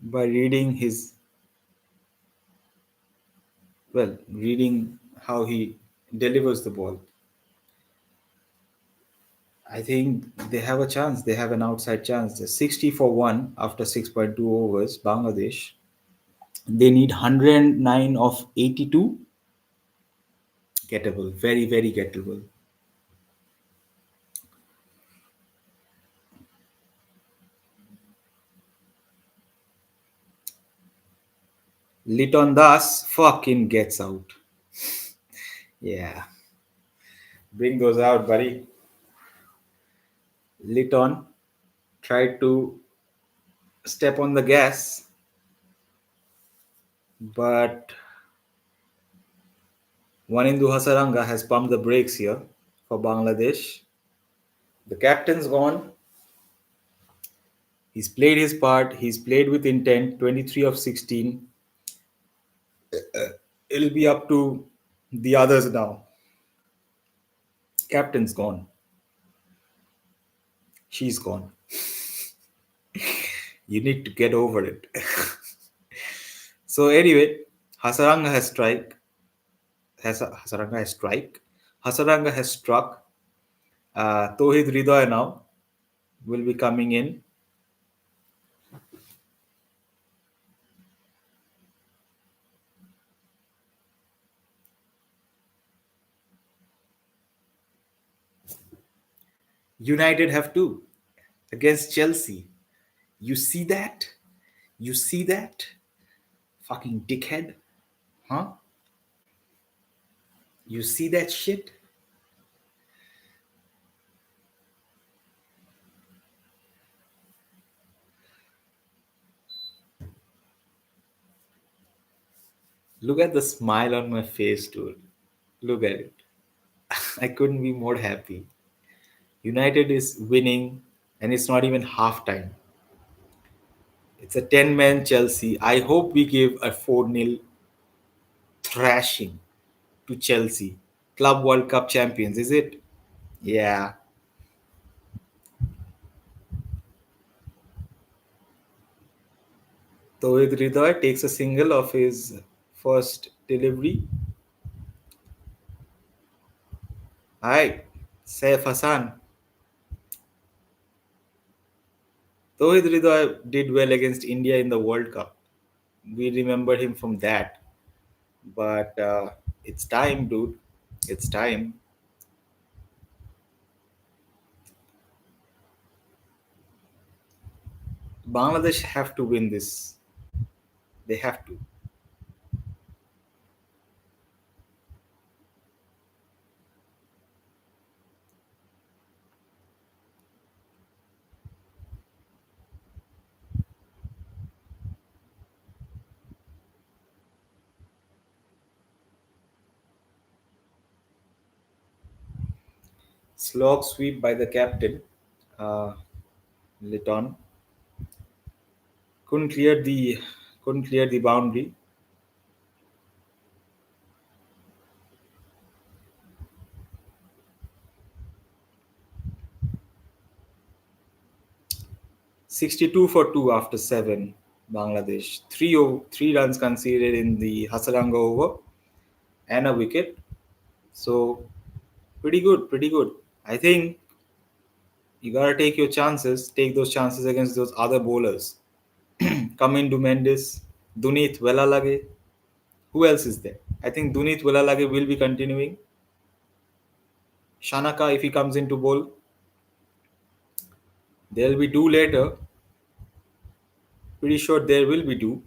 by reading his, well, reading how he delivers the ball, I think they have a chance. They have an outside chance. They're 60 for 1 after 6.2 overs, Bangladesh. They need 109 of 82. Gettable. Very, very gettable. Liton Das fucking gets out. Yeah. Bring those out, buddy. Liton tried to step on the gas, but Wanindu Hasaranga has pumped the brakes here for Bangladesh. The captain's gone. He's played his part. He's played with intent. 23 of 16. It'll be up to the others now. Captain's gone. She's gone. You need to get over it. So anyway, Hasaranga has strike. Hasaranga has strike. Hasaranga has struck. Tohid Ridoy now will be coming in. United have two against Chelsea. You see that? You see that? Fucking dickhead. Huh? You see that shit? Look at the smile on my face, dude. Look at it. I couldn't be more happy. United is winning, and it's not even half time. It's a 10-man Chelsea. I hope we give a 4-0 thrashing to Chelsea. Club World Cup champions, is it? Yeah. Tohid Hridoy takes a single of his first delivery. Hi, Saif Hassan. Tohid Hridoy did well against India in the World Cup. We remember him from that. But it's time, dude. It's time. Bangladesh have to win this. They have to. Slog sweep by the captain, uh, Litton. Couldn't clear the couldn't clear the boundary. 62 for 2 after 7. Bangladesh. 3 runs conceded in the Hasaranga over and a wicket. So pretty good, pretty good. I think you gotta take your chances, take those chances against those other bowlers. Come into Mendes, Dunith Velalage. Who else is there? I think Dunith Velalage will be continuing. Shanaka, if he comes into bowl, there'll be do later. Pretty sure there will be do.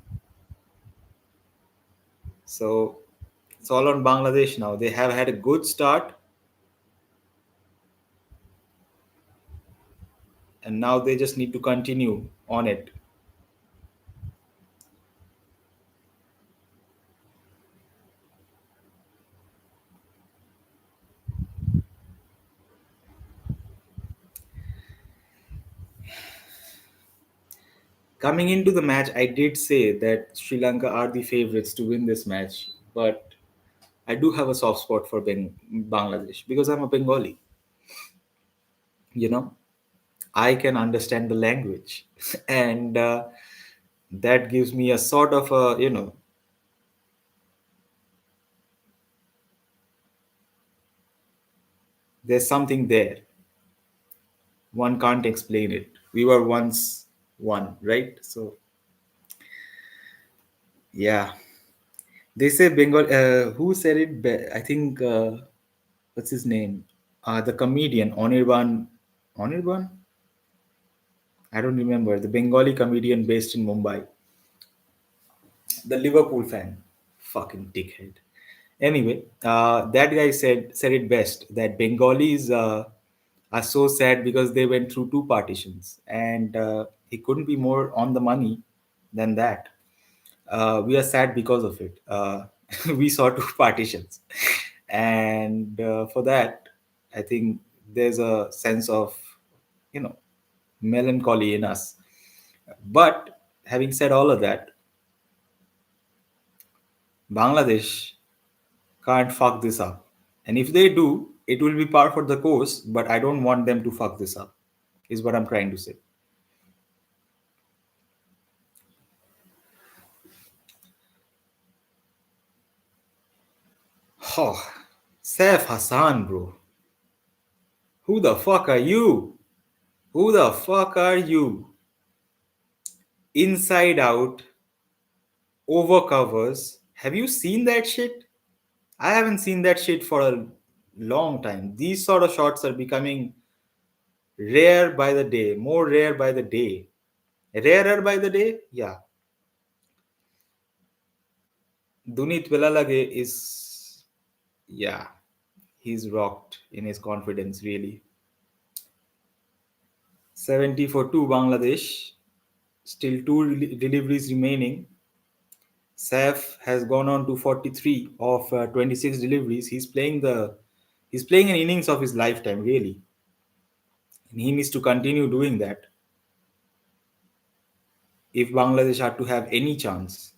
So It's all on Bangladesh now. They have had a good start, and now they just need to continue on it. Coming into the match, I did say that Sri Lanka are the favorites to win this match, but I do have a soft spot for Bangladesh because I'm a Bengali. You know, I can understand the language, and that gives me a sort of a, there's something there. One can't explain it. We were once one, right? So, yeah. They say Bengal. Who said it? I think, what's his name? The comedian, Onirban? I don't remember. The Bengali comedian based in Mumbai. The Liverpool fan. Fucking dickhead. Anyway, that guy said it best that Bengalis are so sad because they went through two partitions, and he couldn't be more on the money than that. We are sad because of it. We saw two partitions, and for that, I think there's a sense of, you know, melancholy in us. But having said all of that, Bangladesh can't fuck this up. And if they do, it will be par for the course, but I don't want them to fuck this up, is what I'm trying to say. Oh, Saif Hassan, bro. Who the fuck are you? Who the fuck are you? Inside out, over covers. Have you seen that shit? I haven't seen that shit for a long time. These sort of shots are becoming rare by the day, more rare by the day. Rarer by the day? Yeah. Dunit Velalage is, yeah, he's rocked in his confidence, really. 70 for 2 Bangladesh. Still two deliveries remaining. Saif has gone on to 43 of 26 deliveries. He's playing an innings of his lifetime, really, and he needs to continue doing that if Bangladesh are to have any chance.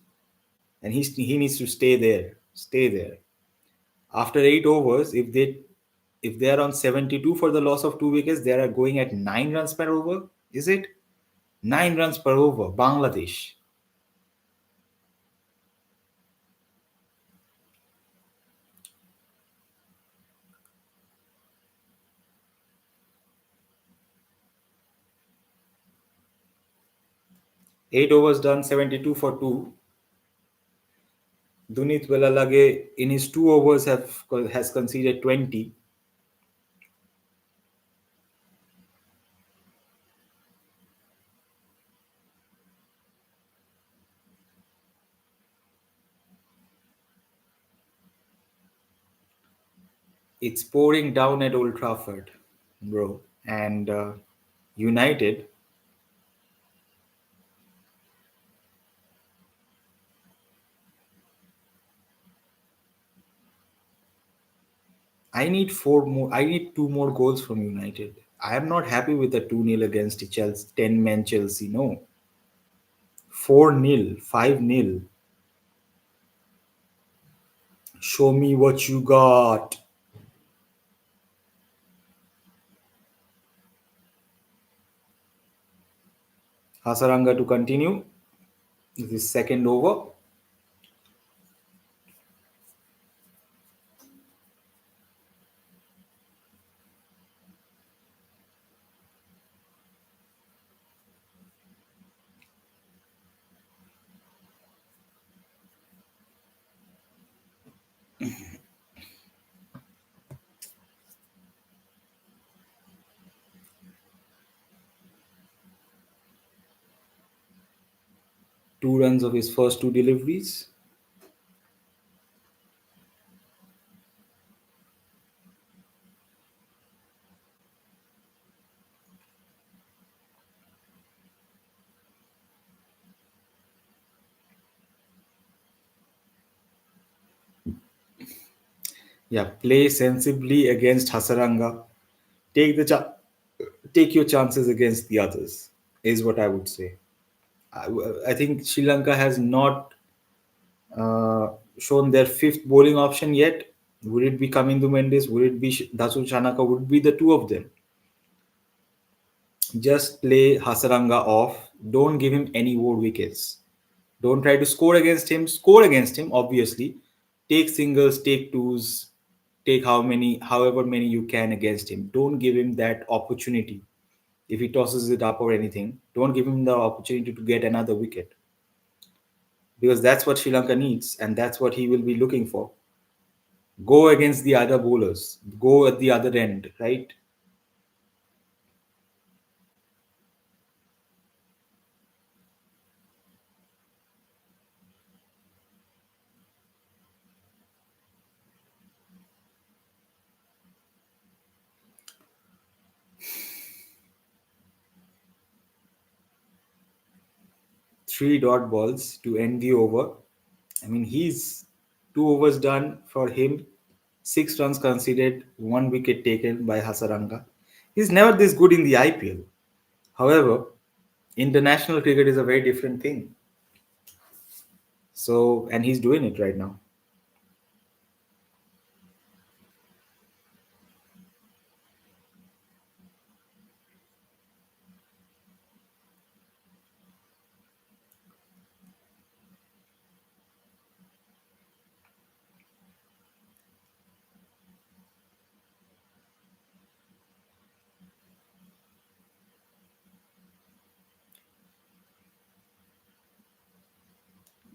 And he needs to stay there. After 8 overs, if they are on 72 for the loss of 2 wickets, they are going at 9 runs per over. Is it 9 runs per over? Bangladesh. 8 overs done, 72 for two. Dunit Velalage in his 2 overs has conceded 20. It's pouring down at Old Trafford, bro. And United, I need four more. I need two more goals from United. I am not happy with the 2-0 against the Chelsea, 10-man Chelsea. No. 4-0, 5-0. Show me what you got. Hasaranga to continue. This is second over. Two runs of his first two deliveries. Yeah, play sensibly against Hasaranga. Take the take your chances against the others. Is what I would say. I, I think Sri Lanka has not uh, shown their fifth bowling option yet. Would it be Kamindu Mendes? Would it be Dasun Chanaka? Would it be the two of them? Just play Hasaranga off. Don't give him any more wickets. Don't try to score against him. Score against him, obviously. Take singles, take twos, take however many you can against him. Don't give him that opportunity. If he tosses it up or anything, don't give him the opportunity to get another wicket because that's what Sri Lanka needs and that's what he will be looking for. Go against the other bowlers. Go at the other end, right? Three dot balls to end the over. I mean, he's 2 overs done for him, 6 runs conceded, 1 wicket taken by Hasaranga. He's never this good in the IPL. However, international cricket is a very different thing. So, and he's doing it right now.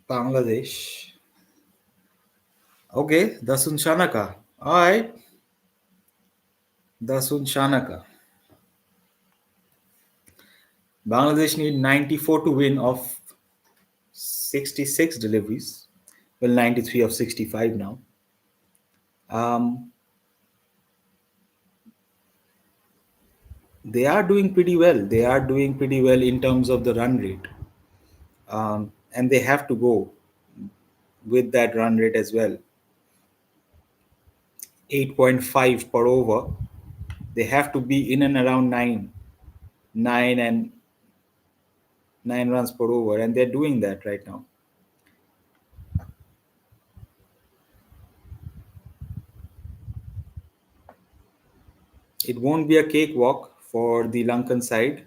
Bangladesh. Okay, Dasun Shanaka. All right, Dasun Shanaka. Bangladesh need 94 to win of 66 deliveries. Well, 93 of 65 now. Um, they are doing pretty well. They are doing pretty well in terms of the run rate. And they have to go with that run rate as well. 8.5 per over. They have to be in and around 9 and 9 runs per over. And they're doing that right now. It won't be a cakewalk for the Lankan side.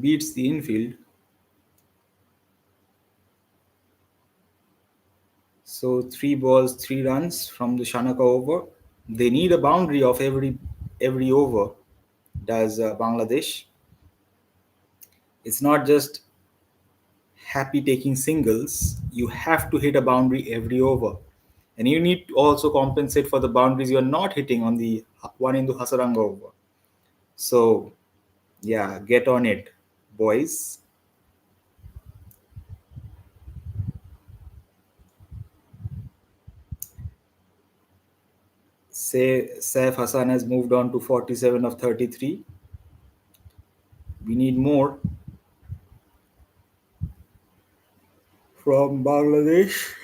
Beats the infield. So 3 balls, 3 runs from the Shanaka over. They need a boundary of every over. Does Bangladesh? It's not just happy taking singles. You have to hit a boundary every over, and you need to also compensate for the boundaries you are not hitting on the one into Hasaranga over. So yeah, get on it, boys. Say Saif Hassan has moved on to 47 of 33. We need more from Bangladesh.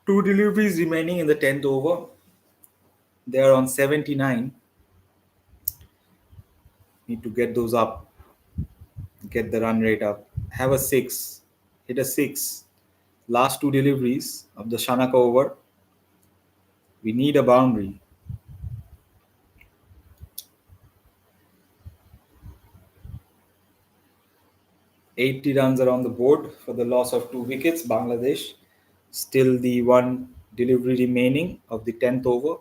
Two deliveries remaining in the 10th over. They are on 79. Need to get those up, get the run rate up. Have a six, hit a six. Last two deliveries of the Shanaka over. We need a boundary. 80 runs are on the board for the loss of 2 wickets. Bangladesh still the one delivery remaining of the 10th over.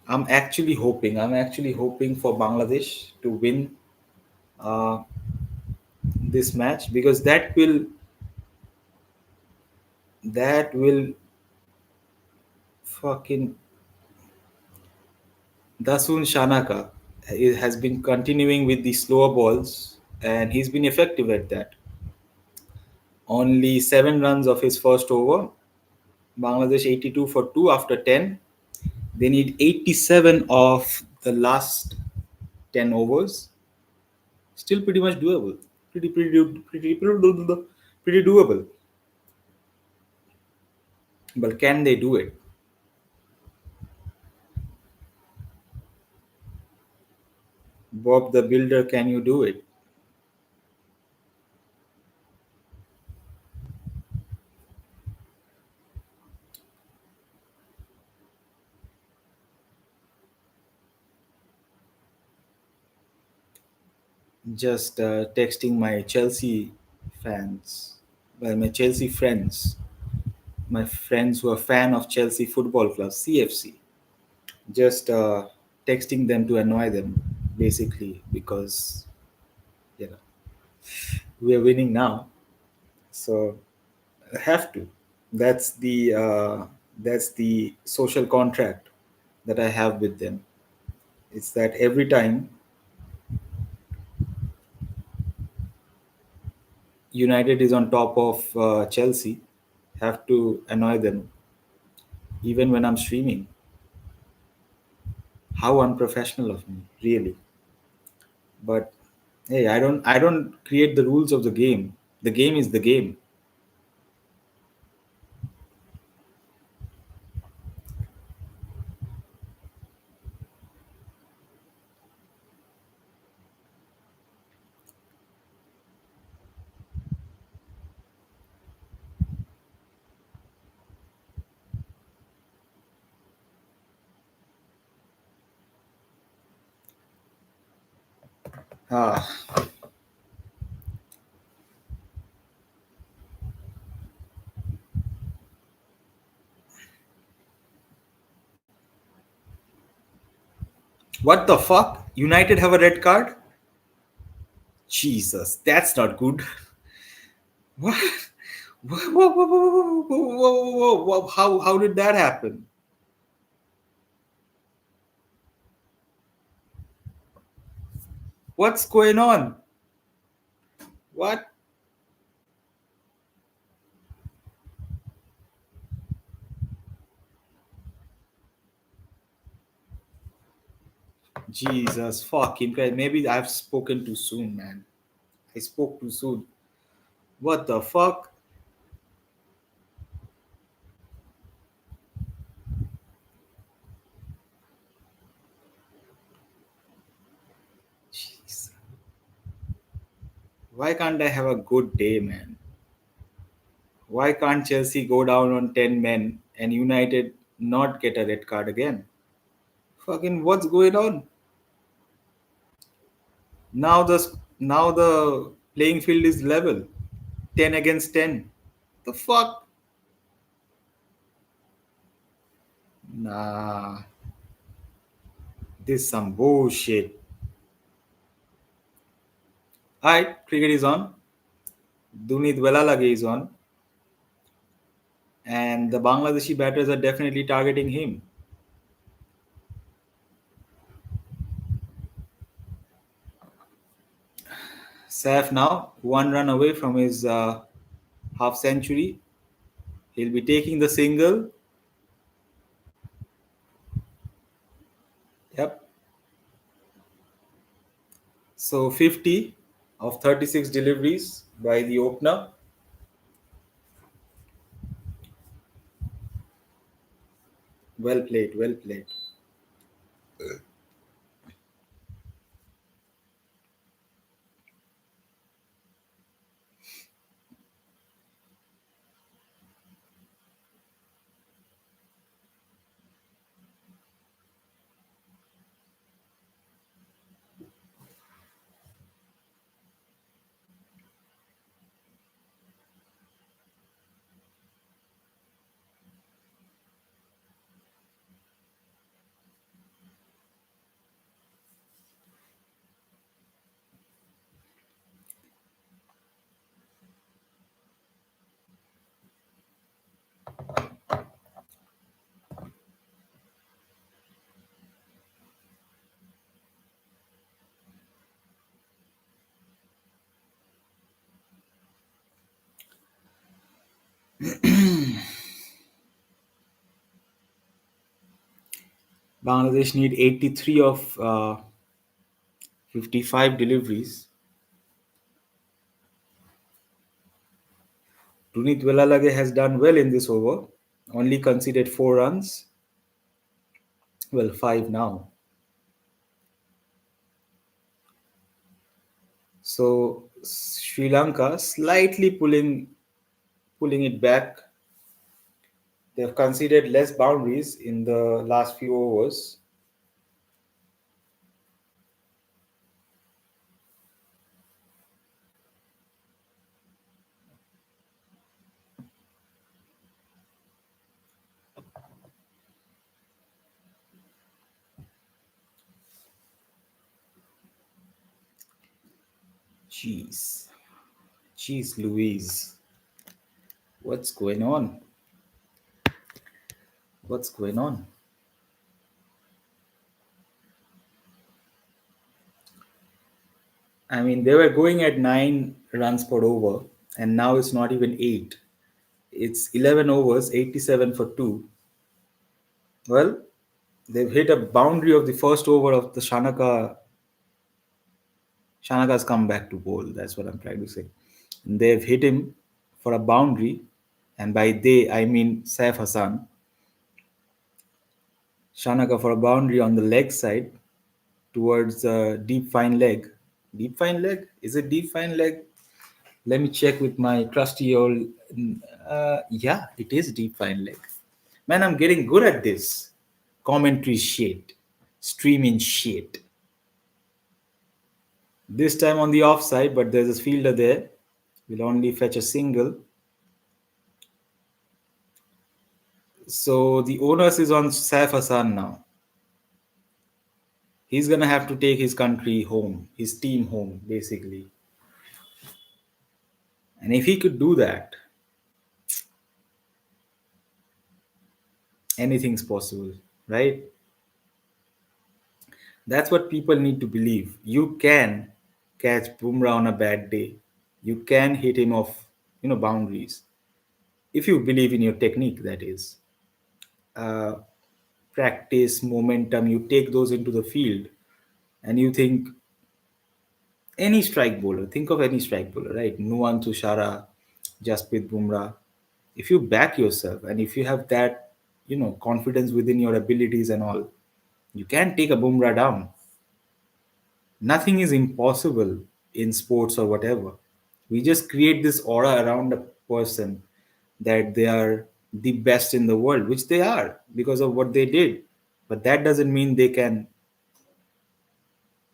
I'm actually hoping for Bangladesh to win uh, this match because that will fucking Dasun Shanaka has been continuing with the slower balls. and he's been effective at that. Only 7 runs of his first over. Bangladesh 82 for 2 after 10. They need 87 of the last 10 overs. Still pretty much doable. Pretty doable. But can they do it? Bob the Builder, can you do it? Just texting my Chelsea fans, well, my Chelsea friends, my friends who are fan of Chelsea Football Club, CFC. Just texting them to annoy them, basically, because you know we are winning now, so I have to. That's the social contract that I have with them. It's that every time United is on top of Chelsea, have to annoy them, even when I'm streaming. How unprofessional of me, really. But hey, I don't create the rules of the game. The game is the game. Ah, what the fuck? United have a red card? Jesus, that's not good. What? Whoa. How did that happen? What's going on? What? Jesus fucking Christ. Maybe I've spoken too soon, man. I spoke too soon. What the fuck? Jeez. Why can't I have a good day, man? Why can't Chelsea go down on 10 men and United not get a red card again? Fucking what's going on? Now the playing field is level. 10 against 10. The fuck? Nah, this some bullshit. Alright, cricket is on. Dunit Velalage is on. And the Bangladeshi batters are definitely targeting him. Saif now, 1 run away from his half century. He'll be taking the single. Yep. So 50 of 36 deliveries by the opener. Well played, well played. Bangladesh need 83 of 55 deliveries. Tunit Velalage has done well in this over, only conceded 4 runs. Well, 5 now. So Sri Lanka slightly pulling it back. They've conceded less boundaries in the last few overs. Jeez. Jeez Louise. What's going on? What's going on? I mean, they were going at 9 runs per over, and now it's not even 8. It's 11 overs, 87 for 2. Well, they've hit a boundary of the first over of the Shanaka. Shanaka's come back to bowl. That's what I'm trying to say. And they've hit him for a boundary, and by they, I mean Saif Hassan. Shanaka for a boundary on the leg side towards deep fine leg. Deep fine leg? Is it deep fine leg? Let me check with my trusty old. Yeah, it is deep fine leg. Man, I'm getting good at this. Commentary shit. Streaming shit. This time on the offside, but there's a fielder there. Will only fetch a single. So the onus is on Saif Hassan now. He's gonna have to take his country home, his team home, basically. And if he could do that, anything's possible, right? That's what people need to believe. You can catch Bumrah on a bad day. You can hit him off, boundaries. If you believe in your technique, that is. Uh, Practice, momentum, you take those into the field and you think any strike bowler, think of any strike bowler, right? Nuwan Tushara, Jasprit Bumrah. If you back yourself and if you have that, confidence within your abilities and all, you can take a Bumrah down. Nothing is impossible in sports or whatever. We just create this aura around a person that they are the best in the world, which they are because of what they did. But that doesn't mean they can,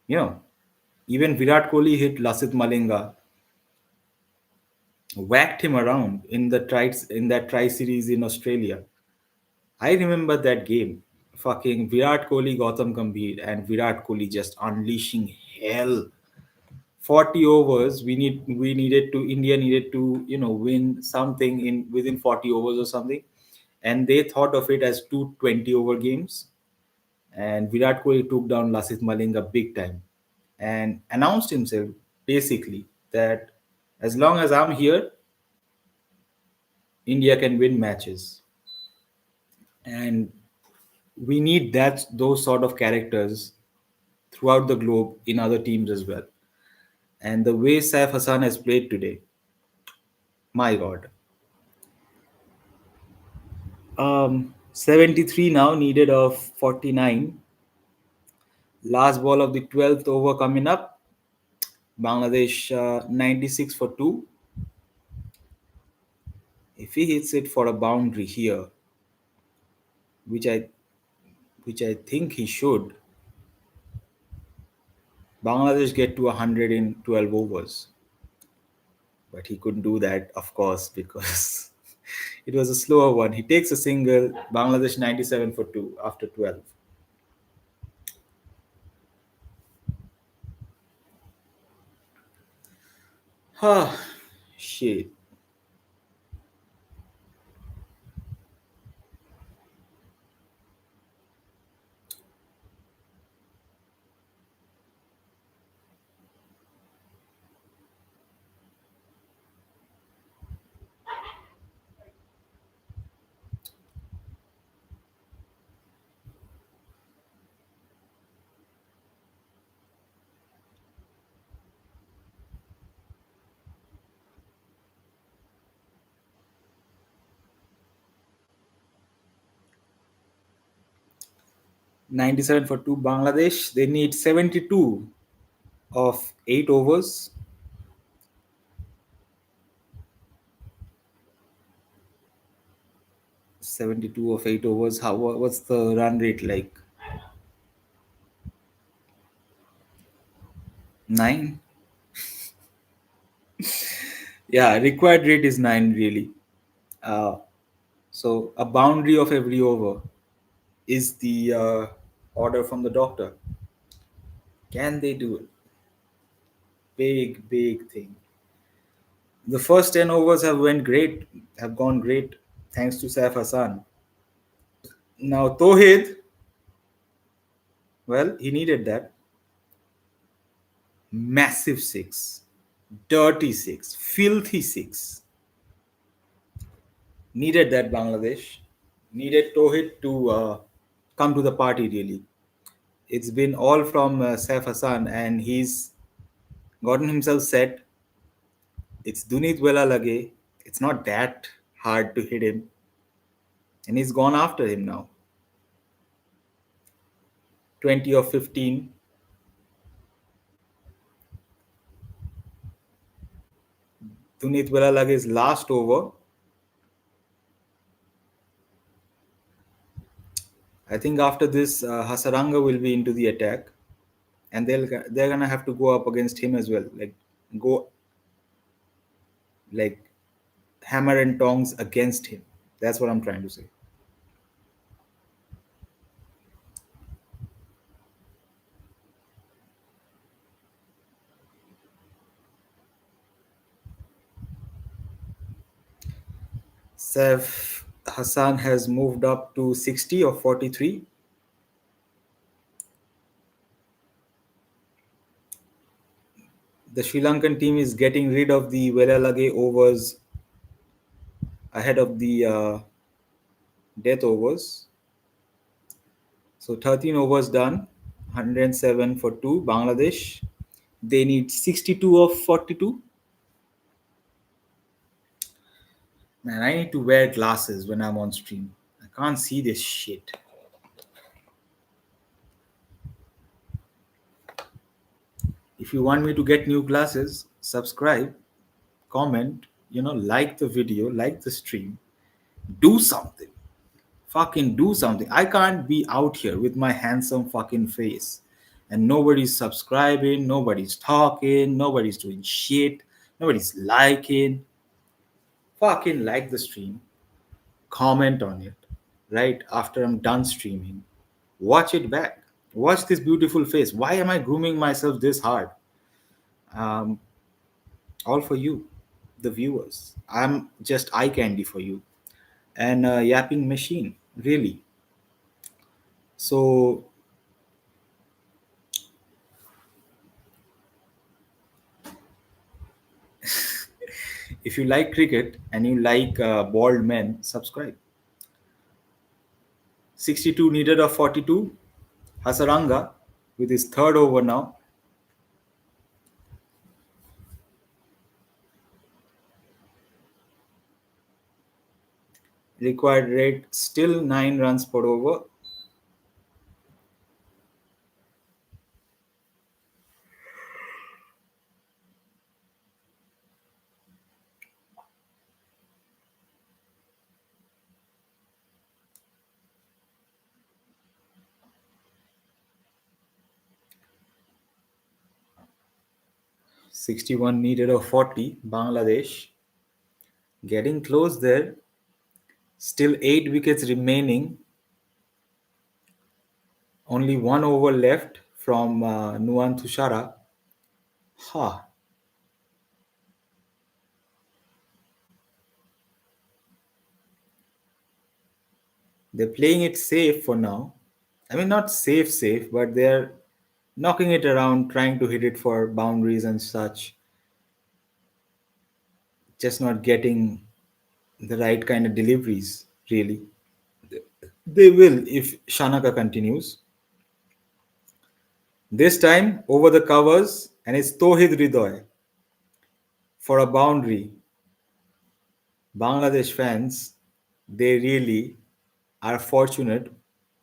you know, even Virat Kohli hit Lasith Malinga, whacked him around in that tri series in Australia. I remember that game. Fucking Virat Kohli, Gautam Gambhir, and Virat Kohli just unleashing hell. 40 overs we needed to India needed to win something in within 40 overs or something, and they thought of it as 220 over games, and Virat Kohli took down Lasith Malinga big time and announced himself basically that as long as I'm here, India can win matches. And we need those sort of characters throughout the globe in other teams as well. And the way Saif Hassan has played today, my god. 73 now needed of 49. Last ball of the 12th over coming up. Bangladesh 96 for 2. If he hits it for a boundary here, which I which I think he should, Bangladesh get to 100 in 12 overs. But he couldn't do that, of course, because it was a slower one. He takes a single, Bangladesh 97 for 2 after 12. Ah, shit. 97 for 2 Bangladesh. They need 72 of 8 overs. 72 of 8 overs. What's the run rate like? 9? Yeah, required rate is 9 really. Uh, so a boundary of every over is the order from the doctor. Can they do it? Big, big thing. The first 10 overs have gone great, thanks to Saif Hassan. Now Tohid, well, he needed that massive six, dirty six, filthy six. Needed that Bangladesh. Needed Tohid to come to the party. Really, it's been all from Saif Hassan, and he's gotten himself set. It's Dunit Wela Lage. It's not that hard to hit him, and he's gone after him now. 20 of 15. Dunit Wela Lage's last over. I think after this, Hasaranga will be into the attack, and they're gonna have to go up against him as well. Like go like hammer and tongs against him. That's what I'm trying to say. Saif Hassan has moved up to 60 or 43. The Sri Lankan team is getting rid of the Velalage overs ahead of the death overs. So 13 overs done, 107 for 2. Bangladesh, they need 62 of 42. Man, I need to wear glasses when I'm on stream. I can't see this shit. If you want me to get new glasses, subscribe, comment, like the video, like the stream. Do something. Fucking do something. I can't be out here with my handsome fucking face and nobody's subscribing, nobody's talking, nobody's doing shit, nobody's liking. Fucking like the stream, comment on it right after I'm done streaming. Watch it back. Watch this beautiful face. Why am I grooming myself this hard? Um, all for you, the viewers. I'm just eye candy for you. And a yapping machine, really. So if you like cricket and you like bald men, subscribe. 62 needed of 42. Hasaranga with his third over now. Required rate still 9 runs per over. 61 needed of 40. Bangladesh getting close there. Still 8 wickets remaining. Only 1 over left from Nuan Tushara. Ha. They're playing it safe for now. I mean, not safe, but they're knocking it around, trying to hit it for boundaries and such. Just not getting the right kind of deliveries, really. They will if Shanaka continues. This time over the covers, and it's Tohid Ridoy for a boundary. Bangladesh fans, they really are fortunate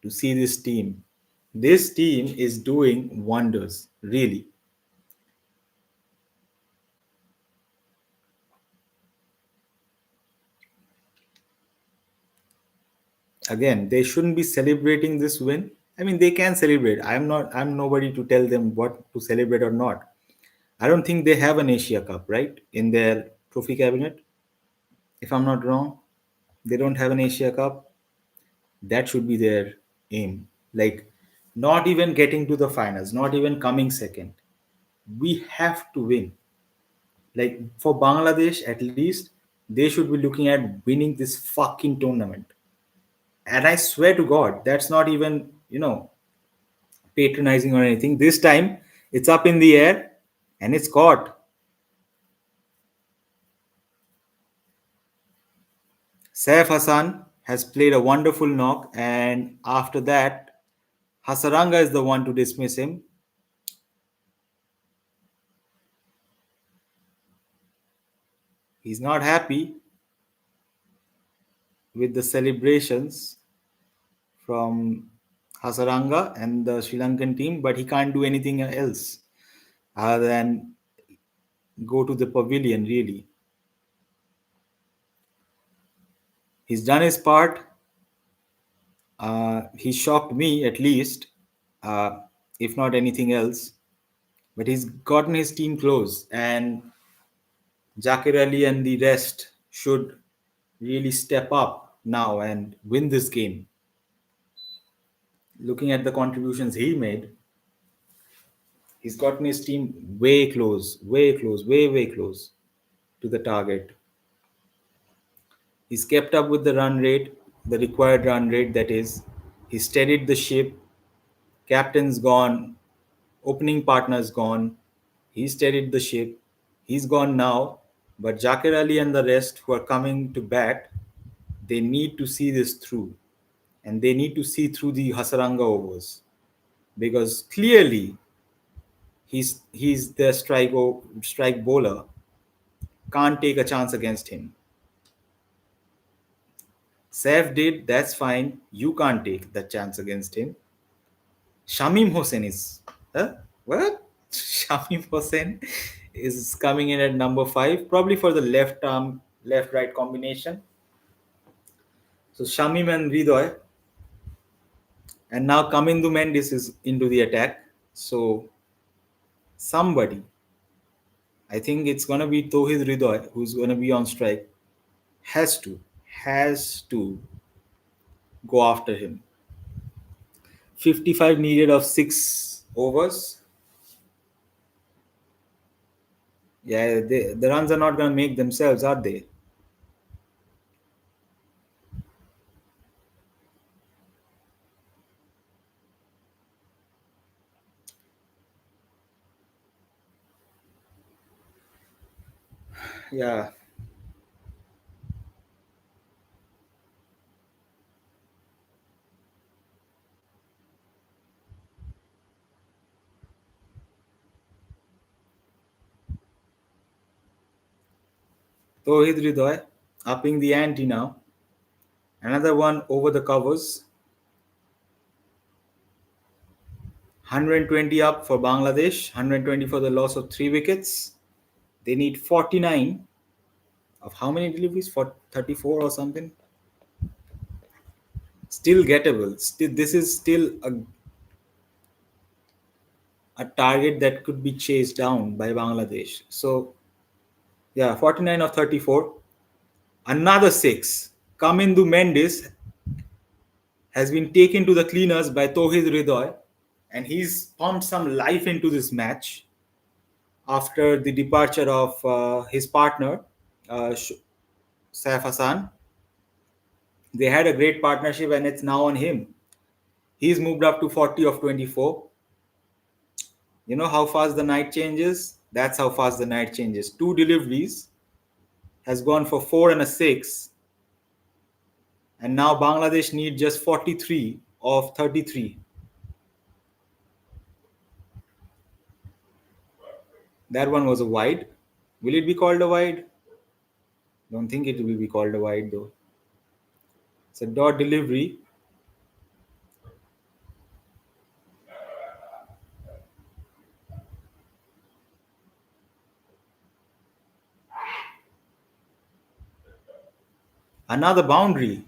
to see this team. This team is doing wonders, really. Again, they shouldn't be celebrating this win. I mean, they can celebrate. I'm nobody to tell them what to celebrate or not. I don't think they have an Asia Cup, right? In their trophy cabinet, if I'm not wrong. They don't have an Asia Cup. That should be their aim. Like, not even getting to the finals, not even coming second. We have to win. Like, for Bangladesh, at least, they should be looking at winning this fucking tournament. And I swear to God, that's not even, patronizing or anything. This time, it's up in the air and it's caught. Saif Hassan has played a wonderful knock, and after that, Hasaranga is the one to dismiss him. He's not happy with the celebrations from Hasaranga and the Sri Lankan team, but he can't do anything else other than go to the pavilion, really. He's done his part. He shocked me, at least, uh, if not anything else. But he's gotten his team close, and Jakir Ali and the rest should really step up now and win this game. Looking at the contributions he made, he's gotten his team way close, way close to the target. He's kept up with the run rate, the required run rate, that is. He steadied the ship. Captain's gone. Opening partner's gone. He steadied the ship. He's gone now. But Jakir Ali and the rest who are coming to bat, they need to see this through. And they need to see through the Hasaranga overs. Because clearly he's the strike bowler. Can't take a chance against him. Saif did, that's fine. You can't take that chance against him. Shamim Hossein is. Huh? What? Shamim Hossein is coming in at number 5, probably for the left arm, left right combination. So Shamim and Ridoy. And now Kamindu Mendis is into the attack. So somebody, I think it's going to be Tohid Ridoy, who's going to be on strike, has to go after him. 55 needed of 6 overs. Yeah, the runs are not going to make themselves, are they? Yeah, Tohid Ridoy upping the ante now. Another one over the covers. 120 up for Bangladesh, 120 for the loss of 3 wickets. They need 49 of how many deliveries? For 34 or something? Still gettable. Still, this is still a target that could be chased down by Bangladesh. So, yeah, 49 of 34. Another 6. Kamindu Mendis has been taken to the cleaners by Tohid Ridoy, and he's pumped some life into this match after the departure of his partner, Saif Hassan. They had a great partnership, and it's now on him. He's moved up to 40 of 24. You know how fast the night changes? That's how fast the night changes. 2 deliveries has gone for 4 and a 6, and now Bangladesh need just 43 of 33. That one was a wide. Will it be called a wide? Don't think it will be called a wide though. It's a dot delivery. Another boundary.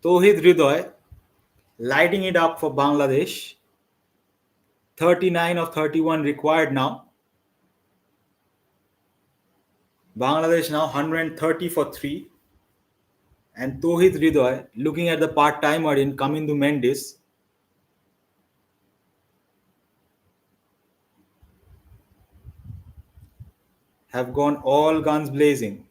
Tohid Ridoy lighting it up for Bangladesh. 39 of 31 required now. Bangladesh now 130 for 3. And Tohid Ridoy, looking at the part timer in Kamindu Mendis, have gone all guns blazing.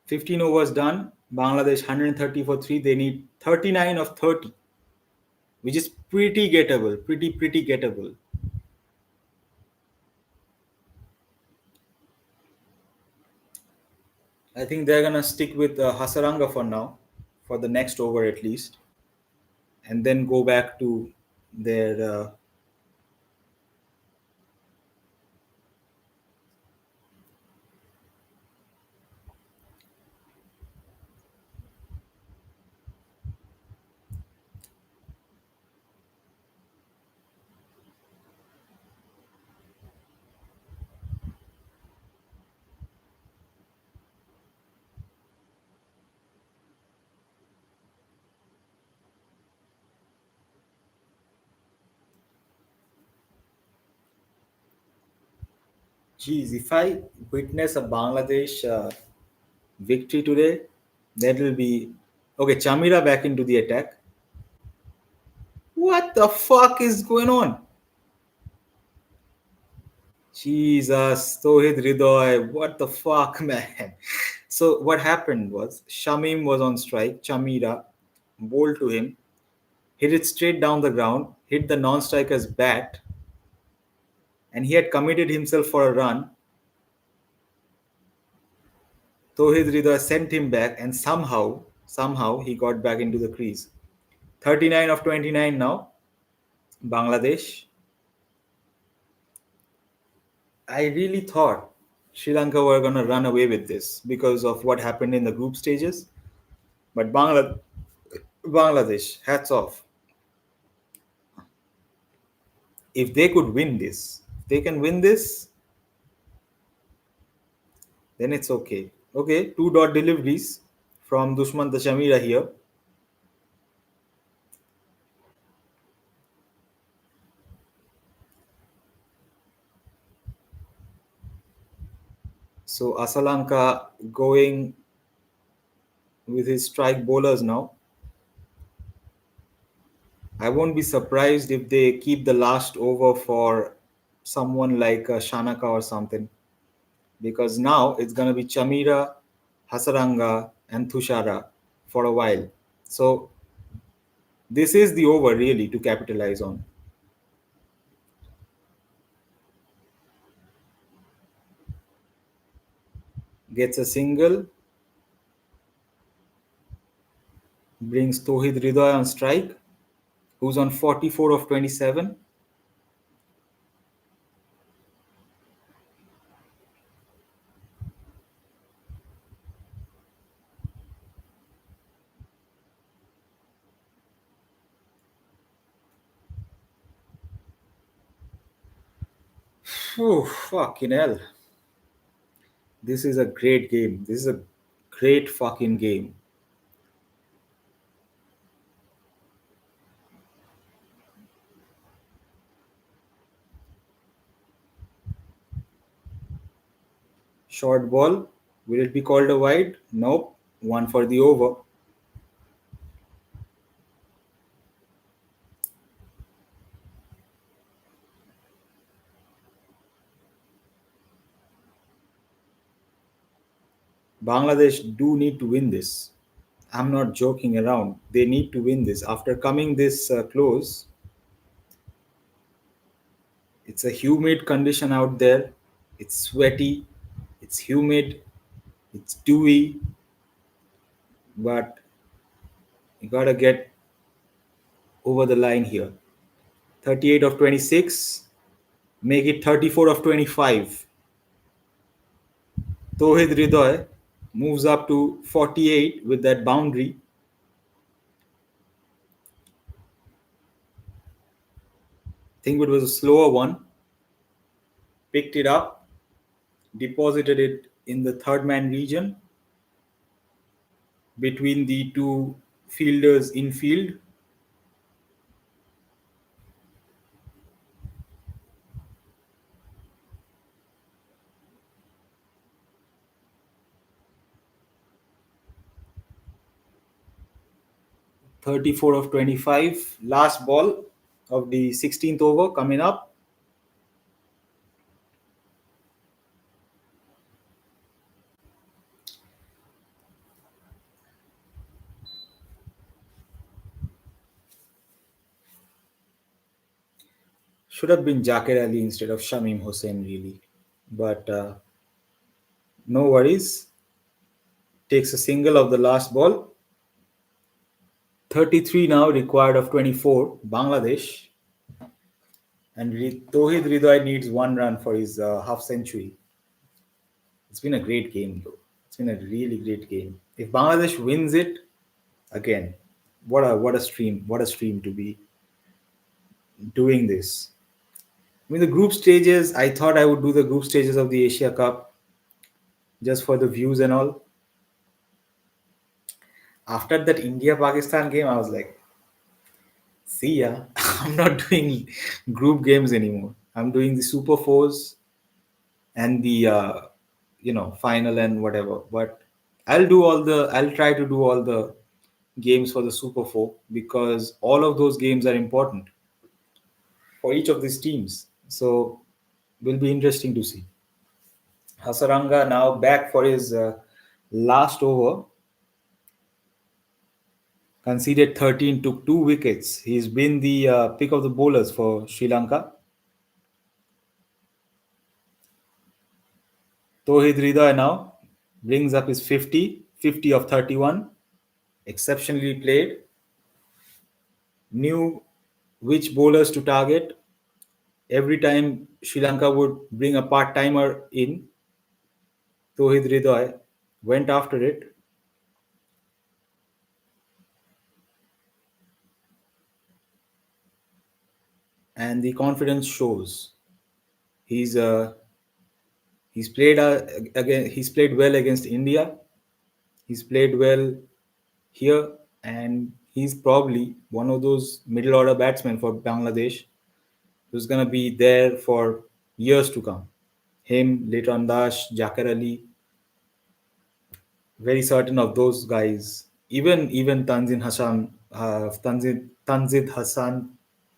15 overs done. Bangladesh 130 for 3. They need 39 of 30, which is pretty gettable. Pretty gettable. I think they're going to stick with Hasaranga for now, for the next over at least, and then go back to their. Geez, if I witness a Bangladesh victory today, that will be okay. Chamira back into the attack. What the fuck is going on? Jesus, Tohid Ridoy, what the fuck, man? So what happened was Shamim was on strike. Chamira bowled to him, hit it straight down the ground, hit the non-striker's bat, and he had committed himself for a run. Tohid Ridoy sent him back, and somehow he got back into the crease. 39 of 29 now. Bangladesh. I really thought Sri Lanka were going to run away with this because of what happened in the group stages. But Bangladesh, hats off. If they could win this, if they can win this, then it's okay. Okay, two dot deliveries from Dushman Dashamira here. So Asalanka going with his strike bowlers now. I won't be surprised if they keep the last over for someone like Shanaka or something, because now it's going to be Chamira, Hasaranga, and Thushara for a while. So this is the over really to capitalize on. Gets a single, brings Tohid Ridoy on strike, who's on 44 of 27. Oh, fucking hell. This is a great game. This is a great fucking game. Short ball. Will it be called a wide? Nope. One for the over. Bangladesh do need to win this. I'm not joking around. They need to win this. After coming this close, it's a humid condition out there. It's sweaty. It's humid. It's dewy. But you gotta get over the line here. 38 of 26. Make it 34 of 25. Tohid Ridoy moves up to 48 with that boundary. I think it was a slower one. Picked it up. deposited it in the third man region between the two fielders in field. 34 of 25, last ball of the 16th over coming up. Should have been Jakir Ali instead of Shamim Hussain, really. But no worries. Takes a single of the last ball. 33 now required of 24. Bangladesh. And Tohid Ridoy needs one run for his half century. It's been a great game, though. It's been a really great game. If Bangladesh wins it, again, what a stream to be doing this. I mean, the group stages. I thought I would do the group stages of the Asia Cup just for the views and all. After that India Pakistan game, I was like, see ya. I'm not doing group games anymore. I'm doing the Super Fours and the final and whatever. But I'll try to do all the games for the Super Four because all of those games are important for each of these teams. So will be interesting to see. Hasaranga now back for his last over. Conceded 13, took two wickets. He's been the pick of the bowlers for Sri Lanka. Tohid Hridoy now brings up his 50, 50 of 31. Exceptionally played. Knew which bowlers to target. Every time Sri Lanka would bring a part timer in, Tohid Hridoy went after it. And the confidence shows. He's he's played again. He's played well against India. He's played well here, and he's probably one of those middle order batsmen for Bangladesh who's gonna be there for years to come. Him, Leighton Dash, Jakar Ali, very certain of those guys. Even Tanzid Hassan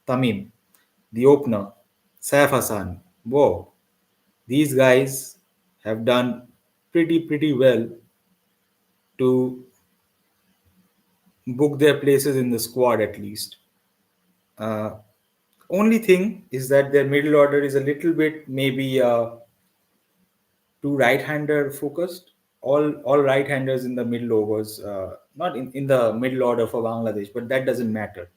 Tamim, the opener, Saif Hassan. Whoa, these guys have done pretty well to book their places in the squad at least. Uh, Only thing is that their middle order is a little bit maybe too right-hander focused. All right-handers in the middle overs, not in the middle order for Bangladesh, but that doesn't matter.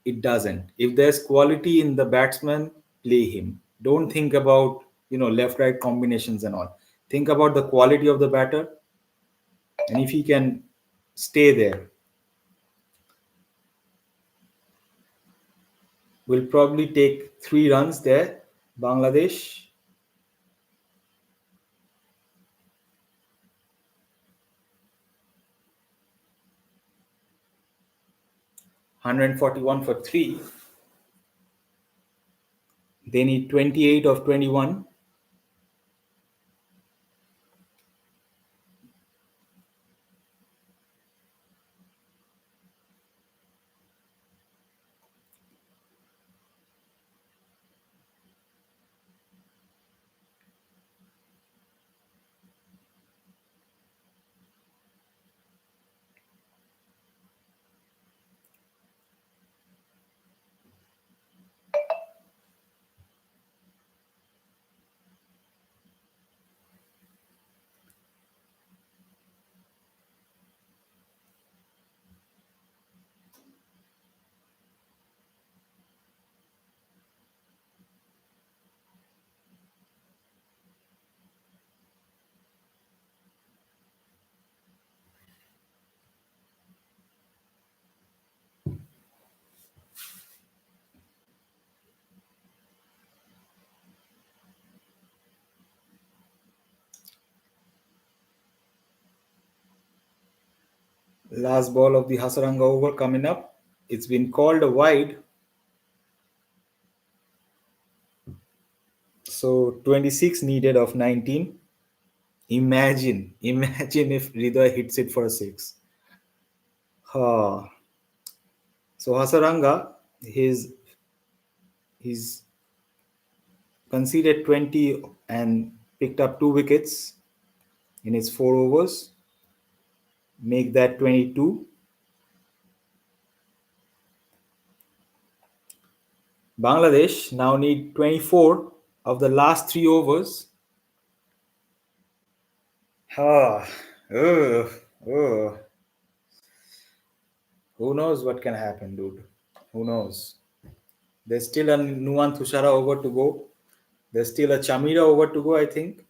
It doesn't. If there's quality in the batsman, play him. Don't think about left-right combinations and all. Think about the quality of the batter, and if he can stay there, we'll probably take 3 runs there. Bangladesh 141 for three. They need 28 of 21. Last ball of the Hasaranga over coming up. It's been called a wide. So 26 needed of 19. Imagine if Hridoy hits it for a six. Ha. So Hasaranga, he's conceded 20 and picked up two wickets in his four overs. Make that 22. Bangladesh now need 24 of the last three overs. Ah, ugh, ugh. Who knows what can happen, dude? Who knows? There's still a Nuwan Thushara over to go. There's still a Chamira over to go, I think.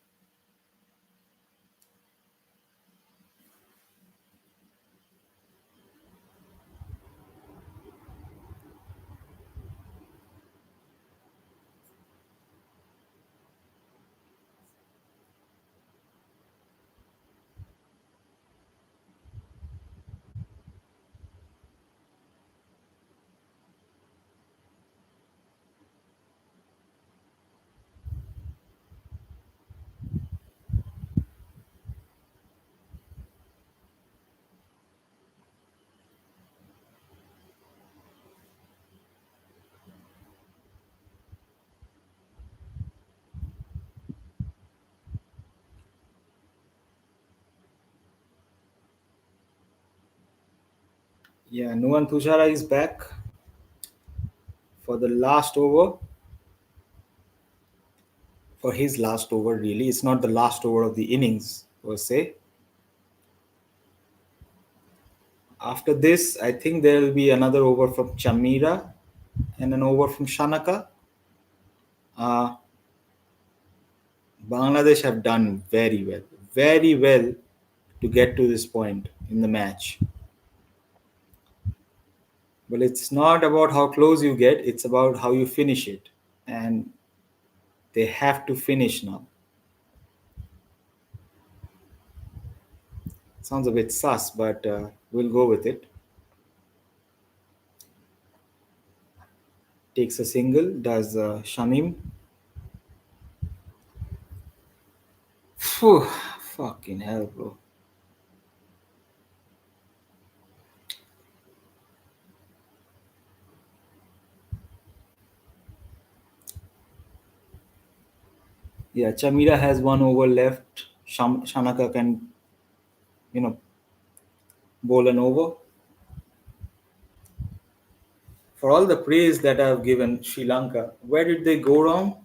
Yeah, Nuwan Thushara is back for the last over. For his last over, really. It's not the last over of the innings, per se. After this, I think there will be another over from Chamira and an over from Shanaka. Uh, Bangladesh have done very well to get to this point in the match. But it's not about how close you get, it's about how you finish it. And they have to finish now. Sounds a bit sus, but we'll go with it. Takes a single, does Shamim. Phew, fucking hell, bro. Yeah, Chamira has one over left. Shanaka can, you know, bowl an over. For all the praise that I've given Sri Lanka, where did they go wrong?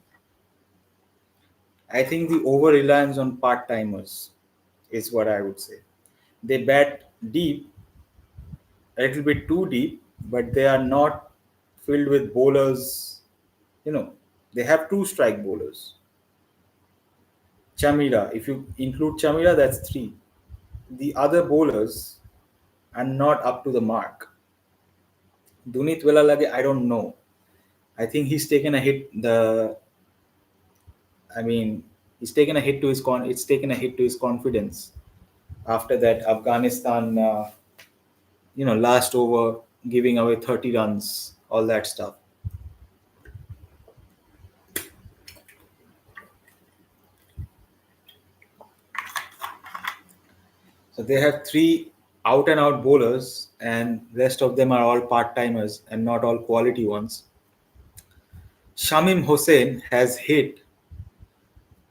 I think the over reliance on part timers is what I would say. They bat deep, a little bit too deep, but they are not filled with bowlers. You know, they have two strike bowlers. Chamira, if you include Chamira, that's three. The other bowlers are not up to the mark. Dunit Velalage, I don't know. I think he's taken a hit. I mean, he's taken a hit to his It's taken a hit to his confidence after that Afghanistan, last over, giving away 30 runs, all that stuff. So they have three out and out bowlers, and rest of them are all part timers and not all quality ones. Shamim Hossain has hit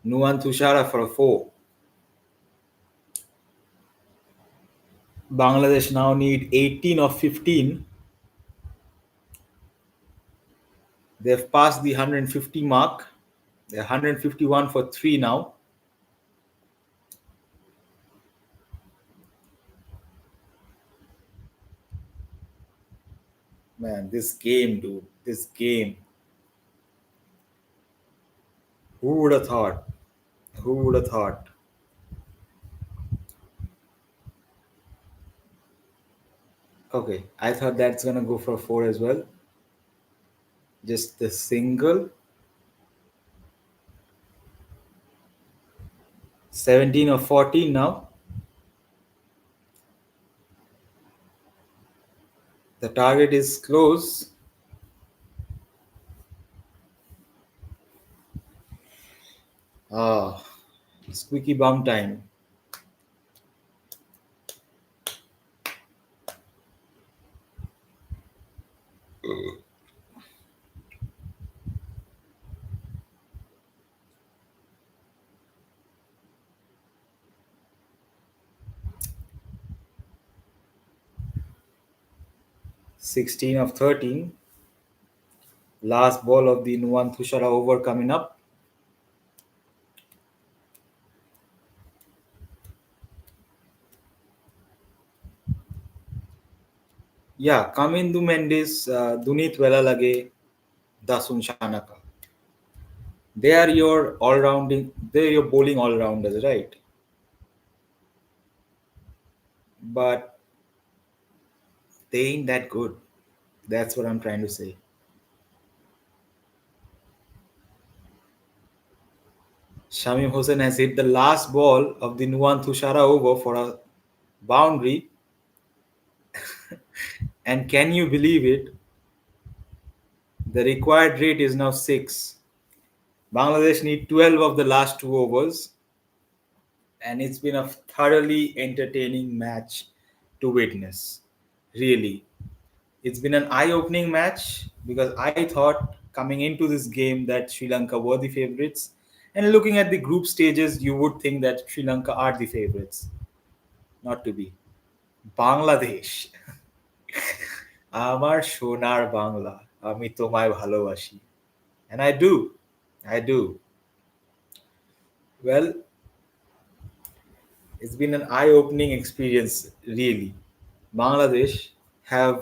Nuwan Thushara for a four. Bangladesh now need 18 of 15. They've passed the 150 mark. They're 151 for three now. Man, this game, dude. This game. Who would have thought? Who would have thought? Okay, I thought that's gonna go for a four as well. Just the single. 17 or 14 now. The target is close. Ah, squeaky bum time. 16 of 13. Last ball of the Nuwan Thushara over coming up. Yeah, Kamindu Mendes, Dunit Velalage, Dasun Shanaka. They are your all-rounding. They're your bowling all-rounders, right? But they ain't that good. That's what I'm trying to say. Shamim Hossain has hit the last ball of the Nuwan Thushara over for a boundary, and can you believe it? The required rate is now 6. Bangladesh need 12 of the last 2 overs, and it's been a thoroughly entertaining match to witness. Really, it's been an eye-opening match because I thought coming into this game that Sri Lanka were the favorites, and looking at the group stages, you would think that Sri Lanka are the favorites. Not to be. Bangladesh, আমার সোনার বাংলা, আমি তোমায় ভালোবাসি. And I do. I do. Well, it's been an eye-opening experience, really. Bangladesh have,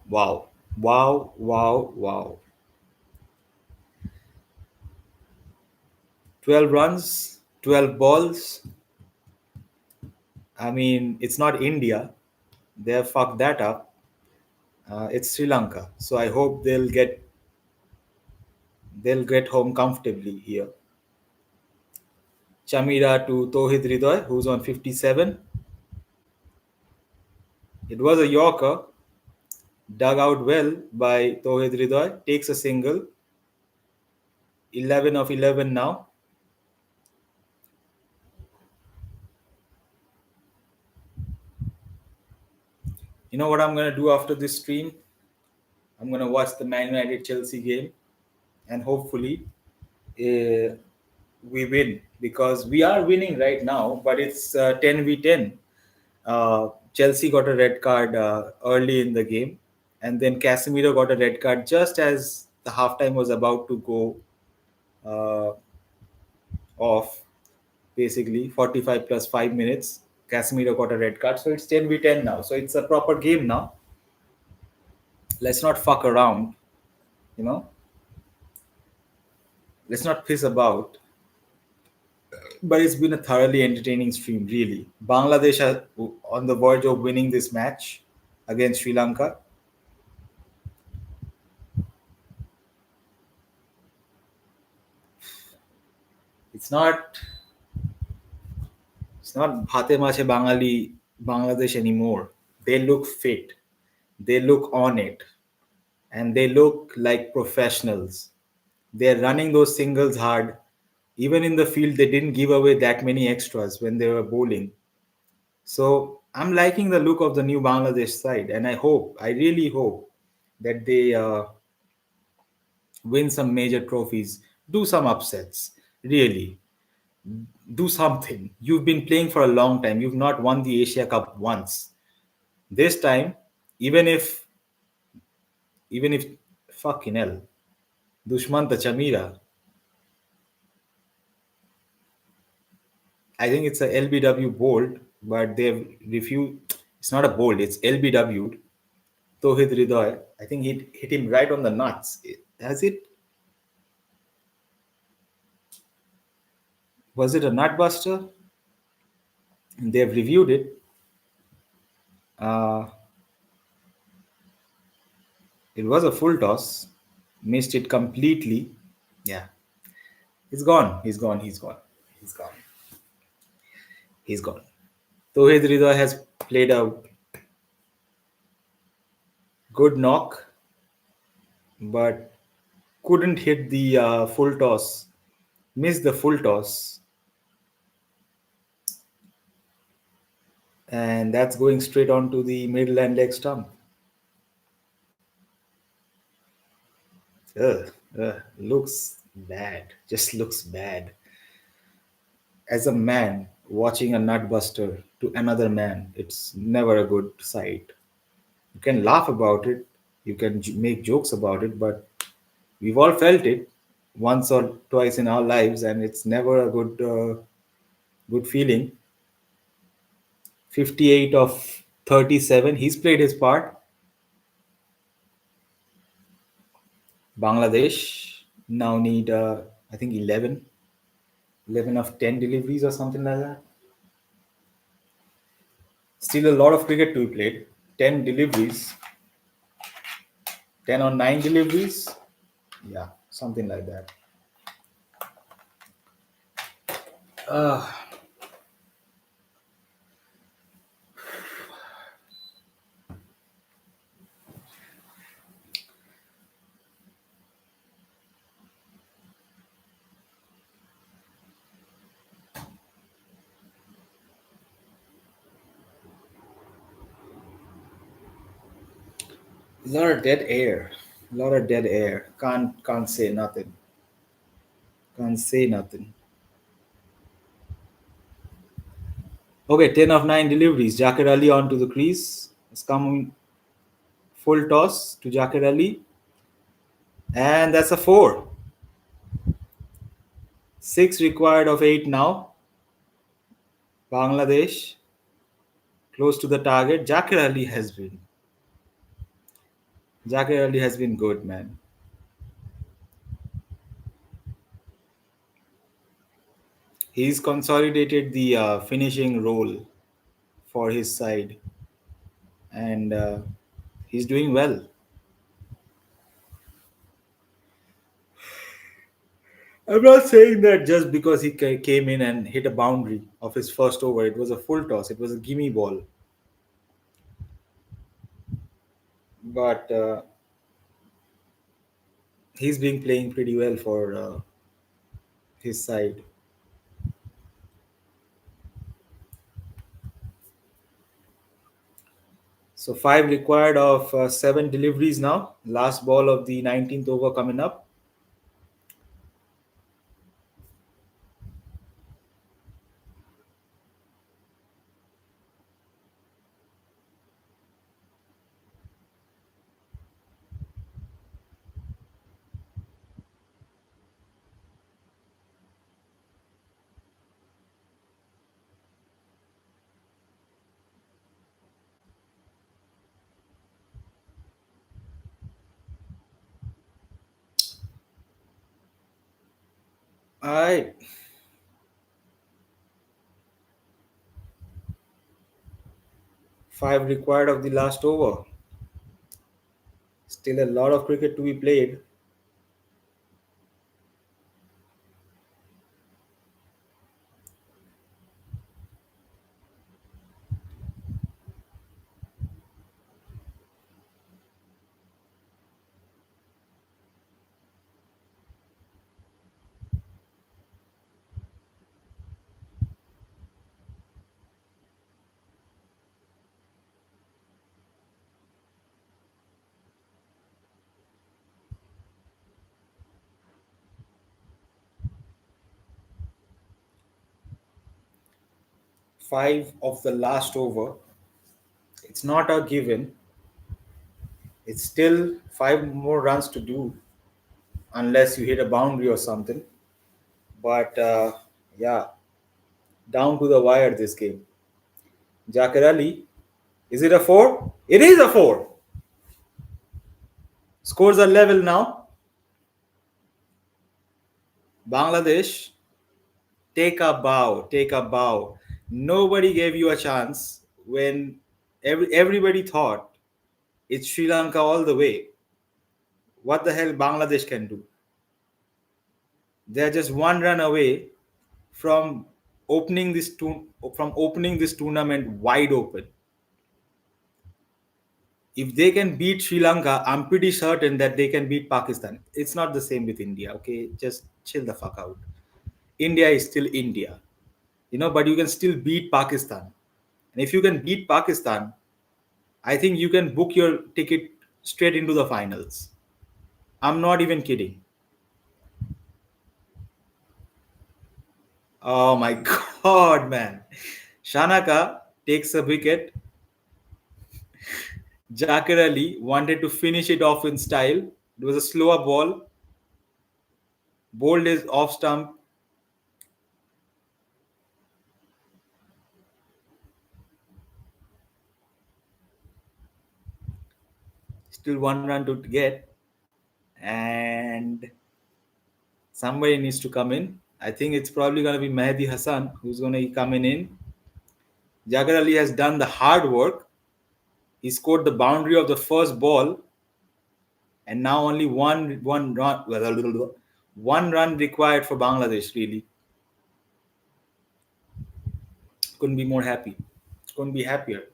wow, wow, wow, wow. 12 runs, 12 balls. I mean, it's not India. They have fucked that up. It's Sri Lanka. So I hope they'll get home comfortably here. Chamira to Tohid Ridoy, who's on 57. It was a Yorker, dug out well by Tohid Ridoy, takes a single. 11 of 11 now. You know what I'm going to do after this stream? I'm going to watch the Man United Chelsea game, and hopefully uh, we win because we are winning right now, but it's 10v10. Chelsea got a red card early in the game, and then Casemiro got a red card just as the halftime was about to go uh, off. Basically, 45 plus 5 minutes. Casemiro got a red card, so it's 10v10 now. So it's a proper game now. Let's not fuck around, you know. Let's not piss about. But it's been a thoroughly entertaining stream, really. Bangladesh are on the verge of winning this match against Sri Lanka. It's not it's not Bhate Mache Bangali Bangladesh anymore. They look fit. They look on it. And they look like professionals. They're running those singles hard. Even in the field, they didn't give away that many extras when they were bowling. So I'm liking the look of the new Bangladesh side, and I really hope that they win some major trophies, do some upsets, really, do something. You've been playing for a long time. You've not won the Asia Cup once. This time, even if, even if, fucking hell, Dushmanta Chamira, I think it's a LBW bold, but they've refused. It's not a bold, it's LBW'd. Tohid Ridoy, I think he hit him right on the nuts. Has it? Was it a nut buster? They've reviewed it. Uh, it was a full toss. Missed it completely. Yeah. He's gone. He's gone. He's gone. He's gone. He's gone. Tauhid Rida has played a good knock, but couldn't hit the full toss. Missed the full toss, and that's going straight onto the middle and leg stump. Looks bad. Just looks bad. As a man watching a nutbuster to another man, it's never a good sight. You can laugh about it, you can make jokes about it, but we've all felt it once or twice in our lives, and it's never a good feeling. 58 of 37, he's played his part. Bangladesh now need I think 11 of 10 deliveries or something like that. Still a lot of cricket to be played. 10 deliveries, 10 or 9 deliveries. Yeah, something like that. Uh, lot of dead air. Lot of dead air. Can't say nothing. Can't say nothing. Okay, 10 of 9 deliveries. Jakir Ali onto the crease. It's coming full toss to Jakir Ali. And that's a 4. 6 required of 8 now. Bangladesh close to the target. Jakir Ali has been good, man. He's consolidated the finishing role for his side, and he's doing well. I'm not saying that just because he came in and hit a boundary of his first over. It was a full toss. It was a gimme ball. But he's been playing pretty well for his side. So 5 required of 7 deliveries now. Last ball of the 19th over coming up. Alright, 5 required of the last over. Still a lot of cricket to be played. 5 of the last over. It's not a given. It's still 5 more runs to do unless you hit a boundary or something. But yeah, down to the wire this game. Jakar Ali, is it a 4? It is a 4. Scores are level now. Bangladesh, take a bow, take a bow. Nobody gave you a chance when everybody thought it's Sri Lanka all the way. What the hell Bangladesh can do? They're just one run away from opening this tournament wide open. If they can beat Sri Lanka, I'm pretty certain that they can beat Pakistan. It's not the same with India, okay? Just chill the fuck out. India is still India, but you can still beat Pakistan. And if you can beat Pakistan, I think you can book your ticket straight into the finals. I'm not even kidding. Oh my god, man. Shanaka takes a wicket. Jakar Ali wanted to finish it off in style. It was a slower ball. Bowled is off stump. Still one run to get. And somebody needs to come in. I think it's probably going to be Mehdi Hassan who's going to be coming in. Jakar Ali has done the hard work. He scored the boundary of the first ball. And now only one run required for Bangladesh, really. Couldn't be more happy. Couldn't be happier.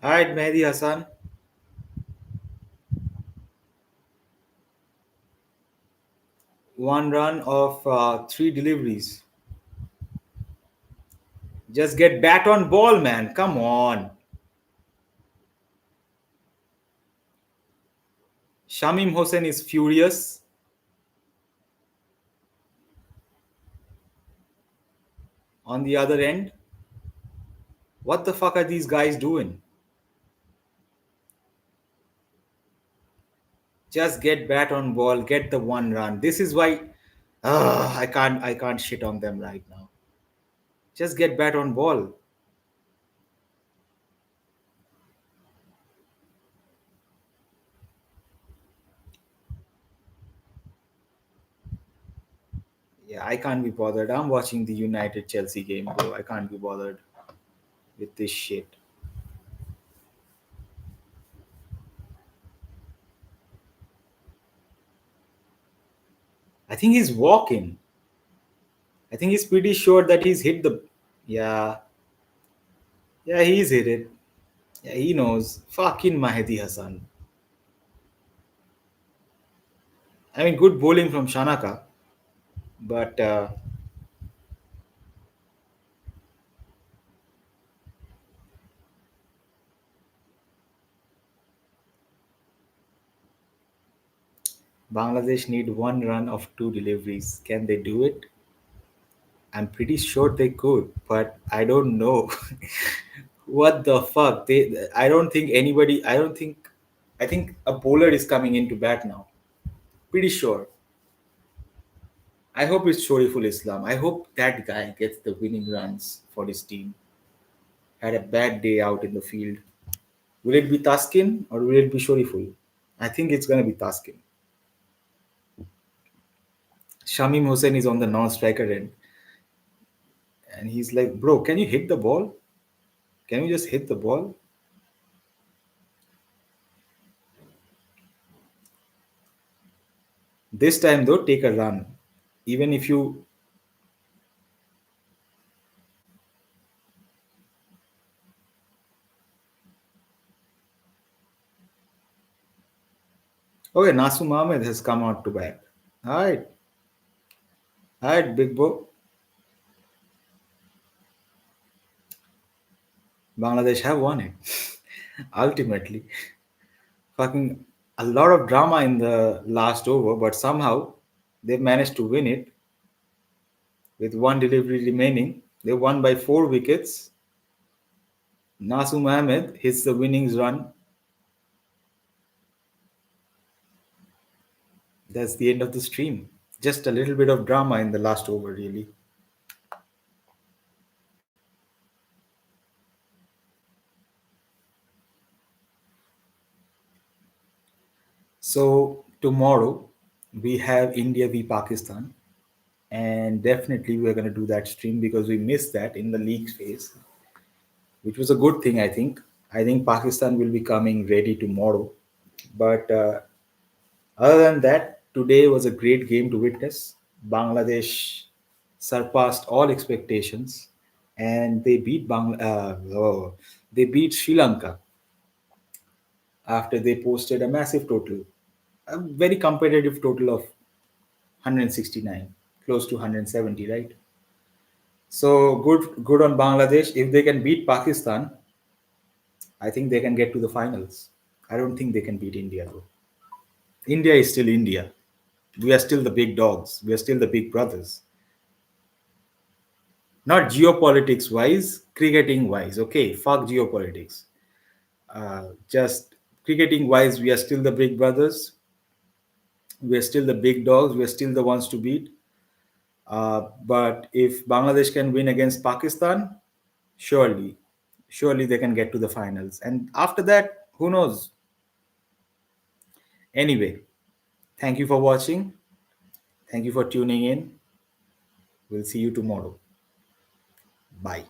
All right, Mehdi Hassan. One run of three deliveries. Just get bat on ball, man. Come on. Shamim Hossain is furious. On the other end, what the fuck are these guys doing? Just get bat on ball, get the one run. This is why I can't shit on them right now. Just get bat on ball. Yeah, I can't be bothered. I'm watching the United Chelsea game, bro. I can't be bothered with this shit. I think he's walking. I think he's pretty sure that he's hit the. Yeah, yeah, he's hit it. Yeah, he knows. Fucking Mahdi Hassan. I mean, good bowling from Shanaka, but Bangladesh need one run of two deliveries. Can they do it? I'm pretty sure they could, but I don't know. What the fuck? I don't think anybody. I don't think. I think a bowler is coming into bat now. Pretty sure. I hope it's Shoriful Islam. I hope that guy gets the winning runs for his team. Had a bad day out in the field. Will it be Taskin or will it be Shoriful? I think it's gonna be Taskin. Shamim Hussain is on the non-striker end, and he's like, "Bro, can you hit the ball? Can you just hit the ball?" This time, though, take a run. Even if you. Okay, Nasum Ahmed has come out to bat. Alright, alright, big bro. Bangladesh have won it. Ultimately. Fucking a lot of drama in the last over, but somehow they managed to win it with one delivery remaining. They won by 4 wickets. Nasu Mohammed hits the winnings run. That's the end of the stream. Just a little bit of drama in the last over, really. So tomorrow we have India v Pakistan, and definitely we're going to do that stream because we missed that in the league phase, which was a good thing. I think Pakistan will be coming ready tomorrow, but other than that, today was a great game to witness. Bangladesh surpassed all expectations, and they beat Sri Lanka after they posted a massive total, a very competitive total of 169, close to 170, right? So good on Bangladesh. If they can beat Pakistan, I think they can get to the finals. I don't think they can beat India though. India is still India. We are still the big dogs. We are still the big brothers. Not geopolitics wise, cricketing wise. Okay, fuck geopolitics. Just cricketing wise, we are still the big brothers. We are still the big dogs. We are still the ones to beat. But if Bangladesh can win against Pakistan, surely, surely they can get to the finals. And after that, who knows? Anyway, thank you for watching. Thank you for tuning in. We'll see you tomorrow. Bye.